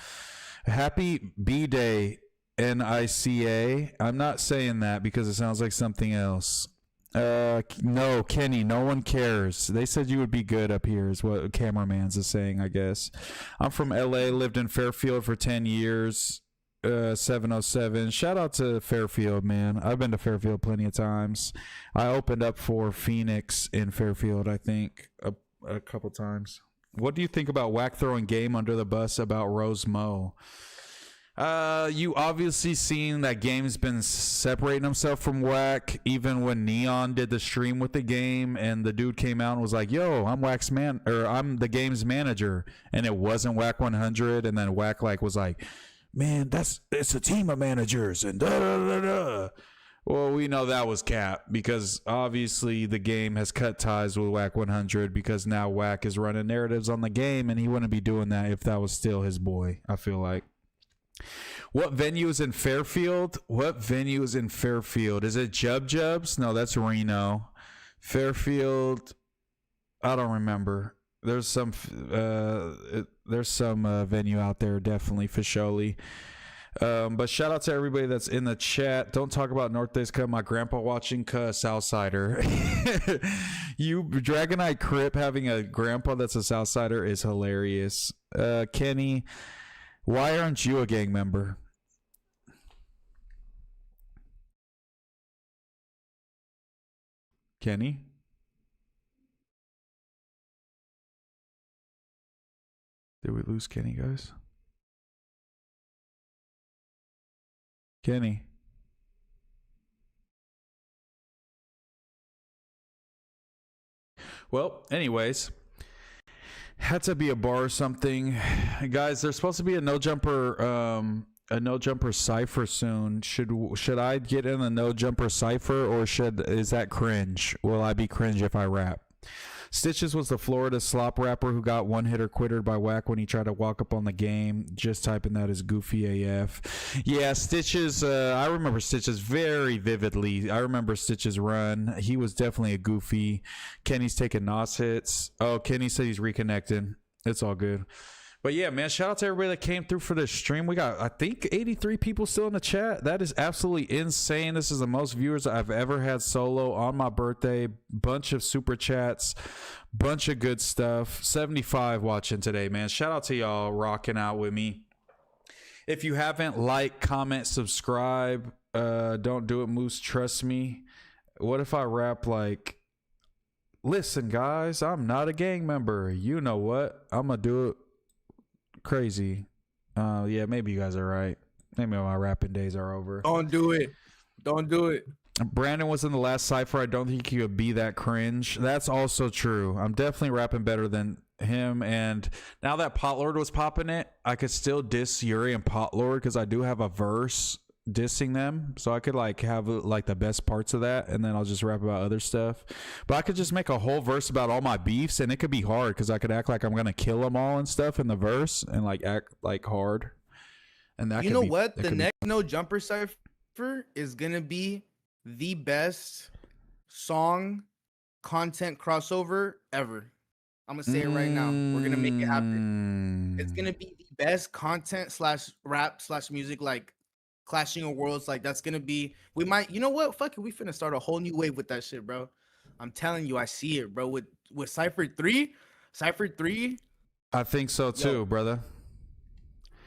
Happy B-Day, NICA. I'm not saying that because it sounds like something else. No, Kenny, no one cares. They said you would be good up here is what Cameraman's is saying, I guess. I'm from LA, lived in Fairfield for 10 years. 707. Shout out to Fairfield, man. I've been to Fairfield plenty of times. I opened up for Phoenix in Fairfield, I think, a couple times. What do you think about Wack throwing game under the bus about Rose Mo? You obviously seen that Game's been separating himself from Wack. Even when Neon did the stream with the Game, and the dude came out and was like, "Yo, I'm Wack's man, or I'm the Game's manager," and it wasn't Wack100, and then Wack like was like, "Man, it's a team of managers," and da da da da. Well, we know that was cap because obviously the Game has cut ties with Wack100 because now Wack is running narratives on the Game, and he wouldn't be doing that if that was still his boy. I feel like. What venue is in Fairfield? Is it Jubs? No, that's Reno. Fairfield, I don't remember. There's some venue out there, definitely for surely. But shout out to everybody that's in the chat. Don't talk about Northe's Cut. My grandpa watching Southsider. You Dragonite Crip having a grandpa that's a Southsider is hilarious. Kenny, why aren't you a gang member? Kenny? Did we lose Kenny, guys? Kenny. Well, anyways, had to be a bar or something. Guys, there's supposed to be a no jumper cipher soon. Should I get in the no jumper cipher, or is that cringe? Will I be cringe if I rap? Stitches was the Florida slop rapper who got one hitter quittered by Wack when he tried to walk up on the game. Just typing that as goofy AF. Yeah, Stitches, I remember Stitches very vividly. I remember Stitches' run. He was definitely a goofy. Kenny's taking NOS hits. Oh, Kenny said he's reconnecting. It's all good. But yeah, man, shout out to everybody that came through for this stream. We got, I think, 83 people still in the chat. That is absolutely insane. This is the most viewers I've ever had solo on my birthday. Bunch of super chats, bunch of good stuff. 75 watching today, man. Shout out to y'all rocking out with me. If you haven't, like, comment, subscribe. Don't do it, Moose. Trust me. What if I rap like, listen, guys, I'm not a gang member. You know what? I'm going to do it crazy. Yeah, maybe you guys are right. Maybe my rapping days are over. Don't do it. Brandon was in the last cipher. I don't think he could be that cringe. That's also true. I'm definitely rapping better than him. And now that Potlord was popping it, I could still diss Yuri and Potlord because I do have a verse dissing them, so I could like have like the best parts of that, and then I'll just rap about other stuff. But I could just make a whole verse about all my beefs, and it could be hard because I could act like I'm gonna kill them all and stuff in the verse, and like act like hard. And that, you know what, the next no jumper cipher is gonna be the best song content crossover ever. I'm gonna say it right now. We're gonna make it happen. It's gonna be the best content / rap / music, like Clashing of Worlds. Like, that's gonna be, we might, you know what, fuck it, we finna start a whole new wave with that shit, bro. I'm telling you, I see it, bro. With Cypher 3, I think so too, yo, brother.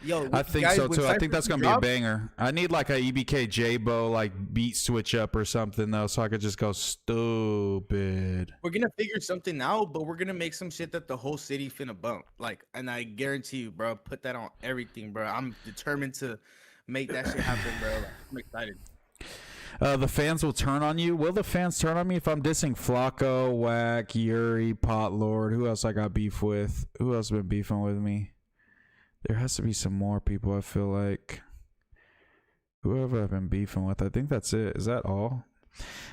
Yo, I think guys, so too. I think that's gonna drop, be a banger. I need like a EBK J-Bo like beat switch up or something though, so I could just go stupid. we're gonna figure something out, but we're gonna make some shit that the whole city finna bump. Like, and I guarantee you, bro, put that on everything, bro. I'm determined to make that shit happen, bro. Like, I'm excited. The fans will turn on you. Will the fans turn on me if I'm dissing Flacco, Wack, Yuri, Potlord? Who else I got beef with? Who else been beefing with me? There has to be some more people, I feel like. Who have I been beefing with? I think that's it. Is that all?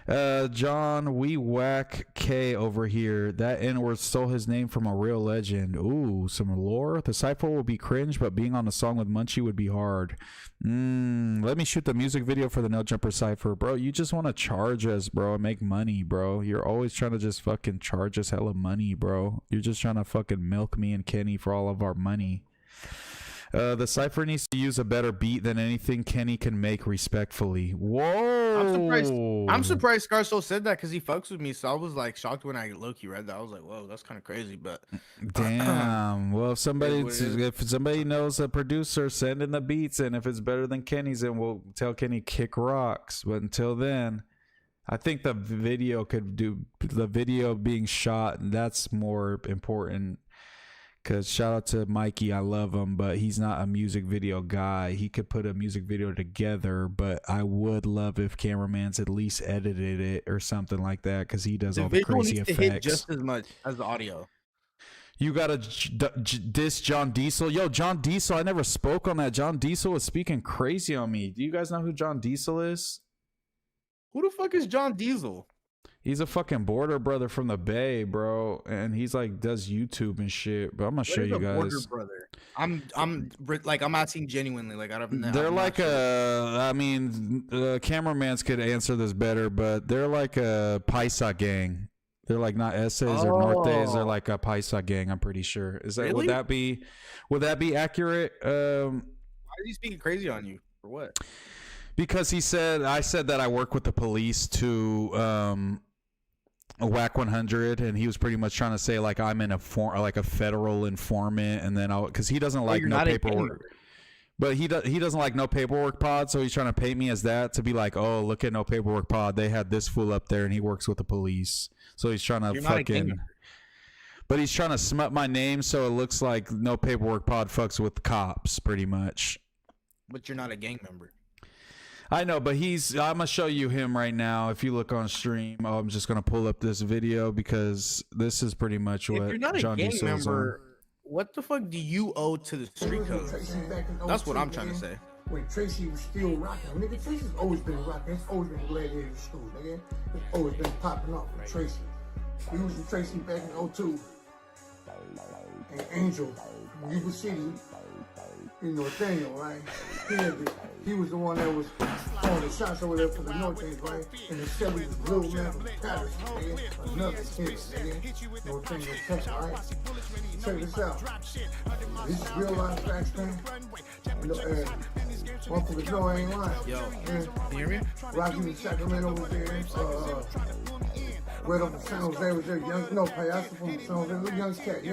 John, we Wack K over here. That N-word stole his name from a real legend. Ooh, some lore. The cipher will be cringe, but being on the song with Munchie would be hard. Let me shoot the music video for the No Jumper cipher. Bro, you just want to charge us, bro, and make money, bro. You're always trying to just fucking charge us hella money, bro. You're just trying to fucking milk me and Kenny for all of our money. The cipher needs to use a better beat than anything Kenny can make respectfully. Whoa. I'm surprised Scarso said that because he fucks with me. So I was like shocked when I low-key read that. I was like, whoa, that's kind of crazy. But damn. Well, if somebody knows a producer, send in the beats, and if it's better than Kenny's, then we'll tell Kenny kick rocks. But until then, I think the video being shot, and that's more important. Because shout out to Mikey, I love him, but he's not a music video guy. He could put a music video together, but I would love if cameraman's at least edited it or something like that, because he does all the crazy effects. To hit just as much as the audio. You gotta diss John Diesel. Yo, John Diesel, I never spoke on that. John Diesel was speaking crazy on me. Do you guys know who John Diesel is? Who the fuck is John Diesel? He's a fucking border brother from the Bay, bro, and he's like does YouTube and shit. But I'm gonna show you guys. Border brother? I'm asking genuinely. Like, I don't know. They're like I mean, cameramans could answer this better, but they're like a Paisa gang. They're like not S's or Nortes. They're like a Paisa gang. I'm pretty sure. Is that really? Would that be accurate? Paisa is he speaking crazy on you? For what? Because I said that I work with the police to Wack100, and he was pretty much trying to say like I'm in a federal informant, and then because he doesn't like no paperwork. But he doesn't like No Paperwork Pod, so he's trying to paint me as that to be like, oh, look at No Paperwork Pod. They had this fool up there, and he works with the police. So he's trying to but he's trying to smut my name so it looks like No Paperwork Pod fucks with cops, pretty much. But you're not a gang member. I know, but I'm gonna show you him right now. If you look on stream, I'm just gonna pull up this video because this is pretty much what if you're not a John gang Diesel's member. What the fuck do you owe to the street code? That's what I'm trying to say. When Tracy was still rocking, nigga, Tracy's always been rocking. It's always been gladiator school, nigga. It's always been popping off with Tracy. We was with Tracy back in 02. And Angel, Yuba City, you know Nathaniel, right? He was the one that was calling the shots over there for the North End, right? And the Chevy was Little Man from Paris, nigga. Another hit, nigga. Nathaniel Tech, all right? Check this out. This is real life facts, man. Motherfuckers know I ain't lying. Yo, can you hear me? Rocky in Sacramento was there. Red up from San Jose was there. Payaso from San Jose. Little young cat.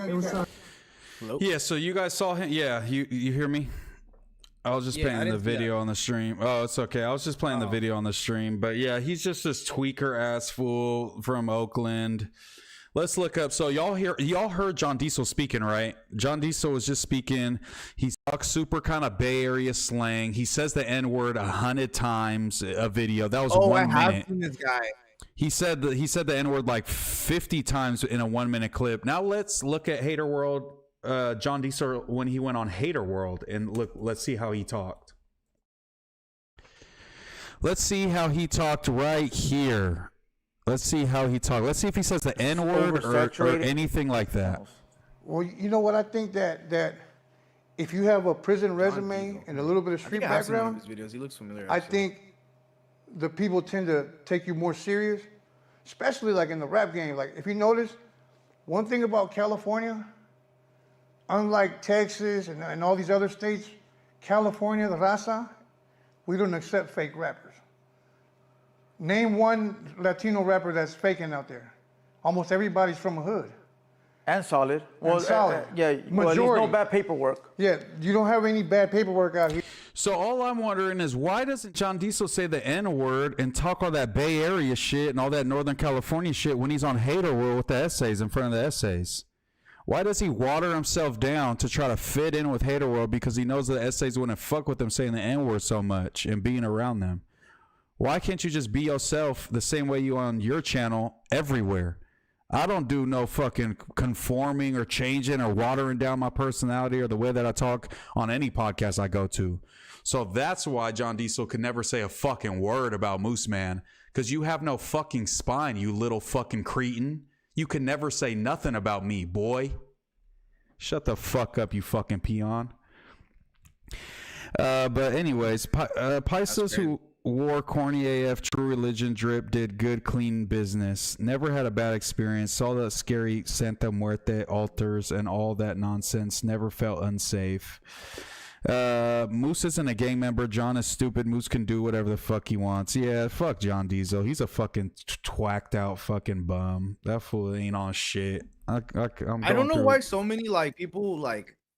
Yeah, so you guys saw him. Yeah, you hear me? I was just playing the video on the stream. Oh, it's okay. I was just playing the video on the stream. But yeah, he's just this tweaker ass fool from Oakland. Let's look up. So y'all heard John Diesel speaking, right? John Diesel was just speaking. He talks super kind of Bay Area slang. He says the N-word 100 times a video. That was 1 minute. I have seen this guy. He said the N-word like 50 times in a 1 minute clip. Now let's look at Hater World. John Diesel when he went on Hater World, and let's see how he talked. Let's see how he talked right here. Let's see how he talked. Let's see if he says the N-word or anything like that. Well, you know what? I think that if you have a prison resume and a little bit of street background, his videos. He looks familiar. I think the people tend to take you more serious, especially like in the rap game. Like if you notice, one thing about California, unlike Texas and all these other states, California, the raza, we don't accept fake rappers. Name one Latino rapper that's faking out there. Almost everybody's from a hood. And solid. Well, solid. Yeah, well, there's no bad paperwork. Yeah, you don't have any bad paperwork out here. So all I'm wondering is why doesn't John Diesel say the N-word and talk all that Bay Area shit and all that Northern California shit when he's on Hater World with the essays in front of the essays? Why does he water himself down to try to fit in with Hater World because he knows the essays wouldn't fuck with him saying the N-word so much and being around them? Why can't you just be yourself the same way you on your channel everywhere? I don't do no fucking conforming or changing or watering down my personality or the way that I talk on any podcast I go to. So that's why John Diesel could never say a fucking word about MooseMan, because you have no fucking spine, you little fucking cretin. You can never say nothing about me, boy. Shut the fuck up, you fucking peon. But anyways, Paisos who wore corny AF True Religion drip did good, clean business. Never had a bad experience. Saw the scary Santa Muerte altars and all that nonsense. Never felt unsafe. Moose isn't a gang member. John is stupid. Moose can do whatever the fuck he wants. Yeah, fuck John Diesel. He's a fucking twacked out fucking bum. That fool ain't on shit. I don't know why so many people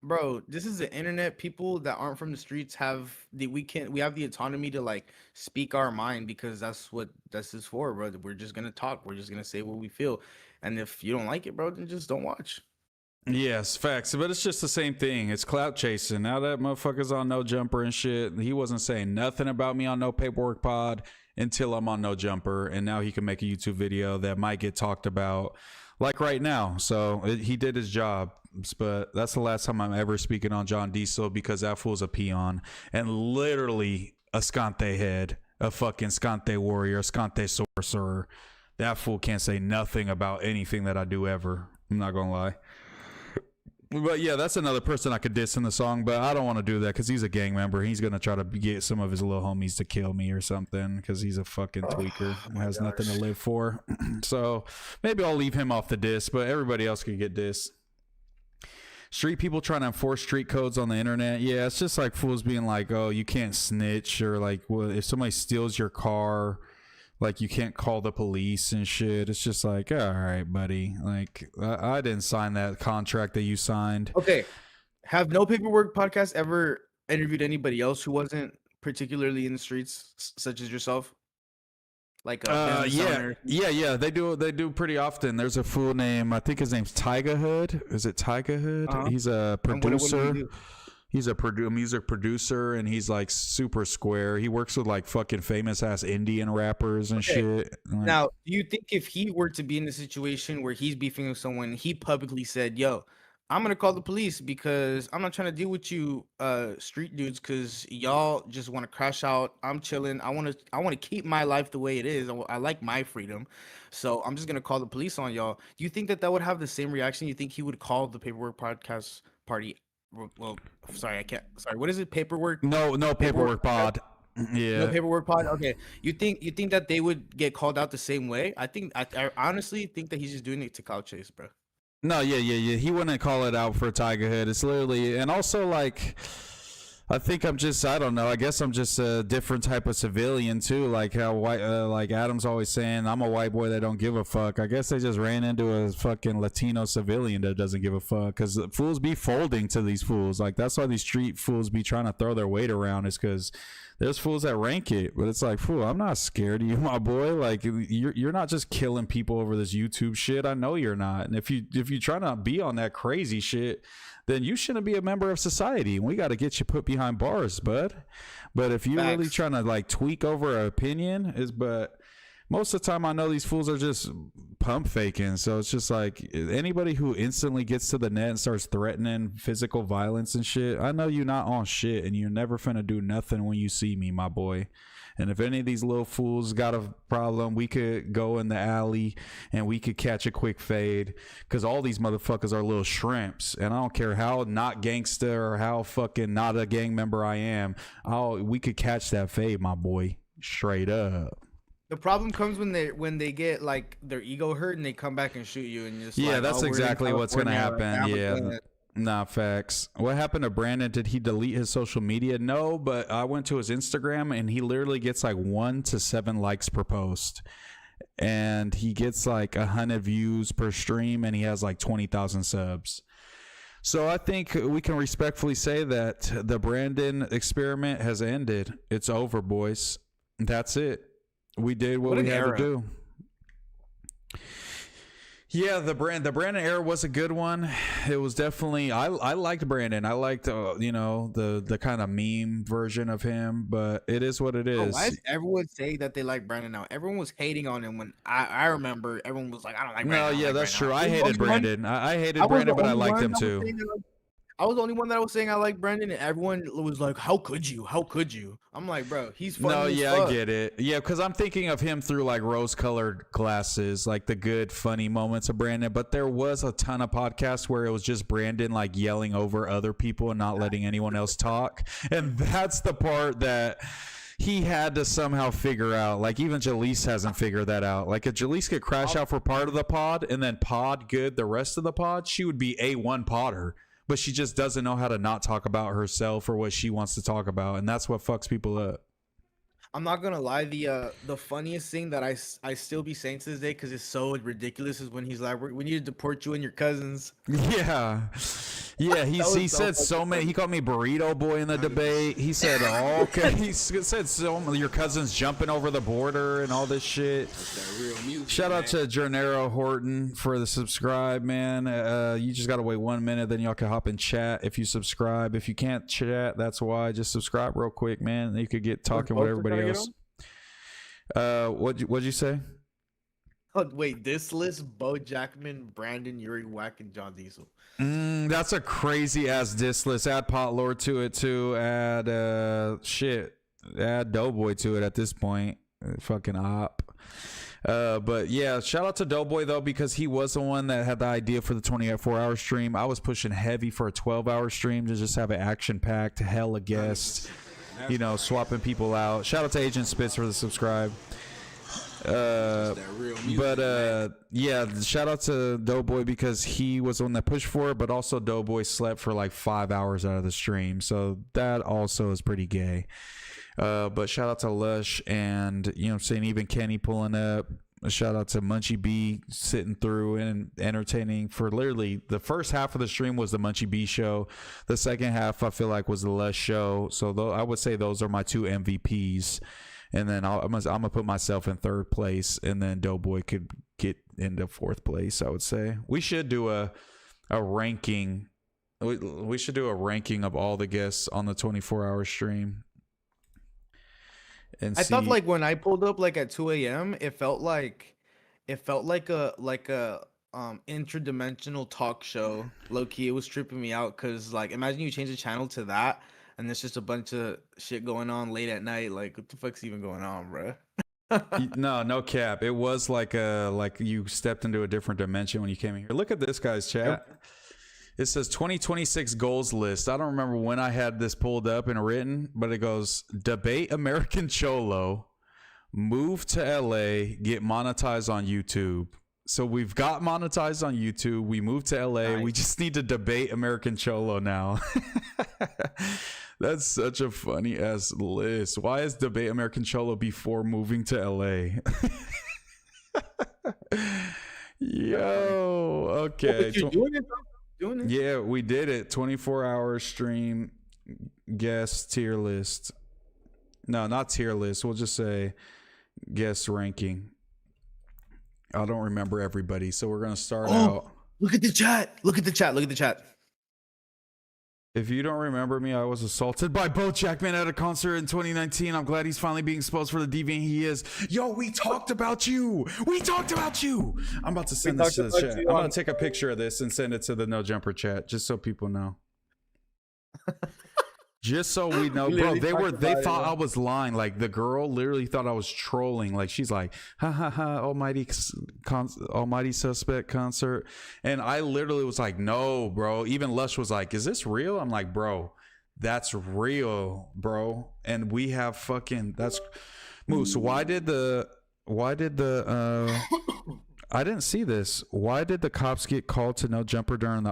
bro, this is the internet. People that aren't from the streets we have the autonomy to speak our mind, because that's what this is for, bro. We're just gonna talk. We're just gonna say what we feel, and if you don't like it, bro, then just don't watch. Yes, facts. But it's just the same thing. It's clout chasing. Now that motherfucker's on No Jumper and shit, he wasn't saying nothing about me on No Paperwork Pod until I'm on No Jumper, and now he can make a YouTube video that might get talked about like right now. So he did his job. But that's the last time I'm ever speaking on John Diesel, because that fool's a peon and literally a Scante head, a fucking Scante warrior, Scante sorcerer. That fool can't say nothing about anything that I do ever. I'm not gonna lie. But yeah, that's another person I could diss in the song, but I don't want to do that because he's a gang member. He's gonna try to get some of his little homies to kill me or something because he's a fucking tweaker who has nothing to live for. So maybe I'll leave him off the diss, but everybody else can get diss. street people trying to enforce street codes on the internet. Yeah, it's just like fools being like, oh, you can't snitch, or like, well, if somebody steals your car, like you can't call the police and shit. It's just like, all right, buddy. Like I didn't sign that contract that you signed. Okay. Have No Paperwork podcast ever interviewed anybody else who wasn't particularly in the streets, such as yourself? Like a yeah, they do pretty often. There's a fool name, I think his name's Tyga Hood. Is it Tyga Hood? He's a producer. He's a music producer, and he's like super square. He works with like fucking famous ass Indian rappers and shit. Like, now, do you think if he were to be in a situation where he's beefing with someone, he publicly said, yo, I'm gonna call the police because I'm not trying to deal with you street dudes because y'all just want to crash out. I'm chilling. I want to keep my life the way it is. I like my freedom. So I'm just gonna call the police on y'all. Do you think that would have the same reaction? You think he would call the Paperwork podcast party? Well, sorry, I can't. Sorry, what is it? Paperwork? No, Paperwork pod. Yeah. No Paperwork pod. Okay. You think that they would get called out the same way? I honestly think that he's just doing it to clout chase, bro. No, yeah. He wouldn't call it out for Tiger Hood. It's literally, and also like, I think I don't know. I guess I'm just a different type of civilian too. Like how white, like Adam's always saying, I'm a white boy that don't give a fuck. I guess they just ran into a fucking Latino civilian that doesn't give a fuck. Cause fools be folding to these fools. Like that's why these street fools be trying to throw their weight around, is cause there's fools that rank it, but it's like, fool, I'm not scared of you, my boy. Like you're not just killing people over this YouTube shit. I know you're not. And if you try to be on that crazy shit, then you shouldn't be a member of society. And we got to get you put behind bars, bud. But if you're really trying to like tweak over an opinion, but most of the time I know these fools are just pump faking. So it's just like anybody who instantly gets to the net and starts threatening physical violence and shit, I know you're not on shit and you're never finna do nothing when you see me, my boy. And if any of these little fools got a problem, we could go in the alley and we could catch a quick fade, because all these motherfuckers are little shrimps. And I don't care how not gangster or how fucking not a gang member I am, we could catch that fade, my boy. Straight up. The problem comes when they get like their ego hurt and they come back and shoot you, and just that's exactly what's gonna happen. Nah, facts. What happened to Brandon? Did he delete his social media? No, but I went to his Instagram and he literally gets like 1 to 7 likes per post, and he gets like 100 views per stream, and he has like 20,000 subs. So I think we can respectfully say that the Brandon experiment has ended. It's over, boys. That's it. We did what we had to do. Yeah, the Brandon era was a good one. It was definitely, I liked Brandon. I liked the kind of meme version of him, but it is what it is. Why does everyone say that they like Brandon now? Everyone was hating on him when I remember everyone was like, I don't like Brandon. No, yeah, that's true. I hated Brandon. I hated Brandon, but I liked him too. I was the only one that was saying I like Brandon, and everyone was like, "How could you? How could you?" I'm like, bro, he's funny. No, yeah, I get it. Yeah, because I'm thinking of him through like rose-colored glasses, like the good, funny moments of Brandon. But there was a ton of podcasts where it was just Brandon like yelling over other people and not letting anyone else talk, and that's the part that he had to somehow figure out. Like even Jaleese hasn't figured that out. Like if Jaleese could crash out for part of the pod and then pod good the rest of the pod, she would be A1 podder. But she just doesn't know how to not talk about herself or what she wants to talk about, and that's what fucks people up. I'm not gonna lie, the funniest thing that I still be saying to this day, because it's so ridiculous, is when he's like, we need to deport you and your cousins. Yeah, he said so many. He called me burrito boy in the debate. He said he said your cousins jumping over the border and all this shit. Shout out to Jernero Horton for the subscribe, man. You just gotta wait 1 minute, then y'all can hop in chat if you subscribe. If you can't chat, that's why. Just subscribe real quick, man. You could get talking with everybody else. What'd you say? Oh, wait, this list: Bo Jackman, Brandon, Yuri, Wack, and John Diesel. That's a crazy ass diss list. Add Potlord to it too. Add Doughboy to it at this point. Fucking op. But yeah, shout out to Doughboy though, because he was the one that had the idea for the 24-hour stream. I was pushing heavy for a 12-hour stream to just have an action-packed, hella guests, swapping people out. Shout out to Agent Spitz for the subscribe. Yeah, shout out to Doughboy because he was the one that pushed for it, but also Doughboy slept for like 5 hours out of the stream, so that also is pretty gay. But shout out to Lush and, you know what I'm saying, even Kenny pulling up. A shout out to Munchie B sitting through and entertaining for literally the first half of the stream was the Munchie B show. The second half I feel like was the Lush show. So I would say those are my two MVPs. And then I'm gonna put myself in third place, and then Doughboy could get into fourth place. I would say we should do a ranking. We should do a ranking of all the guests on the 24-hour stream. And I thought like when I pulled up like at 2 a.m. it felt like a interdimensional talk show. Low key, it was tripping me out because like imagine you change the channel to that and there's just a bunch of shit going on late at night. Like what the fuck's even going on, bro? No cap. It was like you stepped into a different dimension when you came in here. Look at this guy's chat. It says 2026 goals list. I don't remember when I had this pulled up and written, but it goes debate American Cholo, move to LA, get monetized on YouTube. So we've got monetized on YouTube. We moved to LA. Nice. We just need to debate American Cholo now. That's such a funny ass list. Why is debate American Cholo before moving to LA? Yo, okay. You doing it, Yeah, we did it. 24-hour stream guest tier list. No, not tier list. We'll just say guest ranking. I don't remember everybody, so we're gonna start out. Look at the chat. Look at the chat. Look at the chat. If you don't remember me, I was assaulted by Bo Jackman at a concert in 2019. I'm glad he's finally being exposed for the deviant he is. Yo, we talked about you. We talked about you. I'm about to send this to the chat. I'm going to take a picture of this and send it to the No Jumper chat, just so people know. Just so we know, bro. They thought I was lying. Like the girl literally thought I was trolling. Like she's like, ha ha ha, almighty suspect concert. And I literally was like, no, bro. Even Lush was like, is this real? I'm like, bro, that's real, bro. And we have fucking that's Moose. Why did the I didn't see this. Why did the cops get called to No Jumper during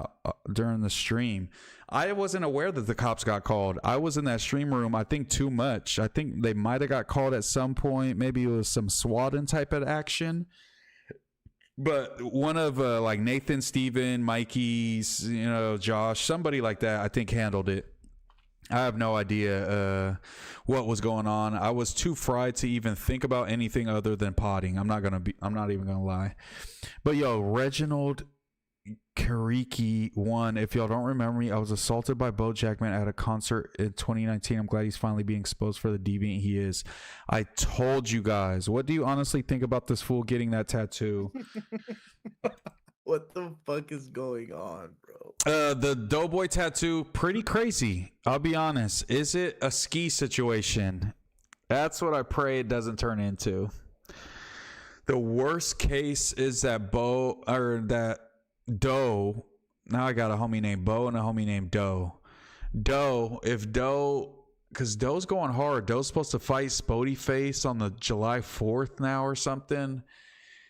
the stream? I wasn't aware that the cops got called. I was in that stream room, I think too much. I think they might have got called at some point. Maybe it was some swatting type of action. But one of like Nathan, Steven, Mikey's, Josh, somebody like that, I think handled it. I have no idea what was going on. I was too fried to even think about anything other than potting. I'm not even gonna lie. But yo, Reginald Kariki won. If y'all don't remember me, I was assaulted by Bo Jackman at a concert in 2019. I'm glad he's finally being exposed for the deviant he is. I told you guys. What do you honestly think about this fool getting that tattoo? What the fuck is going on, bro? The Doughboy tattoo, pretty crazy. I'll be honest. Is it a ski situation? That's what I pray it doesn't turn into. The worst case is that Doe. Now I got a homie named Bo and a homie named Doe. If Doe, because Doe's going hard. Doe's supposed to fight Spody Face on the July 4th now or something.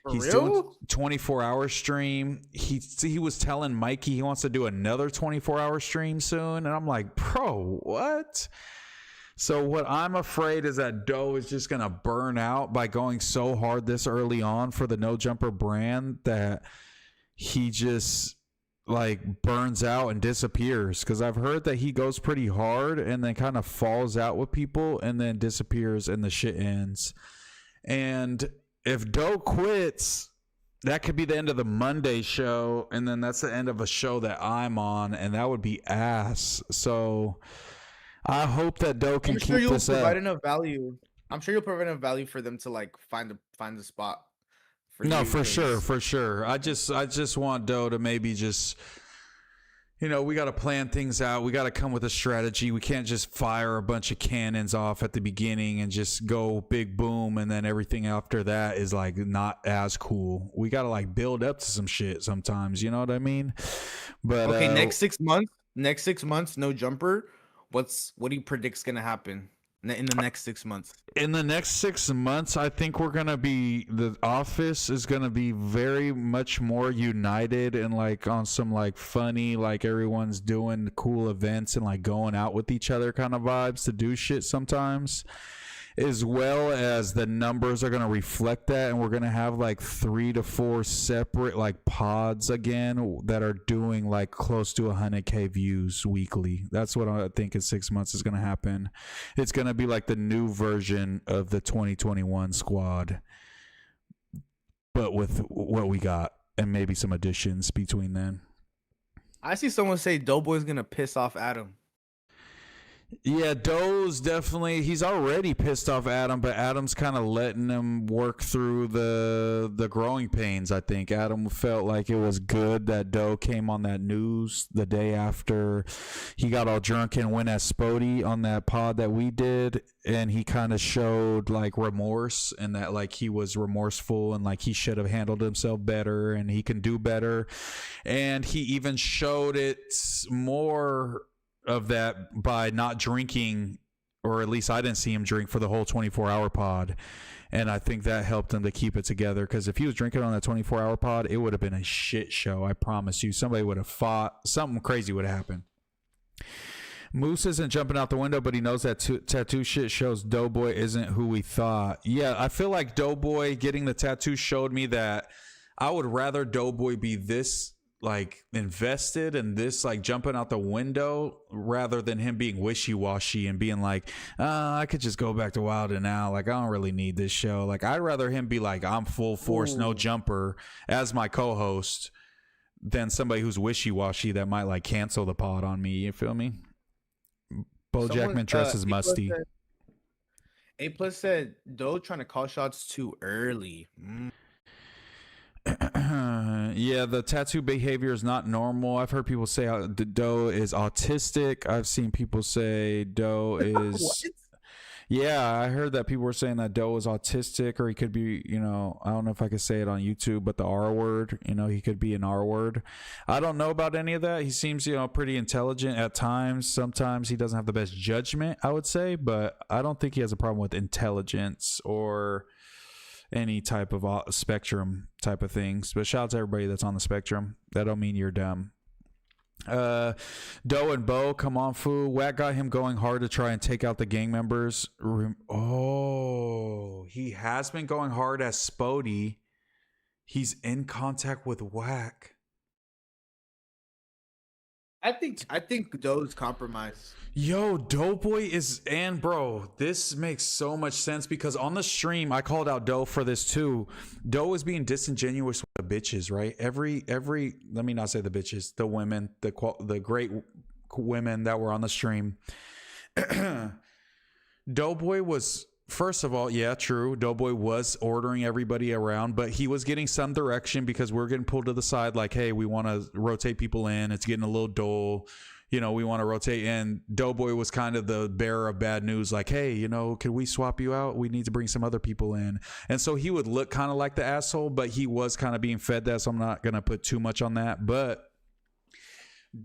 He's doing 24-hour stream. He was telling Mikey he wants to do another 24-hour stream soon. And I'm like, bro, what? So what I'm afraid is that Doe is just going to burn out by going so hard this early on for the No Jumper brand that he just like burns out and disappears. Because I've heard that he goes pretty hard and then kind of falls out with people and then disappears and the shit ends. And if Doe quits, that could be the end of the Monday show, and then that's the end of a show that I'm on, and that would be ass. So I hope that Doe can keep this up. Enough value. I'm sure you'll provide enough value for them to like find the spot. For sure. I just want Doe to maybe just, we got to plan things out. We got to come with a strategy. We can't just fire a bunch of cannons off at the beginning and just go big boom. And then everything after that is like not as cool. We got to like build up to some shit sometimes. You know what I mean? But okay, next 6 months, No Jumper. What do you predict's going to happen? in the next 6 months? In the next 6 months, I think the office is gonna be very much more united and like on some like funny, like everyone's doing cool events and like going out with each other kind of vibes to do shit sometimes. As well as the numbers are going to reflect that, and we're going to have like 3 to 4 separate like pods again that are doing like close to 100K views weekly. That's what I think in 6 months is going to happen. It's going to be like the new version of the 2021 squad, but with what we got and maybe some additions between then. I see someone say Doughboy's gonna piss off Adam. Yeah, Doe's definitely, he's already pissed off Adam, but Adam's kind of letting him work through the growing pains. I think Adam felt like it was good that Doe came on that news the day after he got all drunk and went at Spody on that pod that we did, and he kind of showed like remorse and that like he was remorseful and like he should have handled himself better and he can do better. And he even showed it more of that by not drinking, or at least I didn't see him drink for the whole 24-hour pod, and I think that helped him to keep it together, because if he was drinking on that 24-hour pod, it would have been a shit show. I promise you, somebody would have fought, something crazy would have happened. Moose isn't jumping out the window, but he knows that tattoo shit shows Doughboy isn't who we thought. Yeah, I feel like Doughboy getting the tattoo showed me that I would rather Doughboy be this like invested in this, like jumping out the window, rather than him being wishy-washy and being like, I could just go back to Wilder now, like I don't really need this show. Like I'd rather him be like, I'm full force, no jumper as my co-host, than somebody who's wishy-washy that might like cancel the pod on me. You feel me? Bo Jackman dresses musty. A plus said Doe trying to call shots too early. Yeah, the tattoo behavior is not normal. I've heard people say Doe is autistic. I've seen people say Doe is yeah, I heard that people were saying that Doe is autistic, or he could be, you know, I don't know if I could say it on YouTube, but the R word, you know, he could be an R word. I don't know about any of that. He seems, you know, pretty intelligent at times. Sometimes he doesn't have the best judgment, I would say, but I don't think he has a problem with intelligence or any type of spectrum type of things. But shout out to everybody that's on the spectrum. That don't mean you're dumb. Doe and Bo, come on, fool. Wack got him going hard to try and take out the gang members. Oh, he has been going hard at Spody. He's in contact with Wack. I think Doe's compromised. Yo, Doughboy is, and bro, this makes so much sense, because on the stream I called out Doe for this too. Doe is being disingenuous with the bitches, right? Every let me not say the bitches, the women, the great women that were on the stream. Doughboy was, first of all, yeah, true. Doughboy was ordering everybody around, but he was getting some direction, because we're getting pulled to the side like, hey, we want to rotate people in. It's getting a little dull. You know, we want to rotate. And Doughboy was kind of the bearer of bad news. Like, hey, you know, can we swap you out? We need to bring some other people in. And so he would look kind of like the asshole, but he was kind of being fed that. So I'm not going to put too much on that. But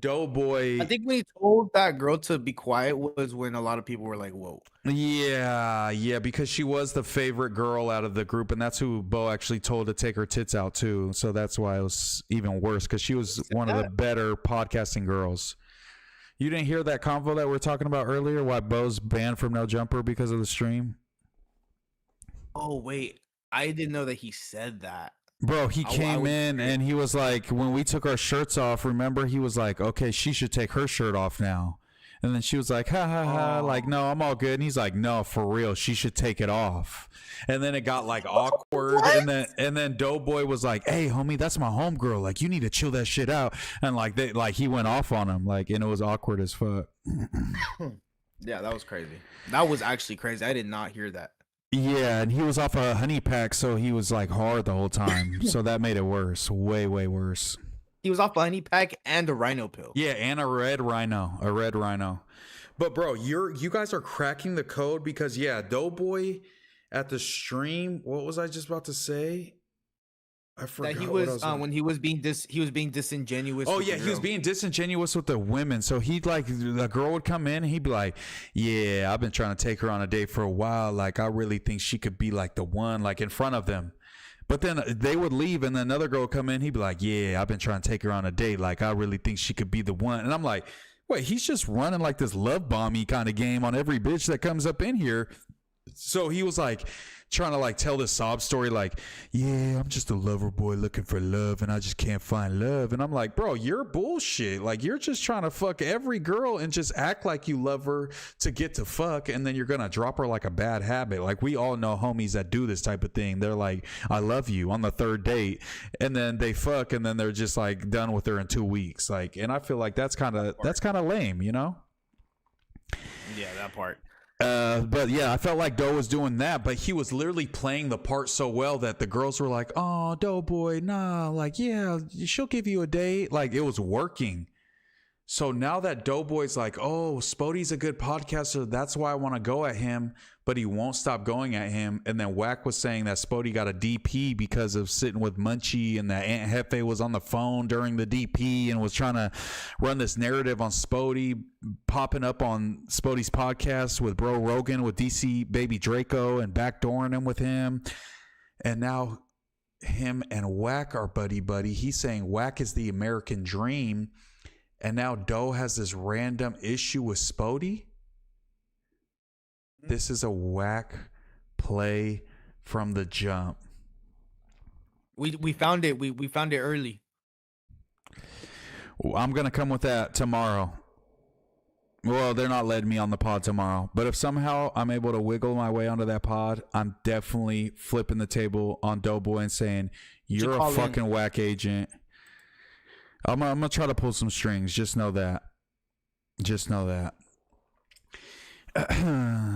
Doughboy, I think when he told that girl to be quiet was when a lot of people were like, whoa. Yeah, because she was the favorite girl out of the group, and that's who Bo actually told to take her tits out too. So that's why it was even worse, because she was one of the better podcasting girls. You didn't hear that convo that we were talking about earlier, why Bo's banned from No Jumper because of the stream? Oh wait, I didn't know that he said that. Bro, he came in and he was like, when we took our shirts off, remember, he was like, okay, she should take her shirt off now. And then she was like, ha ha ha, like, no, I'm all good. And he's like, no, for real, she should take it off. And then it got like awkward. And then Doughboy was like, hey, homie, that's my homegirl. Like, you need to chill that shit out. And like he went off on him, like, and it was awkward as fuck. Yeah, that was crazy. That was actually crazy. I did not hear that. Yeah, and he was off a honey pack, so he was like hard the whole time. So that made it worse, way, way worse. He was off a honey pack and a rhino pill. Yeah, and a red rhino. But bro, you guys are cracking the code, because yeah, Doughboy at the stream, what was I just about to say? I forgot That he what I was when he was being disingenuous. Oh with yeah, the he was girl. being disingenuous with the women. So he'd like the girl would come in, and he'd be like, "Yeah, I've been trying to take her on a date for a while. Like I really think she could be like the one, like in front of them." But then they would leave, and then another girl would come in. He'd be like, "Yeah, I've been trying to take her on a date. Like I really think she could be the one." And I'm like, "Wait, he's just running like this love bomby kind of game on every bitch that comes up in here." So he was like trying to like tell this sob story like, yeah, I'm just a lover boy looking for love and I just can't find love. And I'm like, bro, you're bullshit. Like you're just trying to fuck every girl and just act like you love her to get to fuck, and then you're gonna drop her like a bad habit. Like we all know homies that do this type of thing. They're like, I love you on the third date, and then they fuck, and then they're just like done with her in 2 weeks. Like, and I feel like that's kind of lame, you know? Yeah, that part. But yeah, I felt like Doe was doing that, but he was literally playing the part so well that the girls were like, oh, Doughboy, nah, like, yeah, she'll give you a date. Like, it was working. So now that Doughboy's like, oh, Spody's a good podcaster, that's why I want to go at him, but he won't stop going at him. And then Wack was saying that Spody got a DP because of sitting with Munchie, and that Aunt Hefe was on the phone during the DP and was trying to run this narrative on Spody, popping up on Spody's podcast with Bro Rogan, with DC Baby Draco, and backdooring him with him. And now him and Wack are buddy. He's saying Wack is the American dream. And now Doe has this random issue with Spody. This is a Wack play from the jump. We found it. We found it early. I'm gonna come with that tomorrow. Well, they're not letting me on the pod tomorrow, but if somehow I'm able to wiggle my way onto that pod, I'm definitely flipping the table on Doughboy and saying, "You're a fucking Wack agent." I'm gonna try to pull some strings. Just know that.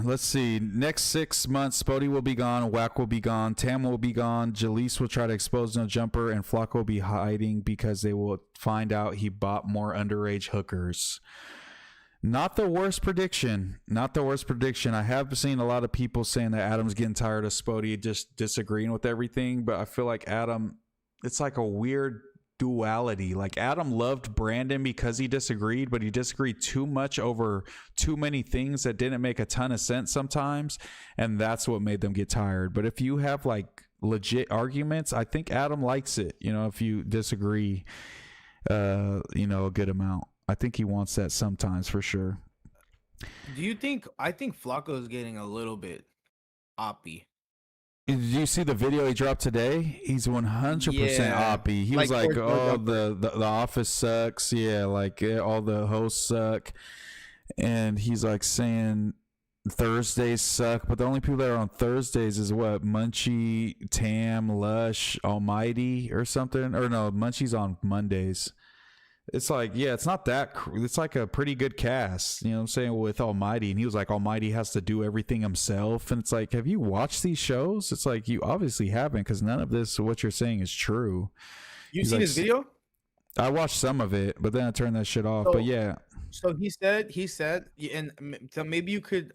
Let's see. Next 6 months, Spody will be gone. Wack will be gone. Tam will be gone. Jaleese will try to expose No Jumper, and Flock will be hiding because they will find out he bought more underage hookers. Not the worst prediction. I have seen a lot of people saying that Adam's getting tired of Spody just disagreeing with everything, but I feel like Adam, it's like a weird duality. Like Adam loved Brandon because he disagreed, but he disagreed too much over too many things that didn't make a ton of sense sometimes, and that's what made them get tired. But if you have like legit arguments, I think Adam likes it, you know, if you disagree a good amount. I think he wants that sometimes, for sure. Do you think? I think Flacco is getting a little bit oppy. Did you see the video he dropped today? He's 100% oppy. He was like, "Oh, the office sucks. Yeah, like all the hosts suck," and he's like saying Thursdays suck. But the only people that are on Thursdays is what? Munchie, Tam, Lush, Almighty, or something. Or no, Munchie's on Mondays. It's like, yeah, it's not that. It's like a pretty good cast, you know what I'm saying, with Almighty. And he was like, Almighty has to do everything himself. And it's like, have you watched these shows? It's like, you obviously haven't, because none of this, what you're saying, is true. You've seen his video? I watched some of it, but then I turned that shit off. But yeah. So he said, and so maybe you could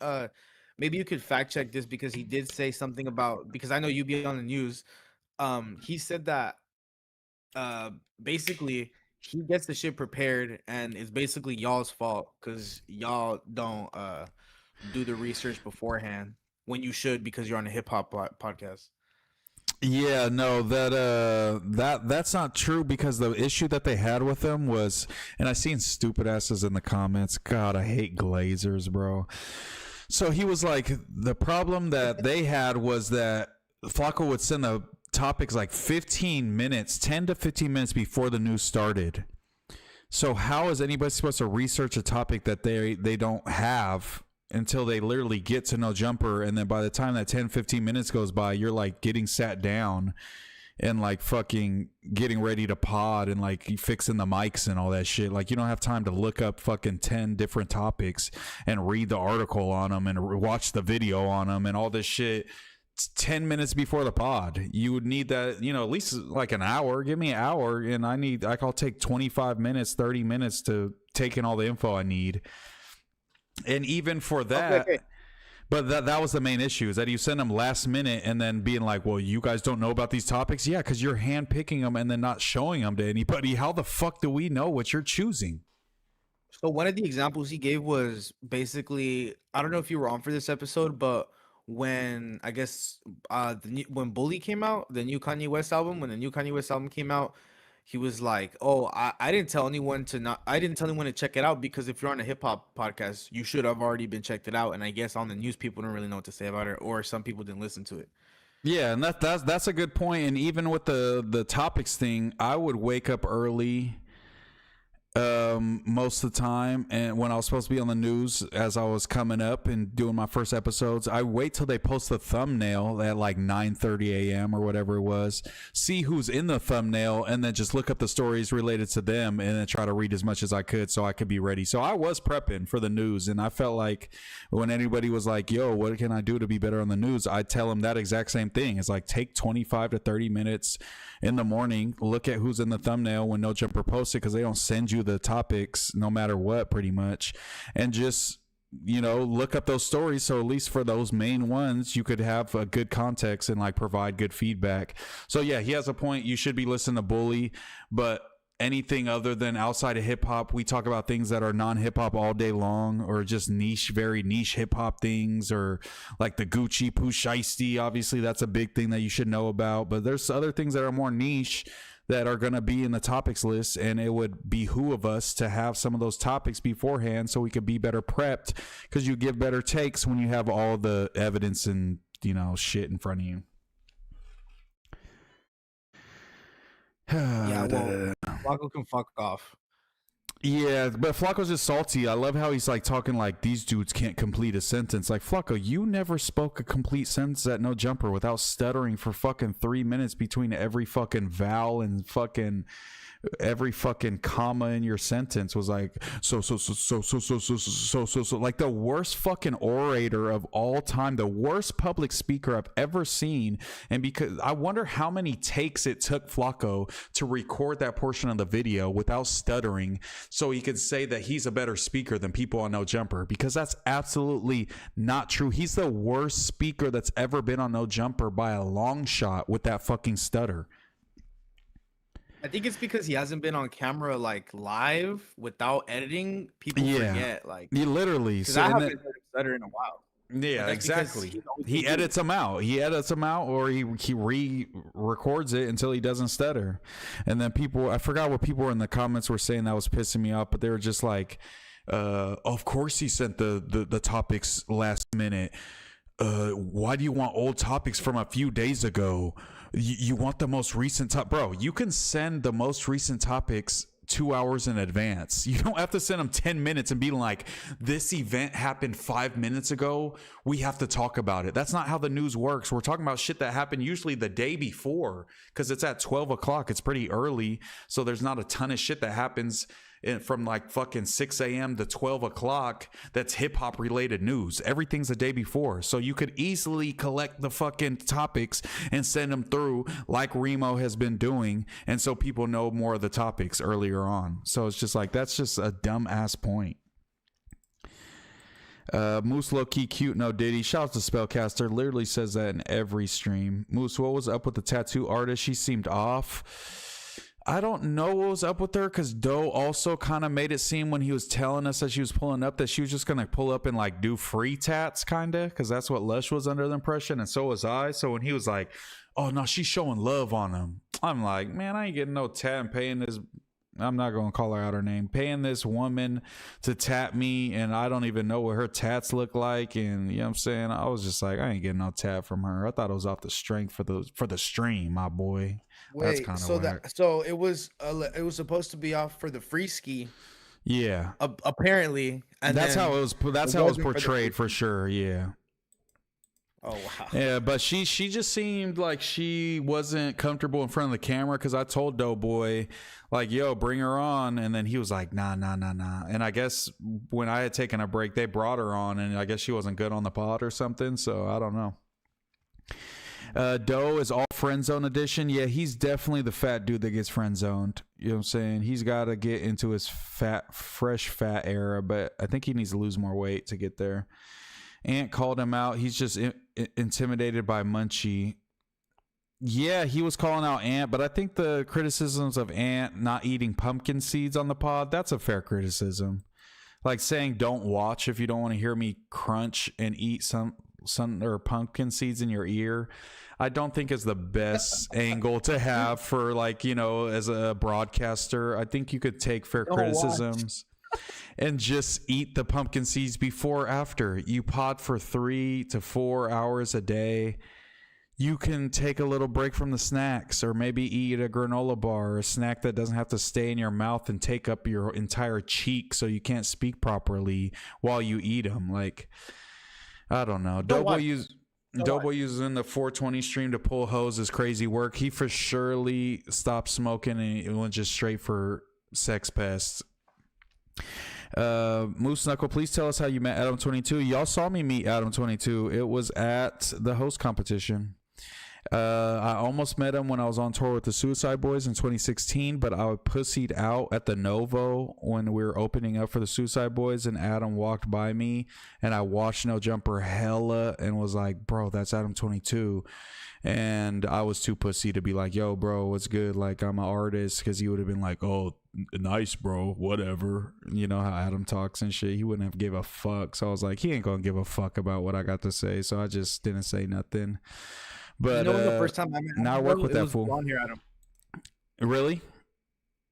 fact check this, because he did say something about, because I know you be on the news. He said that basically he gets the shit prepared, and it's basically y'all's fault because y'all don't do the research beforehand when you should, because you're on a hip hop podcast. Yeah, no, that's not true, because the issue that they had with him was, and I seen stupid asses in the comments. God, I hate Glazers, bro. So he was like, the problem that they had was that Flacco would send the topics like 15 minutes, 10 to 15 minutes before the news started. So how is anybody supposed to research a topic that they don't have until they literally get to No Jumper? And then by the time that 10, 15 minutes goes by, you're like getting sat down and like fucking getting ready to pod and like fixing the mics and all that shit. Like you don't have time to look up fucking 10 different topics and read the article on them and watch the video on them and all this shit 10 minutes before the pod. You would need that, at least like an hour. Give me an hour, and I'll take 25 minutes, 30 minutes to take in all the info I need. And even for that, But that was the main issue, is that you send them last minute and then being like, well, you guys don't know about these topics? Yeah, because you're handpicking them and then not showing them to anybody. How the fuck do we know what you're choosing? So one of the examples he gave was basically, I don't know if you were on for this episode, but when I guess when Bully came out, the new Kanye West album, when the new Kanye West album came out, he was like, "Oh, I didn't tell anyone to check it out, because if you're on a hip hop podcast, you should have already been checked it out." And I guess on the news, people don't really know what to say about it, or some people didn't listen to it. Yeah, and that's a good point. And even with the topics thing, I would wake up early most of the time, and when I was supposed to be on the news, as I was coming up and doing my first episodes, I wait till they post the thumbnail at like 9:30 a.m. or whatever it was, see who's in the thumbnail, and then just look up the stories related to them, and then try to read as much as I could so I could be ready. So I was prepping for the news, and I felt like when anybody was like, yo, what can I do to be better on the news, I'd tell them that exact same thing. It's like, take 25 to 30 minutes in the morning, look at who's in the thumbnail when No Jumper posts it, because they don't send you the topics no matter what, pretty much, and just, you know, look up those stories, so at least for those main ones you could have a good context and like provide good feedback. So yeah, he has a point. You should be listening to Bully, but anything other than outside of hip-hop, we talk about things that are non-hip-hop all day long, or just niche, very niche hip-hop things, or like the Gucci Pooh Shiesty. Obviously that's a big thing that you should know about, but there's other things that are more niche that are going to be in the topics list, and it would behoove us to have some of those topics beforehand so we could be better prepped, because you give better takes when you have all the evidence and, you know, shit in front of you. Yeah, well, Flacco can fuck off. Yeah, but Flacco's just salty. I love how he's like talking like these dudes can't complete a sentence. Like, Flacco, you never spoke a complete sentence at No Jumper without stuttering for fucking 3 minutes between every fucking vowel and fucking every fucking comma in your sentence was like so like the worst fucking orator of all time, the worst public speaker I've ever seen. And because I wonder how many takes it took Flacco to record that portion of the video without stuttering so he could say that he's a better speaker than people on No Jumper, because that's absolutely not true. He's the worst speaker that's ever been on No Jumper by a long shot with that fucking stutter. I think it's because he hasn't been on camera like live without editing. People forget, like, he literally. So I haven't heard him stutter in a while. Yeah, exactly. He edits them out. Or he re-records it until he doesn't stutter. And then people, I forgot what people in the comments were saying that was pissing me off, but they were just like, of course he sent the topics last minute. Why do you want old topics from a few days ago? You want the most recent bro, you can send the most recent topics 2 hours in advance. You don't have to send them 10 minutes and be like, this event happened 5 minutes ago, we have to talk about it. That's not how the news works. We're talking about shit that happened usually the day before, because it's at 12 o'clock. It's pretty early, so there's not a ton of shit that happens from like fucking 6 a.m. to 12 o'clock that's hip-hop related news. Everything's the day before, so you could easily collect the fucking topics and send them through like Remo has been doing, and so people know more of the topics earlier on. So it's just like, that's just a dumb ass point. Moose low key cute, no Diddy. Shout out to Spellcaster, literally says that in every stream. Moose, what was up with the tattoo artist? She seemed off. I don't know what was up with her, because Doe also kind of made it seem when he was telling us that she was pulling up that she was just going to pull up and like do free tats, kind of, because that's what Lush was under the impression, and so was I. So when he was like, oh no, she's showing love on him, I'm like, man, I ain't getting no tat and paying this, I'm not going to call her out her name, paying this woman to tat me, and I don't even know what her tats look like. And you know what I'm saying, I was just like, I ain't getting no tat from her. I thought it was off the strength for the stream, my boy. Wait, so it was supposed to be off for the free ski. Yeah, apparently, and that's how it was. That's how it was portrayed for sure. Yeah. Oh wow. Yeah, but she just seemed like she wasn't comfortable in front of the camera, because I told Doughboy like, yo, bring her on, and then he was like, nah. And I guess when I had taken a break, they brought her on, and I guess she wasn't good on the pod or something. So I don't know. Doe is all friend zone edition. Yeah, he's definitely the fat dude that gets friend zoned. You know what I'm saying? He's got to get into his fresh fat era, but I think he needs to lose more weight to get there. Ant called him out. He's just intimidated by Munchie. Yeah, he was calling out Ant, but I think the criticisms of Ant not eating pumpkin seeds on the pod, that's a fair criticism. Like saying don't watch if you don't want to hear me crunch and eat some or pumpkin seeds in your ear, I don't think is the best angle to have for, like, you know, as a broadcaster. I think you could take fair criticisms and just eat the pumpkin seeds before or after. You pod for 3 to 4 hours a day. You can take a little break from the snacks, or maybe eat a granola bar, or a snack that doesn't have to stay in your mouth and take up your entire cheek so you can't speak properly while you eat them. Like, I don't know. Doughboy uses in the 420 stream to pull hoses, crazy work. He for surely stopped smoking and went just straight for sex pests. Moose Knuckle, please tell us how you met Adam 22. Y'all saw me meet Adam 22. It was at the host competition. I almost met him when I was on tour with the Suicide Boys in 2016, but I pussied out at the Novo when we were opening up for the Suicide Boys, and Adam walked by me, and I watched No Jumper hella and was like, bro, that's Adam 22. And I was too pussy to be like, yo, bro, what's good? Like, I'm an artist, because he would have been like, oh, nice, bro, whatever. You know how Adam talks and shit. He wouldn't have gave a fuck. So I was like, he ain't gonna give a fuck about what I got to say. So I just didn't say nothing. But you know, the first time I met him, now I work with that fool. Here, Adam. Really?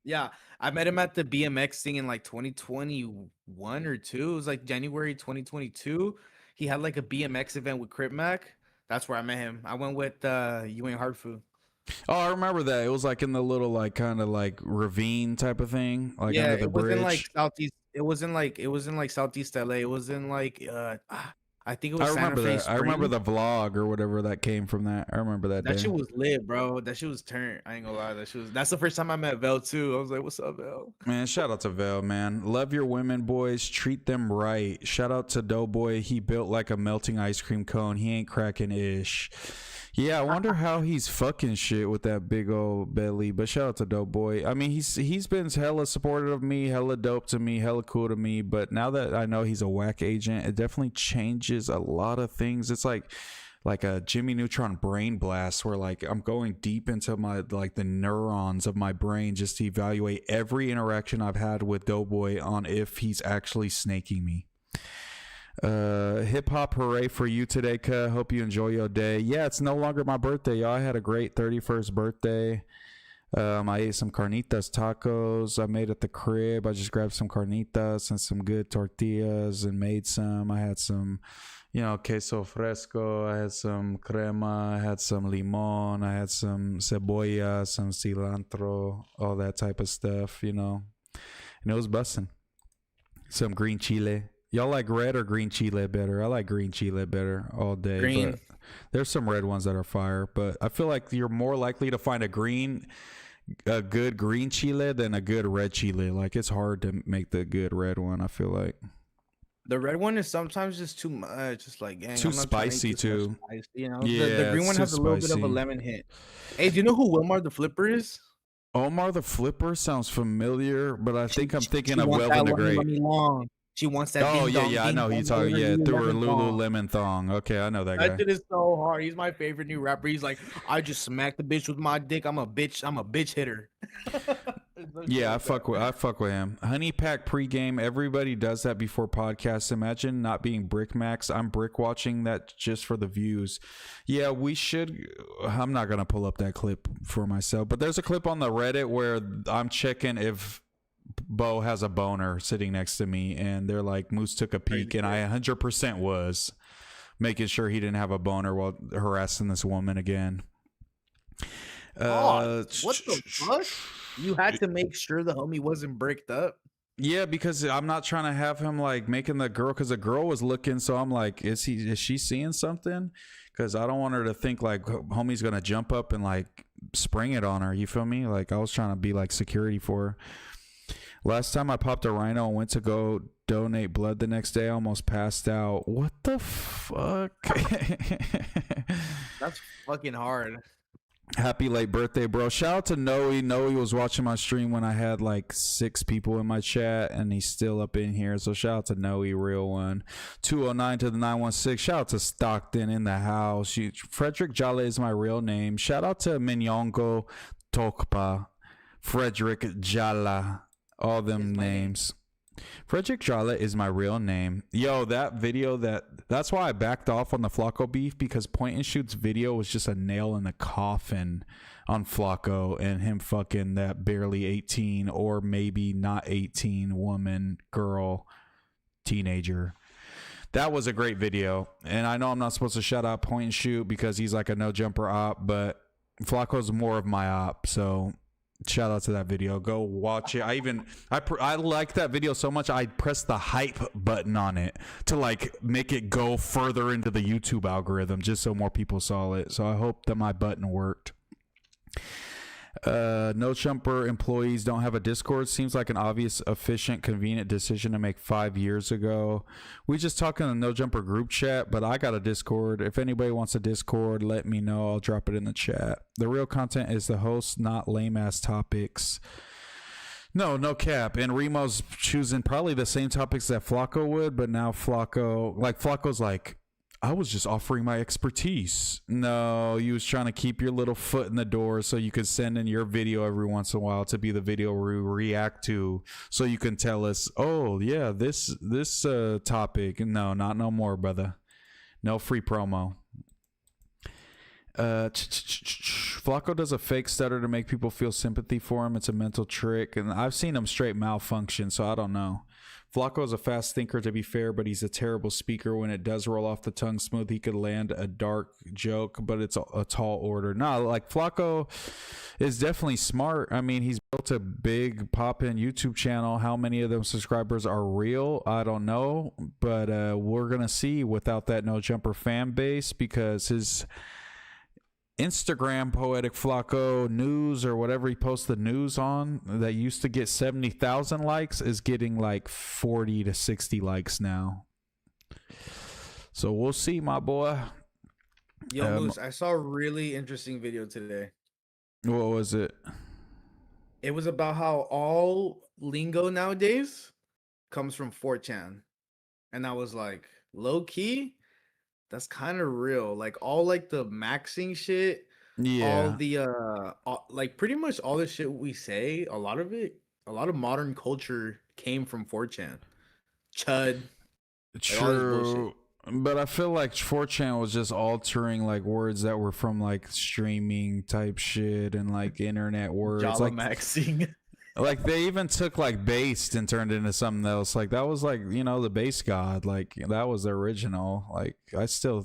Yeah, I met him at the BMX thing in like 2021 or 2. It was like January 2022. He had like a BMX event with Crip Mac. That's where I met him. I went with You Ain't Hard Food. Oh, I remember that. It was like in the little, like, kind of like ravine type of thing, like yeah, under the bridge. It wasn't like southeast. It wasn't like Southeast LA. It was in like I think it was. I remember Santa Fe that. I remember Springs. the vlog or whatever that came from that. I remember that. That day. shit was lit, bro. That shit was turned. I ain't gonna lie. That's the first time I met Vel too. I was like, "What's up, Vel?" Man, shout out to Vel, man. Love your women, boys. Treat them right. Shout out to Doughboy. He built like a melting ice cream cone. He ain't cracking ish. Yeah, I wonder how he's fucking shit with that big old belly. But shout out to Doughboy. I mean, he's been hella supportive of me, hella dope to me, hella cool to me. But now that I know he's a whack agent, it definitely changes a lot of things. It's like a Jimmy Neutron brain blast, where like I'm going deep into my, like, the neurons of my brain just to evaluate every interaction I've had with Doughboy on if he's actually snaking me. Hip hop hooray for you today, Ka. Hope you enjoy your day. Yeah, it's no longer my birthday, y'all. I had a great 31st birthday. I ate some carnitas tacos I made at the crib. I just grabbed some carnitas and some good tortillas and made some. I had some, you know, queso fresco. I had some crema. I had some limon. I had some cebolla, some cilantro, all that type of stuff, you know. And it was busting. Some green chile. Y'all like red or green chile better? I like green chile better all day. Green. But there's some red ones that are fire, but I feel like you're more likely to find a good green chile than a good red chile. Like, it's hard to make the good red one, I feel like. The red one is sometimes just too much. Just like, dang, too spicy too. Spice, you know, Yeah, the green one has a little bit of a lemon hit. Hey, do you know who Wilmar the Flipper is? Omar the Flipper sounds familiar, but I think I'm thinking of Welvin the Great. She wants that. Oh, yeah, I know who you're talking. Yeah, through her Lululemon thong. Okay, I know that guy. That shit is so hard. He's my favorite new rapper. He's like, I just smacked the bitch with my dick. I'm a bitch hitter. Yeah, I fuck with him. Honey Pack pregame. Everybody does that before podcasts. Imagine not being Brick Max. I'm brick watching that just for the views. Yeah, we should. I'm not gonna pull up that clip for myself, but there's a clip on the Reddit where I'm checking if Bo has a boner sitting next to me, and they're like, Moose took a peek, and I 100% was making sure he didn't have a boner while harassing this woman again. What the fuck? You had to make sure the homie wasn't bricked up. Yeah, because I'm not trying to have him like making the girl, because the girl was looking, so I'm like, is she seeing something? Because I don't want her to think like homie's gonna jump up and like spring it on her. You feel me? Like, I was trying to be like security for her. Last time I popped a rhino and went to go donate blood the next day, I almost passed out. What the fuck? That's fucking hard. Happy late birthday, bro. Shout out to Noe. Noe was watching my stream when I had like 6 people in my chat, and he's still up in here. So shout out to Noe, real one. 209 to the 916. Shout out to Stockton in the house. Frederick Jale is my real name. Shout out to Minyongo Tokpa. Frederick Jala. All them names. Frederick Jala is my real name. Yo, that video, that's why I backed off on the Flacco beef, because Point and Shoot's video was just a nail in the coffin on Flacco and him fucking that barely 18 or maybe not 18 woman, girl, teenager. That was a great video. And I know I'm not supposed to shout out Point and Shoot because he's like a no jumper op, but Flacco's more of my op. So shout out to that video. Go watch it. I like that video so much I pressed the hype button on it to like make it go further into the YouTube algorithm just so more people saw it. So I hope that my button worked. No jumper employees don't have a Discord. Seems like an obvious, efficient, convenient decision to make 5 years ago. We just talking in the no jumper group chat, but I got a Discord. If anybody wants a Discord, let me know. I'll drop it in the chat. The real content is the host, not lame ass topics. No cap. And Remo's choosing probably the same topics that Flacco would, but now Flacco's like, I was just offering my expertise. No, you was trying to keep your little foot in the door so you could send in your video every once in a while to be the video we react to, so you can tell us, oh yeah, this topic. No, not no more, brother. No free promo. Flacco does a fake stutter to make people feel sympathy for him. It's a mental trick, and I've seen him straight malfunction, so I don't know. Flacco is a fast thinker, to be fair, but he's a terrible speaker. When it does roll off the tongue smooth, he could land a dark joke, but it's a tall order. No, like Flacco is definitely smart. I mean, he's built a big pop-in YouTube channel. How many of them subscribers are real? I don't know, but we're going to see without that no jumper fan base, because his Instagram Poetic Flacco news or whatever he posts the news on that used to get 70,000 likes is getting like 40 to 60 likes now. So we'll see, my boy. Yo, Moose, I saw a really interesting video today. What was it? It was about how all lingo nowadays comes from 4chan. And I was like, low key, that's kind of real. Like all like the maxing shit, all the like pretty much all the shit we say, a lot of modern culture came from 4chan. Chud. True. But I feel like 4chan was just altering like words that were from like streaming type shit and like internet words. Like maxing. Like they even took like based and turned it into something else. Like that was like, you know, the base god. Like that was the original. Like I still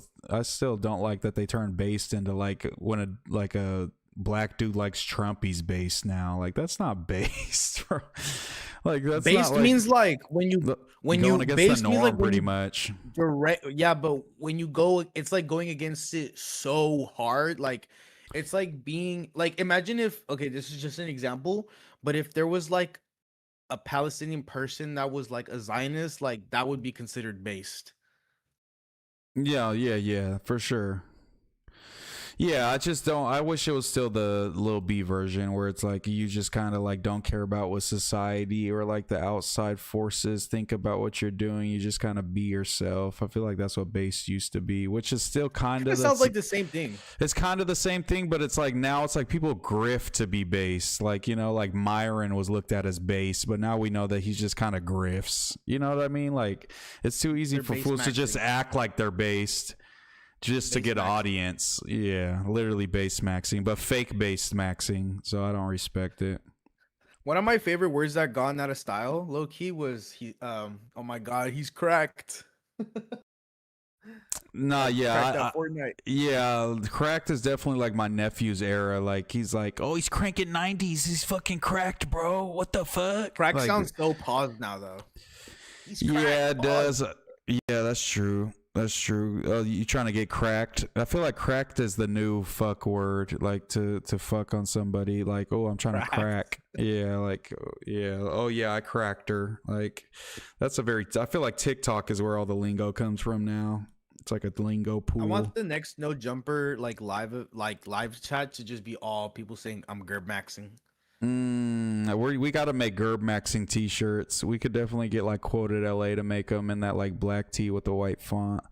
don't like that they turned based into like when a black dude likes Trump, he's based now. Like that's not based. Like that's based not, like, means like when you against the norm, like pretty much. Direct, yeah, but when you go, it's like going against it so hard. Like it's like being like, imagine if, okay, this is just an example, but if there was like a Palestinian person that was like a Zionist, like that would be considered based. Yeah, for sure. Yeah, I wish it was still the Lil B version where it's like you just kind of like don't care about what society or like the outside forces think about what you're doing. You just kind of be yourself. I feel like that's what bass used to be, which is still kind of. It sounds like the same thing. It's kind of the same thing, but it's like now it's like people grift to be bass. Like, you know, like Myron was looked at as bass, but now we know that he's just kind of grifts. You know what I mean? Like it's too easy for fools to just act like they're based. Just to get an audience. Yeah, literally base maxing, but fake base maxing. So I don't respect it. One of my favorite words that gone out of style, low key, was oh my god, he's cracked. Nah, yeah, Fortnite. Yeah, cracked is definitely like my nephew's era. Like he's like, oh, he's cranking 90s. He's fucking cracked, bro. What the fuck? Crack like, sounds so paused now, though. Yeah, it does. Yeah, that's true. That's true. Oh, you trying to get cracked? I feel like cracked is the new fuck word, like to fuck on somebody. Like, oh, I'm trying to crack. Yeah, like, yeah. Oh, yeah, I cracked her. Like, that's a very. I feel like TikTok is where all the lingo comes from now. It's like a lingo pool. I want the next No Jumper live chat to just be all people saying I'm Gerb maxing. We got to make Gerb maxing t-shirts. We could definitely get like Quoted LA to make them in that like black tee with the white font.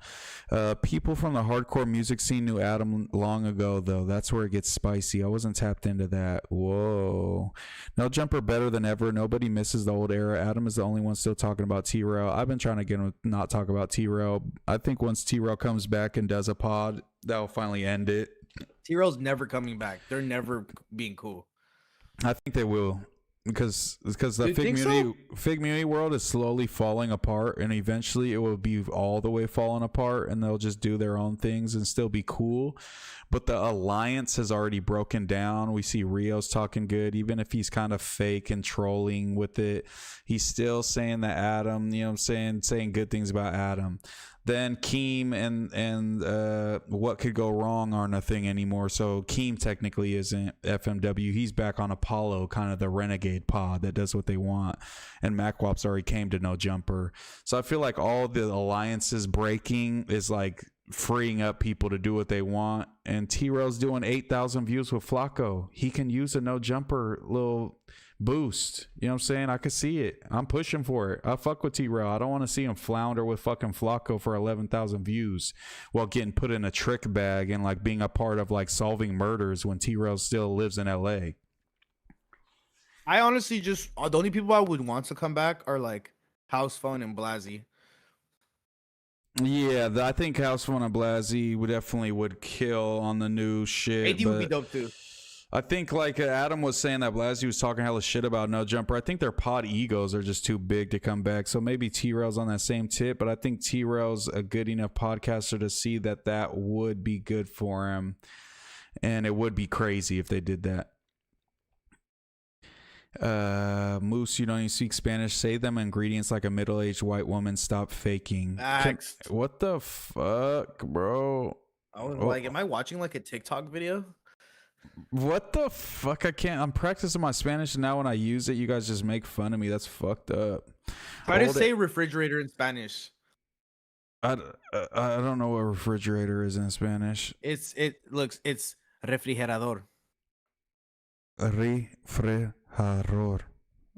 People from the hardcore music scene knew Adam long ago, though. That's where it gets spicy. I wasn't tapped into that. Whoa. No Jumper better than ever. Nobody misses the old era. Adam is the only one still talking about T-Rail. I've been trying to get him to not talk about T-Rail. I think once T-Rail comes back and does a pod, that'll finally end it. T-Rail's never coming back. They're never being cool. I think they will, because the Fig Community world is slowly falling apart, and eventually it will be all the way falling apart, and they'll just do their own things and still be cool. But the alliance has already broken down. We see Rio's talking good, even if he's kind of fake and trolling with it. He's still saying that Adam, you know what I'm saying good things about Adam. Then Keem and What Could Go Wrong aren't a thing anymore. So Keem technically isn't FMW. He's back on Apollo, kind of the renegade pod that does what they want. And MacWops already came to No Jumper. So I feel like all the alliances breaking is like freeing up people to do what they want. And T-Rail's doing 8,000 views with Flacco. He can use a No Jumper little boost. You know what I'm saying? I could see it. I'm pushing for it. I fuck with T-Rail. I don't want to see him flounder with fucking Flacco for 11,000 views while getting put in a trick bag and like being a part of like solving murders when T-Rail still lives in LA. I honestly just the only people I would want to come back are like House Phone and Blasey. Yeah, I think House Phone and Blasey would kill on the new shit. AD would be dope too. I think like Adam was saying that Blasey was talking hella shit about No Jumper. I think their pod egos are just too big to come back. So maybe T-Rail's on that same tip, but I think T-Rail's a good enough podcaster to see that would be good for him. And it would be crazy if they did that. Moose, you don't even speak Spanish. Say them ingredients like a middle-aged white woman. Stop faking. What the fuck, bro? I was like, am I watching like a TikTok video? What the fuck? I'm practicing my Spanish, and now when I use it, you guys just make fun of me. That's fucked up. Try to say refrigerator in Spanish. I don't know what refrigerator is in Spanish. It's refrigerador. Refrigerador.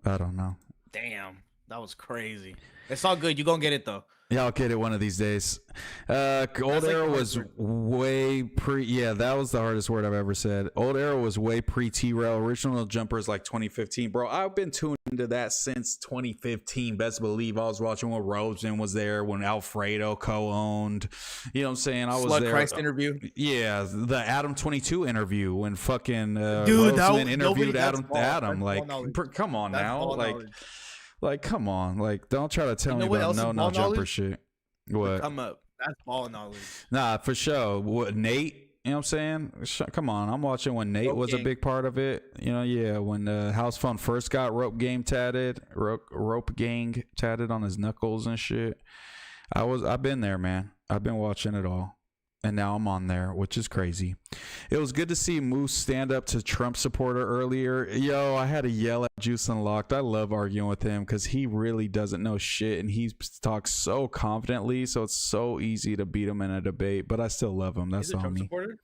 I don't know. Damn, that was crazy. It's all good. You gonna get it though. Yeah, I'll get it one of these days. Old Era was way that was the hardest word I've ever said. Old Era was way pre T-Rail. Original Jumpers like 2015. Bro, I've been tuned into that since 2015. Best believe I was watching when Rosen was there, when Alfredo co-owned. You know what I'm saying? I was Flood there. Christ interview. Yeah, the Adam 22 interview when fucking dude, Rosen interviewed Adam. Like, come on now. Like, come on. Like, don't try to tell me about no jumper shit. What? Come up. That's ball knowledge. Nah, for sure. What, Nate? You know what I'm saying? Come on. I'm watching when Nate was a big part of it. You know, yeah. When House Phone first got rope gang tatted on his knuckles and shit. I've been there, man. I've been watching it all. And now I'm on there, which is crazy. It was good to see Moose stand up to Trump supporter earlier. Yo, I had to yell at Juice Unlocked. I love arguing with him because he really doesn't know shit, and he talks so confidently, so it's so easy to beat him in a debate. But I still love him. That's on me. Supporter?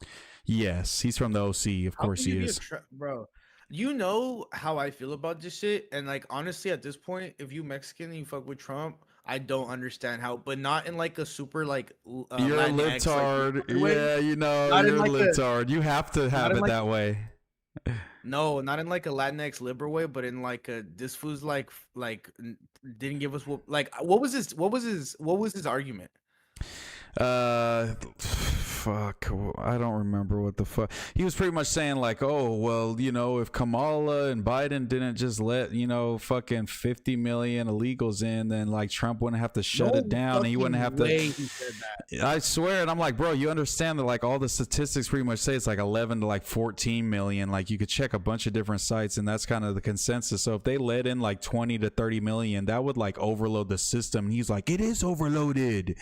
Yes, he's from the OC. Of course he is. Bro, you know how I feel about this shit, and like honestly, at this point, if you Mexican and you fuck with Trump, I don't understand how, but not in like a super like you're Latinx, a libtard. Like, yeah, you know, you're like a libtard. You have to have it like, that way. No, not in like a Latinx liberal way, but in like a this fool's like didn't give us what was his argument? Fuck, I don't remember what the fuck he was pretty much saying. Like, oh well, you know, if Kamala and Biden didn't just let, you know, fucking 50 million illegals in, then like Trump wouldn't have to shut it down, and he wouldn't have to. He said that. I swear, and I'm like, bro, you understand that like all the statistics pretty much say it's like 11 to like 14 million. Like you could check a bunch of different sites, and that's kind of the consensus. So if they let in like 20 to 30 million, that would like overload the system. And he's like, it is overloaded,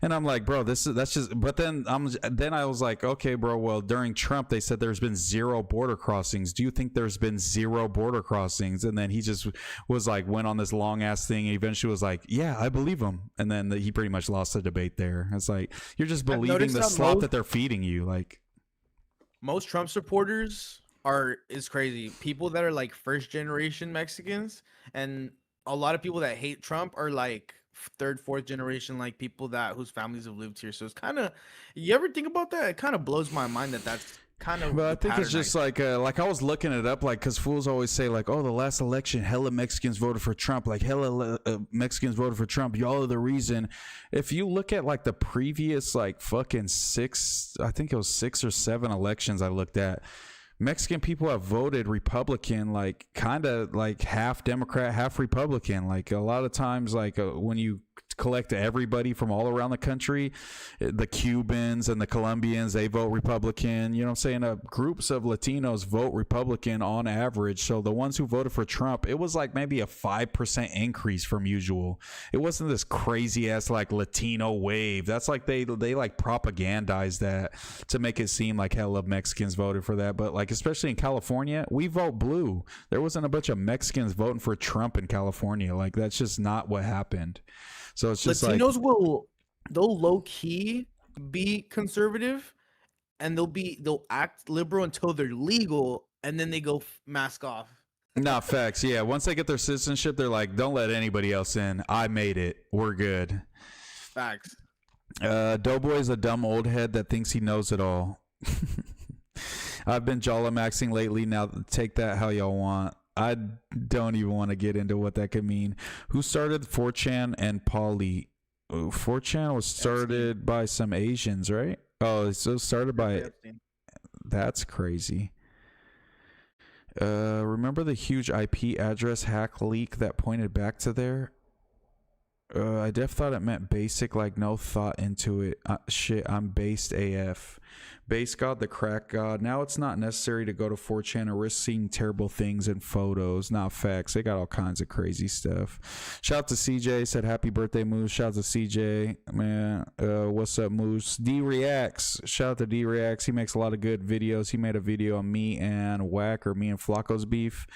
and I'm like, bro, that's just. But then then I was like, okay, bro, well, during Trump, they said there's been 0 border crossings. Do you think there's been 0 border crossings? And then he just was like, went on this long ass thing. And eventually was like, yeah, I believe him. And then he pretty much lost the debate there. It's like, you're just believing the slop that they're feeding you. Like, most Trump supporters is crazy. People that are like first generation Mexicans, and a lot of people that hate Trump are like third, fourth generation, like people whose families have lived here. So it's kind of, you ever think about that? It kind of blows my mind that's kind of. Well, I think it's just like I was looking it up, like, because fools always say like, oh, the last election, hella Mexicans voted for Trump, like hella Mexicans voted for Trump. Y'all are the reason. If you look at like the previous like fucking 6 or 7 elections I looked at, Mexican people have voted Republican, like kind of like half Democrat, half Republican. Like a lot of times, like when you collect everybody from all around the country, the Cubans and the Colombians, they vote Republican. You know what I'm saying? Groups of Latinos vote Republican on average. So the ones who voted for Trump, it was like maybe a 5% increase from usual. It wasn't this crazy ass like Latino wave. That's like they like propagandized that to make it seem like hella Mexicans voted for that. But like, especially in California, we vote blue. There wasn't a bunch of Mexicans voting for Trump in California. Like, that's just not what happened. So it's just Latinos they'll low key be conservative, and they'll act liberal until they're legal, and then they go mask off. Nah, facts. Yeah, once they get their citizenship, they're like, don't let anybody else in. I made it. We're good. Facts. Doughboy is a dumb old head that thinks he knows it all. I've been Jolamaxing lately. Now take that how y'all want. I don't even want to get into what that could mean. Who started 4chan and Poly? 4chan was started by some Asians, right? Oh, it's so started by... That's crazy. Remember the huge IP address hack leak that pointed back to there? I def thought it meant basic, like no thought into it. Shit, I'm based AF. Base God, the crack God. Now it's not necessary to go to 4chan or risk seeing terrible things in photos. Not facts. They got all kinds of crazy stuff. Shout out to CJ. Said happy birthday, Moose. Shout out to CJ. Man, what's up, Moose? D Reacts. Shout out to D Reacts. He makes a lot of good videos. He made a video on me and Wack, or me and Flacco's beef.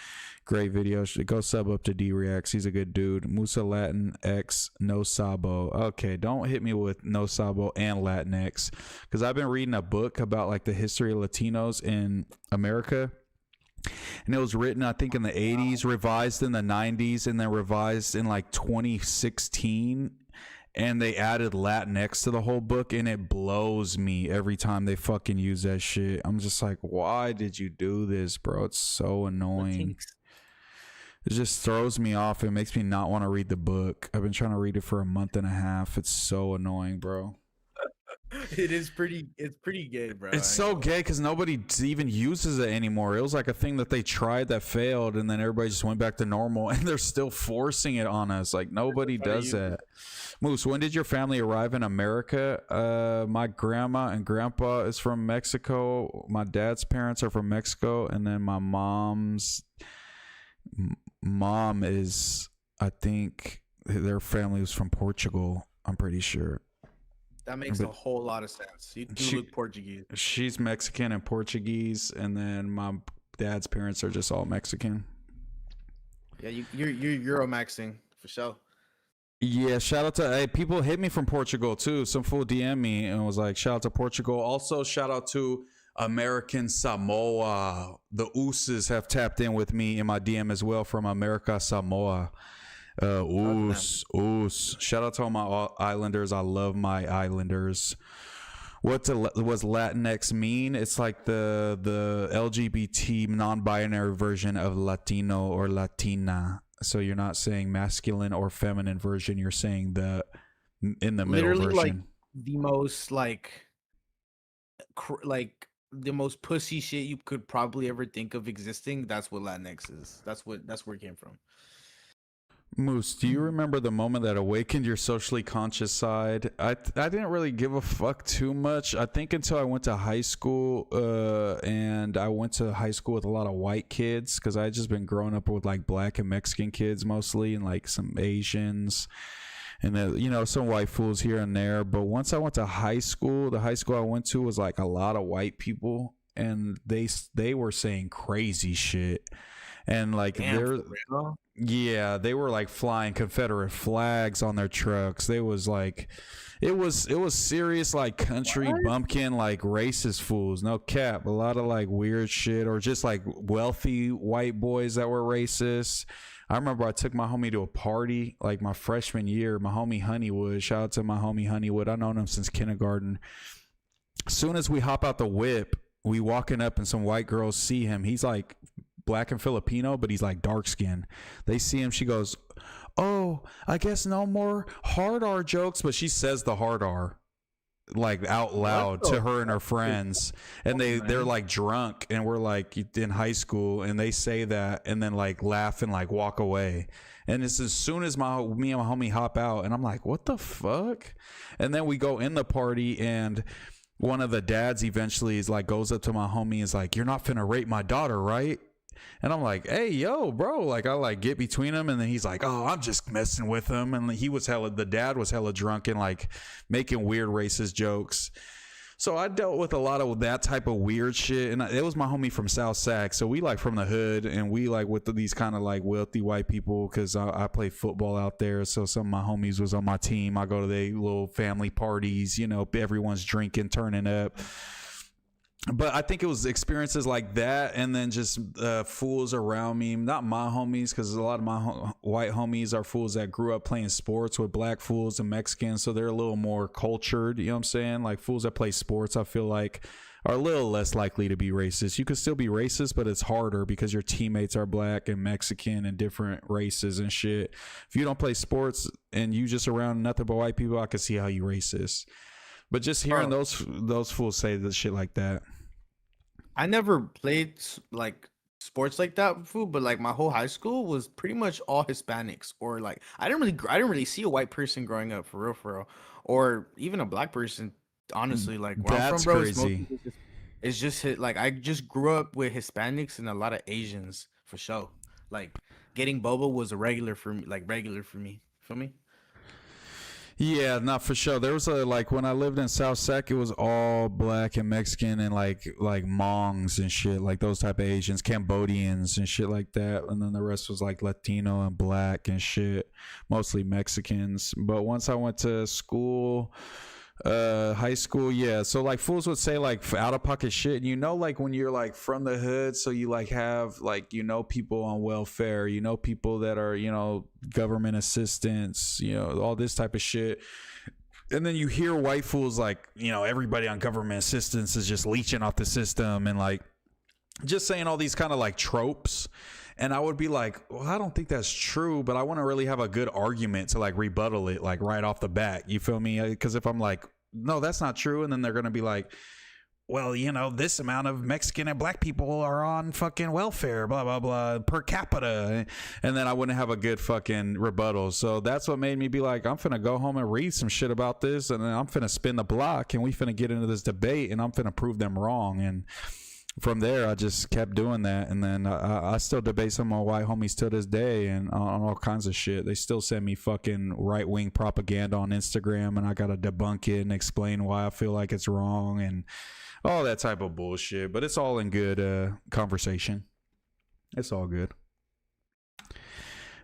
Great video. Go sub up to D Reacts. He's a good dude. Musa Latin X No Sabo. Okay, don't hit me with No Sabo and Latinx, because I've been reading a book about like the history of Latinos in America, and it was written I think in the 80s, revised in the 90s, and then revised in like 2016, and they added Latinx to the whole book, and it blows me every time they fucking use that shit. I'm just like, why did you do this, bro? It's so annoying. It just throws me off. It makes me not want to read the book. I've been trying to read it for a month and a half. It's so annoying, bro. It's pretty gay, bro. It's so gay because nobody even uses it anymore. It was like a thing that they tried that failed, and then everybody just went back to normal, and they're still forcing it on us. Like, nobody does that. Moose, when did your family arrive in America? My grandma and grandpa is from Mexico. My dad's parents are from Mexico, and then my mom's mom is, I think their family was from Portugal. I'm pretty sure. That makes a whole lot of sense. You do look Portuguese. She's Mexican and Portuguese, and then my dad's parents are just all Mexican. Yeah, you're Euro-maxing for sure. Yeah, shout out to people hit me from Portugal too. Some fool DM me and was like, shout out to Portugal. Also, shout out to American Samoa. The Ooses have tapped in with me in my DM as well from America Samoa. Oos. Shout out to all my Islanders. I love my Islanders. What was Latinx mean? It's like the LGBT non-binary version of Latino or Latina. So you're not saying masculine or feminine version. You're saying the in the middle version. Like the most like the most pussy shit you could probably ever think of existing. That's what Latinx is. That's where it came from. Moose, do you remember the moment that awakened your socially conscious side? I didn't really give a fuck too much. I think until I went to high school, and I went to high school with a lot of white kids because I had just been growing up with like black and Mexican kids mostly, and like some Asians. and some white fools here and there. But once I went to high school, the high school I went to was like a lot of white people, and they were saying crazy shit, and like yeah, they were like flying Confederate flags on their trucks. They was like, it was serious, like country bumpkin, like racist fools. No cap. A lot of like weird shit, or just like wealthy white boys that were racist. I remember I took my homie to a party like my freshman year. My homie Honeywood, shout out to my homie Honeywood. I've known him since kindergarten. As soon as we hop out the whip, we walking up and some white girls see him. He's like black and Filipino, but he's like dark skinned. They see him. She goes, "Oh, I guess no more hard R jokes," but she says the hard R like out loud to her and her friends, and they're like drunk, and we're like in high school, and they say that and then like laugh and like walk away. And it's as soon as me and my homie hop out, and I'm like, what the fuck? And then we go in the party, and one of the dads eventually is like, goes up to my homie and is like, "You're not finna rape my daughter, right?" And I'm like, "Hey, yo, bro," like I like get between him, and then he's like, "Oh, I'm just messing with him." And the dad was hella drunk and like making weird racist jokes. So I dealt with a lot of that type of weird shit, and it was my homie from South Sac, so we like from the hood, and we like with these kind of like wealthy white people, because I play football out there, so some of my homies was on my team. I go to their little family parties, everyone's drinking, turning up. But I think it was experiences like that, and then just fools around me, not my homies, because a lot of my white homies are fools that grew up playing sports with black fools and Mexicans, so they're a little more cultured, you know what I'm saying? Like fools that play sports, I feel like, are a little less likely to be racist. You could still be racist, but it's harder because your teammates are black and Mexican and different races and shit. If you don't play sports and you just around nothing but white people, I could see how you racist. But just hearing those fools say this shit like that. I never played like sports like that before, but like my whole high school was pretty much all Hispanics, or like I didn't really see a white person growing up for real, or even a black person. Honestly, like where I'm from, bro, crazy. It's just like I just grew up with Hispanics and a lot of Asians for sure. Like getting boba was regular for me. Feel me? Yeah, not for sure. There was like when I lived in South Sac, it was all black and Mexican and like Hmongs and shit, like those type of Asians, Cambodians and shit like that. And then the rest was like Latino and black and shit, mostly Mexicans. But once I went to school, high school, yeah, so like fools would say like out of pocket shit, and like when you're like from the hood, so you like have like people on welfare, people that are government assistance, all this type of shit, and then you hear white fools like everybody on government assistance is just leeching off the system, and like just saying all these kind of like tropes. And I would be like, well, I don't think that's true, but I want to really have a good argument to like rebuttal it like right off the bat. You feel me? Because if I'm like, no, that's not true, and then they're going to be like, well, this amount of Mexican and black people are on fucking welfare, blah, blah, blah, per capita. And then I wouldn't have a good fucking rebuttal. So that's what made me be like, I'm finna go home and read some shit about this, and then I'm finna spin the block, and we finna get into this debate, and I'm finna prove them wrong. And from there, I just kept doing that, and then I still debate some of my white homies to this day, and on all kinds of shit. They still send me fucking right-wing propaganda on Instagram, and I gotta debunk it and explain why I feel like it's wrong and all that type of bullshit. But it's all in good conversation. It's all good.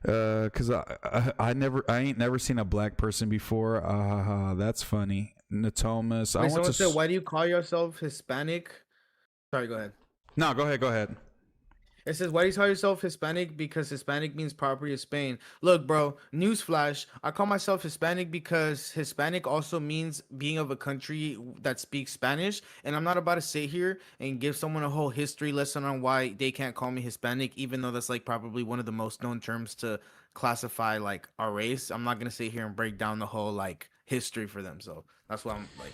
Cause I ain't never seen a black person before. That's funny. Natomas. Why do you call yourself Hispanic? Sorry, go ahead. No, go ahead. It says, why do you call yourself Hispanic? Because Hispanic means property of Spain. Look, bro, newsflash. I call myself Hispanic because Hispanic also means being of a country that speaks Spanish. And I'm not about to sit here and give someone a whole history lesson on why they can't call me Hispanic, even though that's like probably one of the most known terms to classify like our race. I'm not going to sit here and break down the whole like history for them. So that's why I'm like,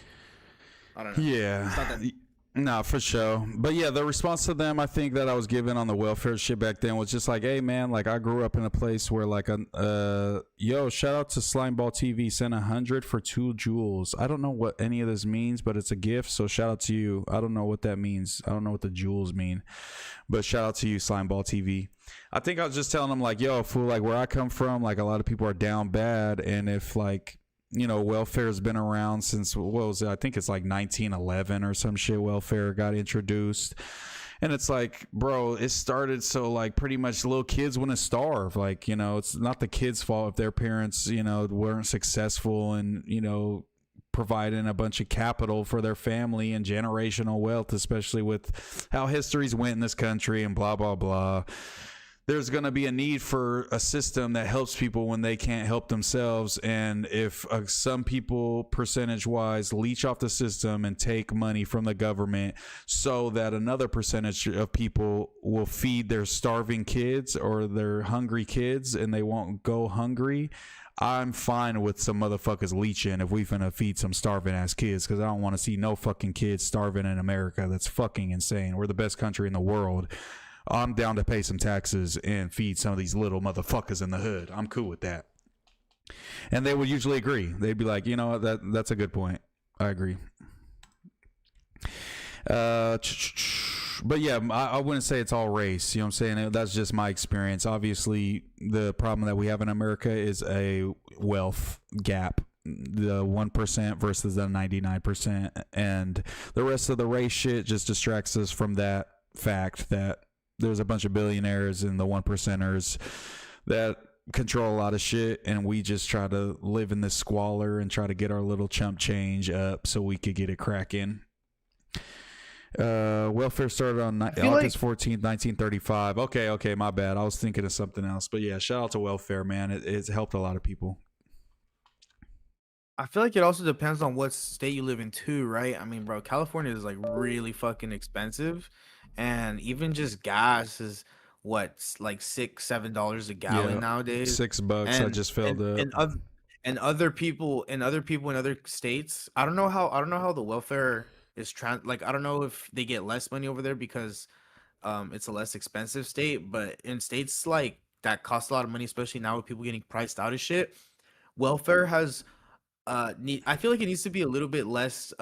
I don't know. Yeah. It's not that Nah, for sure. But yeah, the response to them, I think that I was given on the welfare shit back then was just like, hey man, like I grew up in a place where like yo, shout out to Slimeball TV, sent 100 for 2 jewels. I don't know what any of this means, but it's a gift, so shout out to you. I don't know what that means. I don't know what the jewels mean, but shout out to you, Slimeball TV. I think I was just telling them like, yo, fool, like where I come from, like a lot of people are down bad, and if like, you know, welfare has been around since, what was it? I think it's like 1911 or some shit. Welfare got introduced, and it's like, bro, it started so like pretty much little kids want to starve. Like, you know, it's not the kids' fault if their parents, you know, weren't successful and, you know, providing a bunch of capital for their family and generational wealth, especially with how histories went in this country and blah blah blah. There's going to be a need for a system that helps people when they can't help themselves. And if some people percentage wise leech off the system and take money from the government so that another percentage of people will feed their starving kids or their hungry kids and they won't go hungry, I'm fine with some motherfuckers leeching if we finna feed some starving ass kids, because I don't want to see no fucking kids starving in America. That's fucking insane. We're the best country in the world. I'm down to pay some taxes and feed some of these little motherfuckers in the hood. I'm cool with that. And they would usually agree. They'd be like, you know what, that's a good point. I agree. But yeah, I wouldn't say it's all race. You know what I'm saying? That's just my experience. Obviously, the problem that we have in America is a wealth gap. The 1% versus the 99%. And the rest of the race shit just distracts us from that fact that there's a bunch of billionaires and the 1%ers that control a lot of shit, and we just try to live in this squalor and try to get our little chump change up so we could get it cracking. Welfare started on August 14th, 1935. Okay, my bad. I was thinking of something else. But yeah, shout out to welfare, man. It's helped a lot of people. I feel like it also depends on what state you live in too, right? I mean, bro, California is like really fucking expensive, and even just gas is what, like $6-7 a gallon nowadays. $6. I just filled up. And other people in other states, I don't know how the welfare is I don't know if they get less money over there because it's a less expensive state, but in states like that cost a lot of money, especially now with people getting priced out of shit, welfare has I feel like it needs to be a little bit less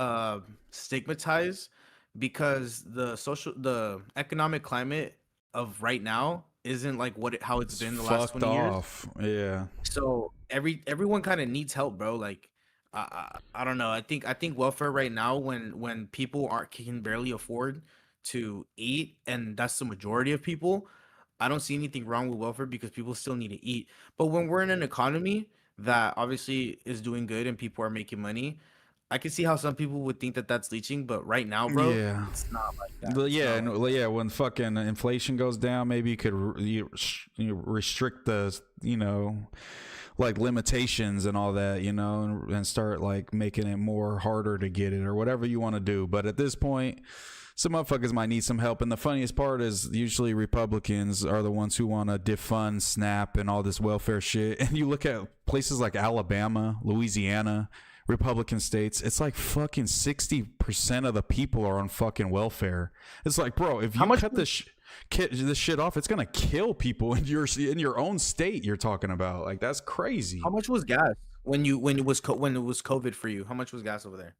stigmatized, because the economic climate of right now isn't like how it's been the last 20 years. Yeah. So everyone kind of needs help, bro. Like I don't know. I think welfare right now, when people can barely afford to eat, and that's the majority of people, I don't see anything wrong with welfare because people still need to eat. But when we're in an economy that obviously is doing good and people are making money, I can see how some people would think that that's leeching, but right now, bro, it's not like that. But yeah, when fucking inflation goes down, maybe you could restrict the, you know, like limitations and all that, you know, and start like making it more harder to get it or whatever you want to do. But at this point, some motherfuckers might need some help. And the funniest part is usually Republicans are the ones who want to defund SNAP and all this welfare shit. And you look at places like Alabama, Louisiana, Republican states, it's like fucking 60% of the people are on fucking welfare. It's like, bro, if you cut this shit off, it's gonna kill people in your own state you're talking about. Like, that's crazy. How much was gas when it was COVID for you? How much was gas over there?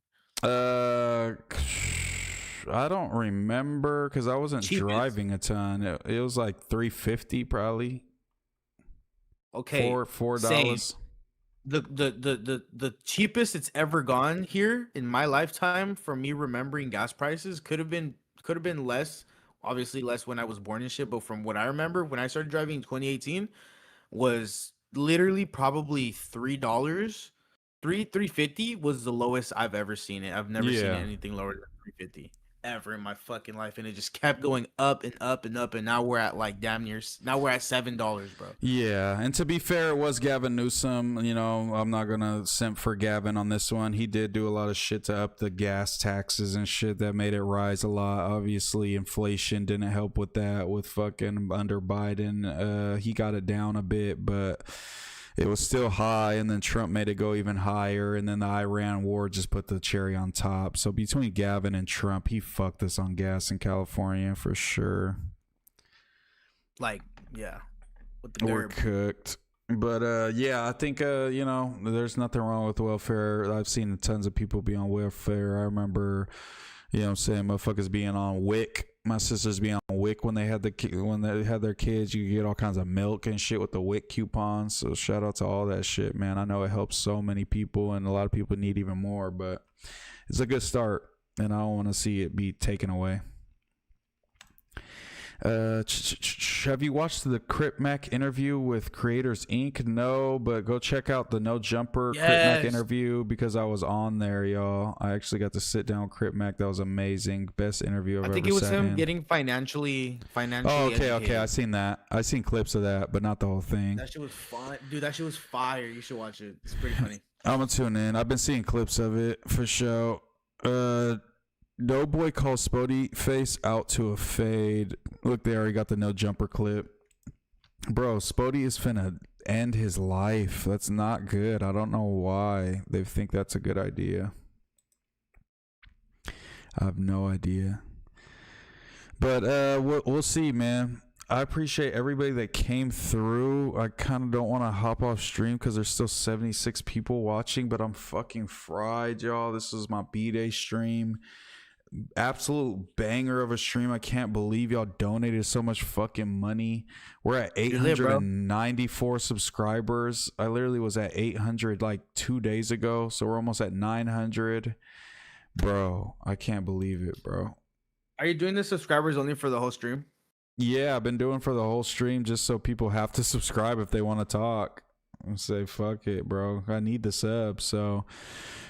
I don't remember because I wasn't driving a ton. It was like $3.50 probably. Okay, $4. The cheapest it's ever gone here in my lifetime, from me remembering gas prices, could have been less. Obviously less when I was born and shit, but from what I remember when I started driving in 2018, was literally probably $3. $3.50 was the lowest I've ever seen it. I've never seen anything lower than $3.50 ever in my fucking life, and it just kept going up and up and up, and now we're at like now we're at $7, bro. Yeah, and to be fair, it was Gavin Newsom. You know, I'm not gonna simp for Gavin on this one. He did do a lot of shit to up the gas taxes and shit that made it rise a lot. Obviously, inflation didn't help with that. With fucking under Biden, he got it down a bit, but it was still high, and then Trump made it go even higher, and then the Iran war just put the cherry on top. So between Gavin and Trump, he fucked us on gas in California for sure. Like, yeah, with the We're gerb. cooked. But yeah, I think there's nothing wrong with welfare. I've seen tons of people be on welfare. I remember, I'm saying, motherfuckers being on WIC. My sisters being on WIC when they had their kids. You could get all kinds of milk and shit with the WIC coupons. So shout out to all that shit, man. I know it helps so many people, and a lot of people need even more, but it's a good start, and I don't want to see it be taken away. Have you watched the Crip Mac interview with Creators Inc? No, but go check out the No Jumper Crip Mac interview, because I was on there, y'all. I actually got to sit down with Crip Mac. That was amazing. Best interview I've ever sat in. I think it was him getting financially Oh, okay. educated. I seen that. I seen clips of that, but not the whole thing. That shit was fun, dude. That shit was fire. You should watch it. It's pretty funny. I'm gonna tune in. I've been seeing clips of it for sure. Doughboy calls Spody face out to a fade. Look, they already got the No Jumper clip. Bro, Spody is finna end his life. That's not good. I don't know why they think that's a good idea. I have no idea. But we'll see, man. I appreciate everybody that came through. I kind of don't want to hop off stream because there's still 76 people watching, but I'm fucking fried, y'all. This is my B-Day stream. Absolute banger of a stream. I can't believe y'all donated so much fucking money. We're at 894 subscribers. I literally was at 800 like 2 days ago, so we're almost at 900. Bro, I can't believe it, bro. Are you doing the subscribers only for the whole stream? Yeah, I've been doing for the whole stream just so people have to subscribe if they want to talk. And say, fuck it, bro. I need the subs. So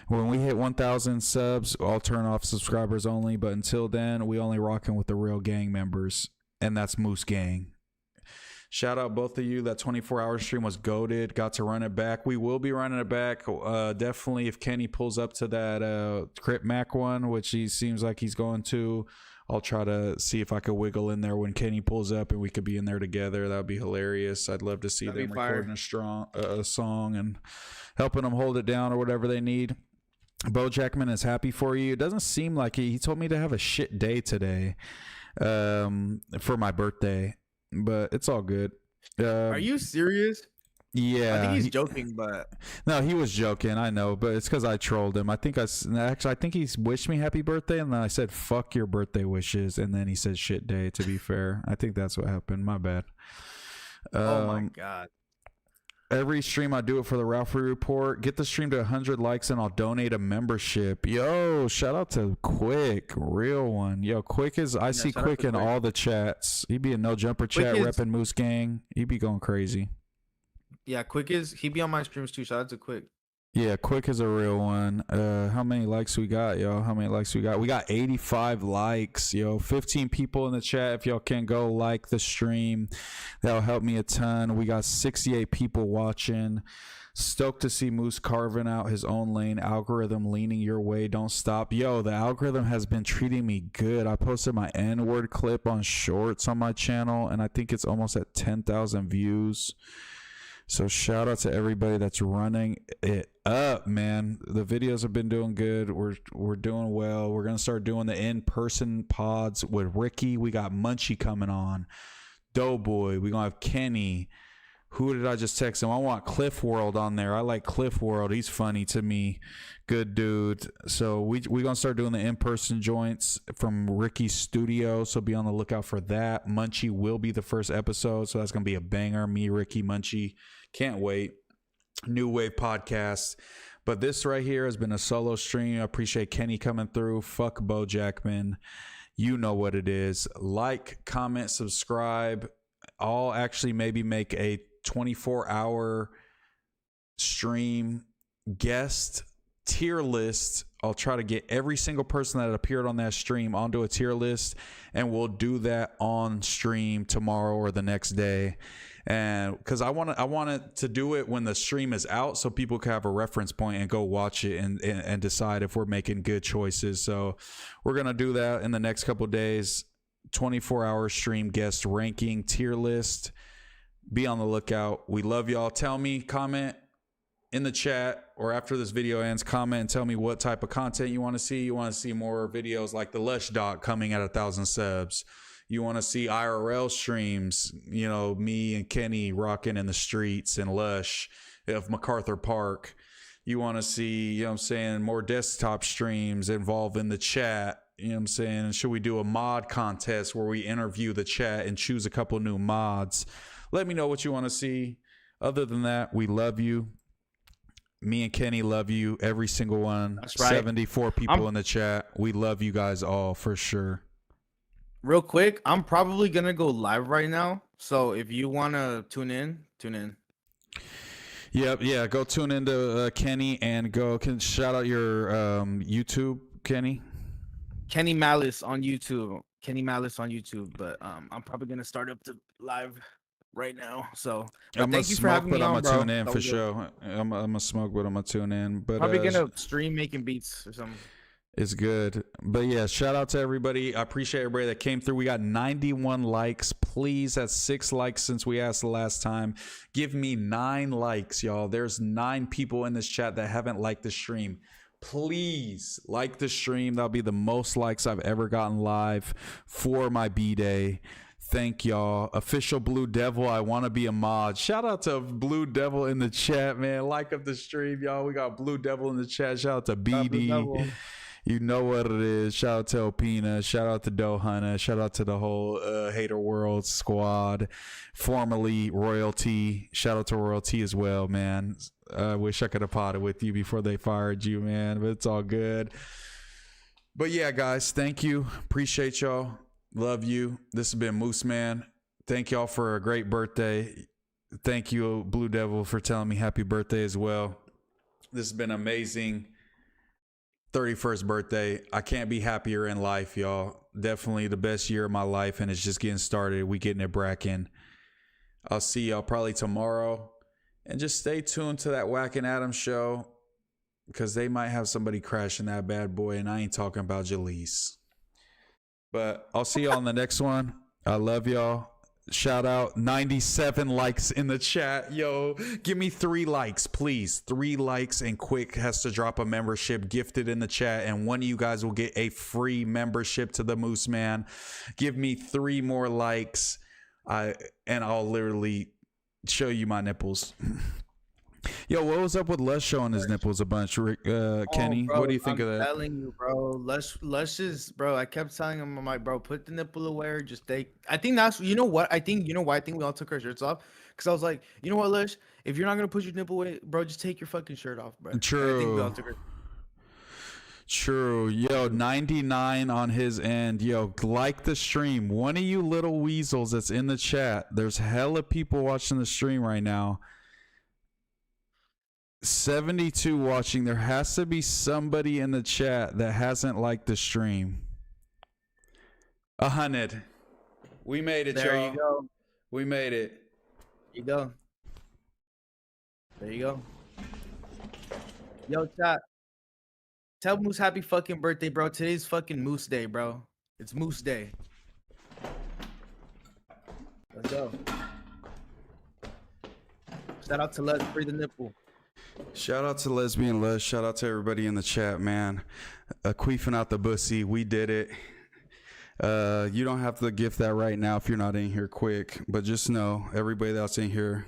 when we hit 1,000 subs, I'll turn off subscribers only. But until then, we only rocking with the real gang members. And that's Moose Gang. Shout out both of you. That 24-hour stream was goated. Got to run it back. We will be running it back. Definitely if Kenny pulls up to that Crip Mac one, which he seems like he's going to, I'll try to see if I could wiggle in there when Kenny pulls up and we could be in there together. That would be hilarious. I'd love to see them recording a song and helping them hold it down or whatever they need. Bo Jackman is happy for you. It doesn't seem like he told me to have a shit day today for my birthday, but it's all good. Are you serious? Yeah, I think he's joking, but no, he was joking. I know, but it's because I trolled him. I think he wished me happy birthday, and then I said "fuck your birthday wishes," and then he said "shit day." To be fair, I think that's what happened. My bad. Oh my god! Every stream I do it for the Ralphie Report. Get the stream to 100 likes, and I'll donate a membership. Yo, shout out to Quick, real one. Yo, Quick is I see Quick in all the chats. He be in No Jumper chat, repping Moose Gang. He be going crazy. Yeah, he be on my streams too. Shout out to Quick. Yeah, Quick is a real one. How many likes we got, yo? How many likes we got? We got 85 likes, yo. 15 people in the chat. If y'all can go like the stream, that'll help me a ton. We got 68 people watching. Stoked to see Moose carving out his own lane. Algorithm leaning your way. Don't stop. Yo, the algorithm has been treating me good. I posted my N-word clip on Shorts on my channel, and I think it's almost at 10,000 views. So shout out to everybody that's running it up, man. The videos have been doing good. We're doing well. We're going to start doing the in-person pods with Ricky. We got Munchie coming on. Doughboy. We're going to have Kenny. Who did I just text him? I want Cliff World on there. I like Cliff World. He's funny to me. Good dude. So we're going to start doing the in-person joints from Ricky's studio. So be on the lookout for that. Munchie will be the first episode. So that's going to be a banger. Me, Ricky, Munchie. Can't wait. New Wave podcast. But this right here has been a solo stream. I appreciate Kenny coming through. Fuck Bo Jackman. You know what it is. Like, comment, subscribe. I'll actually maybe make a 24-hour stream guest tier list. I'll try to get every single person that appeared on that stream onto a tier list, and we'll do that on stream tomorrow or the next day. And because I wanted to do it when the stream is out so people can have a reference point and go watch it and decide if we're making good choices. So we're going to do that in the next couple of days. 24-hour stream guest ranking tier list. Be on the lookout. We love y'all. Tell me, comment in the chat or after this video ends, comment and tell me what type of content you want to see. You want to see more videos like the Lush Doc coming at 1,000 subs. You want to see IRL streams, you know, me and Kenny rocking in the streets in Lush of MacArthur Park. You want to see, you know what I'm saying, more desktop streams involving the chat. You know what I'm saying? Should we do a mod contest where we interview the chat and choose a couple new mods? Let me know what you want to see. Other than that, we love you. Me and Kenny love you. Every single one. That's right. 74 people in the chat. We love you guys all for sure. Real quick, I'm probably gonna go live right now. So if you wanna tune in, tune in. Yep, yeah. Go tune into Kenny and shout out your YouTube, Kenny. Kenny Malice on YouTube. Kenny Malice on YouTube. But I'm probably gonna start up the live right now. So thank you for having me on, bro. I'm gonna tune in for sure. I'm gonna smoke, but I'm gonna tune in. But probably gonna stream making beats or something. It's good. But yeah, shout out to everybody. I appreciate everybody that came through. We got 91 likes. Please, that's 6 likes since we asked the last time. Give me 9 likes, y'all. There's 9 people in this chat that haven't liked the stream. Please like the stream. That'll be the most likes I've ever gotten live for my B-Day. Thank y'all. Official Blue Devil, I want to be a mod. Shout out to Blue Devil in the chat, man. Like up the stream, y'all. We got Blue Devil in the chat. Shout out to BD. You know what it is. Shout out to Opina. Shout out to Dohana. Shout out to the whole Hater World squad, formerly Royalty. Shout out to Royalty as well, man. I wish I could have potted with you before they fired you, man, but it's all good. But yeah, guys, thank you. Appreciate y'all. Love you. This has been MooseMan. Thank y'all for a great birthday. Thank you, Blue Devil, for telling me happy birthday as well. This has been amazing. 31st birthday. I can't be happier in life, y'all. Definitely the best year of my life, and it's just getting started. We getting it bracking. I'll see y'all probably tomorrow. And just stay tuned to that Wack and Adam show, because they might have somebody crashing that bad boy, and I ain't talking about Jaleese. But I'll see y'all on the next one. I love y'all. Shout out 97 likes in the chat. Yo, give me 3 likes, please. 3 likes, and Quick has to drop a membership gifted in the chat, and one of you guys will get a free membership to the MooseMan. Give me 3 more likes, and I'll literally show you my nipples. Yo, what was up with Lush showing his nipples a bunch? Kenny, bro, what do you think of that? I'm telling you, bro. Lush is, bro. I kept telling him, I'm like, bro, put the nipple away or just take. I think that's, you know what? I think, you know why I think we all took our shirts off? Because I was like, you know what, Lush? If you're not going to put your nipple away, bro, just take your fucking shirt off, bro. True. I think we all took our. True. Yo, 99 on his end. Yo, like the stream. One of you little weasels that's in the chat. There's hella people watching the stream right now. 72 watching. There has to be somebody in the chat that hasn't liked the stream. 100. We made it, There y'all. you go. We made it. There you go. There you go. Yo, chat. Tell Moose happy fucking birthday, bro. Today's fucking Moose Day, bro. It's Moose Day. Let's go. Shout out to Les Free the Nipple. Shout out to Lesbian Les. Shout out to everybody in the chat, man. Queefing out the bussy. We did it. You don't have to gift that right now if you're not in here quick. But just know, everybody that's in here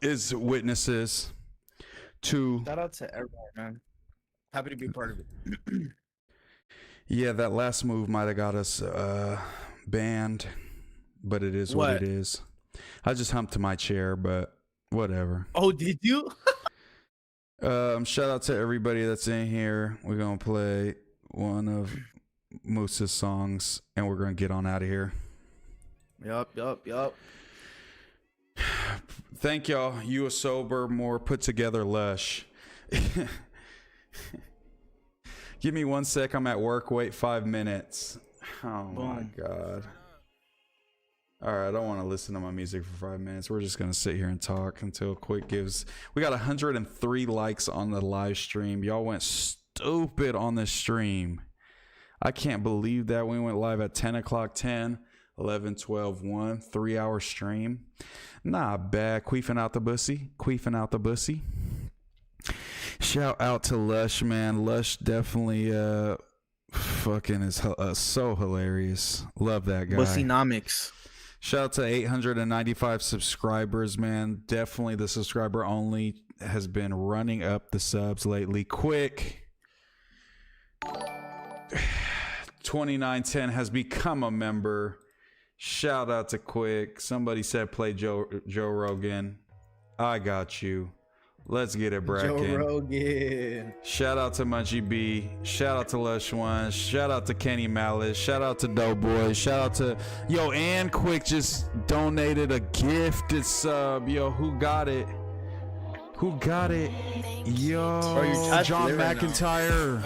is witnesses to... Shout out to everyone, man. Happy to be a part of it. Yeah, that last move might have got us banned. But it is what it is. I just humped to my chair, but... whatever. Oh, did you? Shout out to everybody that's in here. We're gonna play one of Moose's songs, and we're gonna get on out of here. Yup. Thank y'all. You a sober, more put together Lush. Give me 1 sec. I'm at work. Wait 5 minutes. Oh my god. All right, I don't want to listen to my music for 5 minutes. We're just going to sit here and talk until Quick gives... We got 103 likes on the live stream. Y'all went stupid on this stream. I can't believe that. We went live at 10 o'clock 10. 11, 12, 1, 3 hour stream. Not bad. Queefing out the bussy. Queefing out the bussy. Shout out to Lush, man. Lush definitely fucking is so hilarious. Love that guy. Bussynomics. Shout out to 895 subscribers, man. Definitely the subscriber only has been running up the subs lately. Quick. 2910 has become a member. Shout out to Quick. Somebody said play Joe Rogan. I got you. Let's get it, Bracken. Joe Rogan. Shout out to Munchie B. Shout out to Lush One. Shout out to Kenny Malice. Shout out to Doughboy. Shout out to and Quick just donated a gifted sub. Yo, who got it? Who got it? Yo, Bro, John right McIntyre.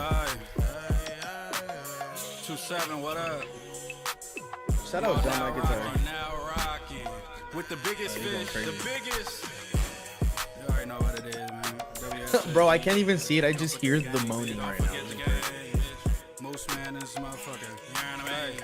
27, what up? Shout out John McIntyre. Now rocking with the biggest fish, the biggest. You already know what it is, man. Bro, I can't even see it. I just hear the moaning right now. MooseMan is motherfucker. You know what I mean?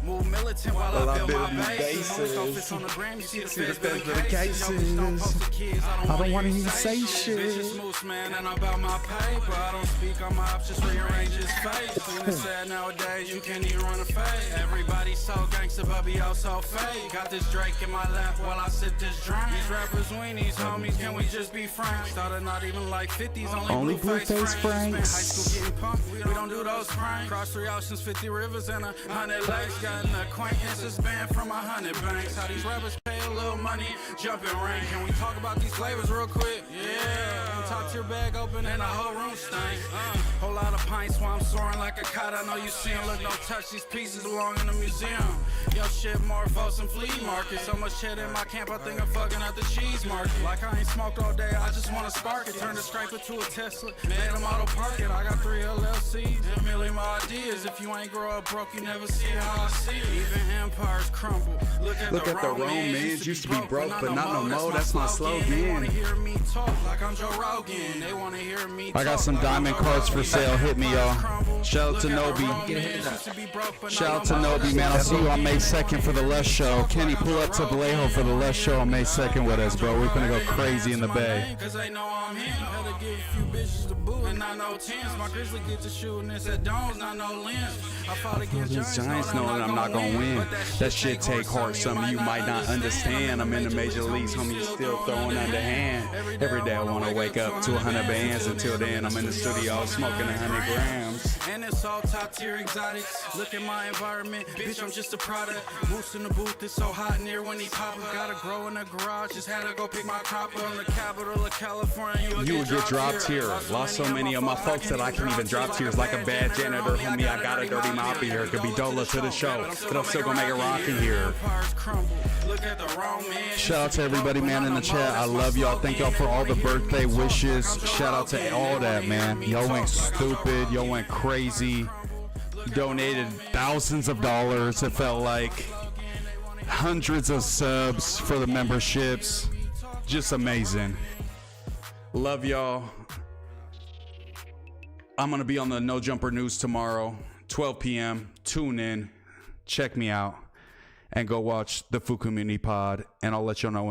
Move militant while I build my bases. On the gram, you see the feds for the cases. I don't want to even say shit. Bitches MooseMan and I'm about my paper. I don't speak on my options, rearrange his face. And it's sad nowadays, you can't even run a fade. Everybody's so gangsta, but be all so fake. Got this Drake in my lap while I sip this drink. These rappers weenies, homies, can we just be frank? Started not even like 50s, only blue face franks. High school getting pumped, we don't do those pranks. Cross 3 oceans, 50 rivers, and 100 lakes. Got an acquaintances banned from 100 banks. How these rappers pay a little money, jumping rank. Can we talk about these flavors real quick? Yeah. Talk to your bag open and the whole room stinks. Whole lot of pints while I'm soaring like a kite. I know you see 'em. Look, don't touch these pieces, belong in the museum. Yo, shit, more folks and flea market. So much shit in my camp, I think I'm fucking at the cheese market. Like I ain't smoked all day, I just wanna spark it. Turn the scraper to a Tesla, made them auto park it. I got 3 LLCs, a million more ideas. If you ain't grow up broke, you never see how I see it. Even empires crumble. Look at the Romans, used to be broke, but not no more. That's my slogan. They wanna hear me talk like I'm Joe Rogan. They wanna hear me talk. I got some diamond cards for sale. Hit me, y'all. Shout out to Nobi. Shout out to Nobi, man. I'll see you on May 2nd for the Lush Show. Kenny, pull up to Vallejo for the Lush Show on May 2nd with us, bro. We're gonna go crazy in the Bay. Cause they know I'm him. Had to give a few bitches to boo and not no tens. My grizzly get to shooting this at Domes, not no limbs. I fought against These Giants knowing I'm not gonna win. That shit take heart. Some of you might not understand. I'm in the major leagues, homie, still throwing underhand. Every day I wanna wake up to 100 bands. Until then, I'm in the studio smoking 100 grams. And it's all top tier exotics. Look at my environment, bitch, I'm just a product. Moose in the booth, it's so hot in here when he pop up. Gotta grow in the garage, just had to go pick my crop up. From the capital of California, you would get dropped here. Lost so many of my folks that I can't even drop tears. Like a bad janitor, homie, I got a dirty mop in here. Could be Dola to the show, but I'm still gonna make it rock in here. Shout out to everybody, man, in the chat. I love y'all. Thank y'all for all the birthday wishes. Shout out to all that, man. Y'all went stupid. Y'all went crazy. Donated thousands of dollars. It felt like hundreds of subs for the memberships. Just amazing. Love y'all. I'm gonna be on the No Jumper News tomorrow, 12 p.m. Tune in, check me out, and go watch the Fu Community Pod, and I'll let y'all know when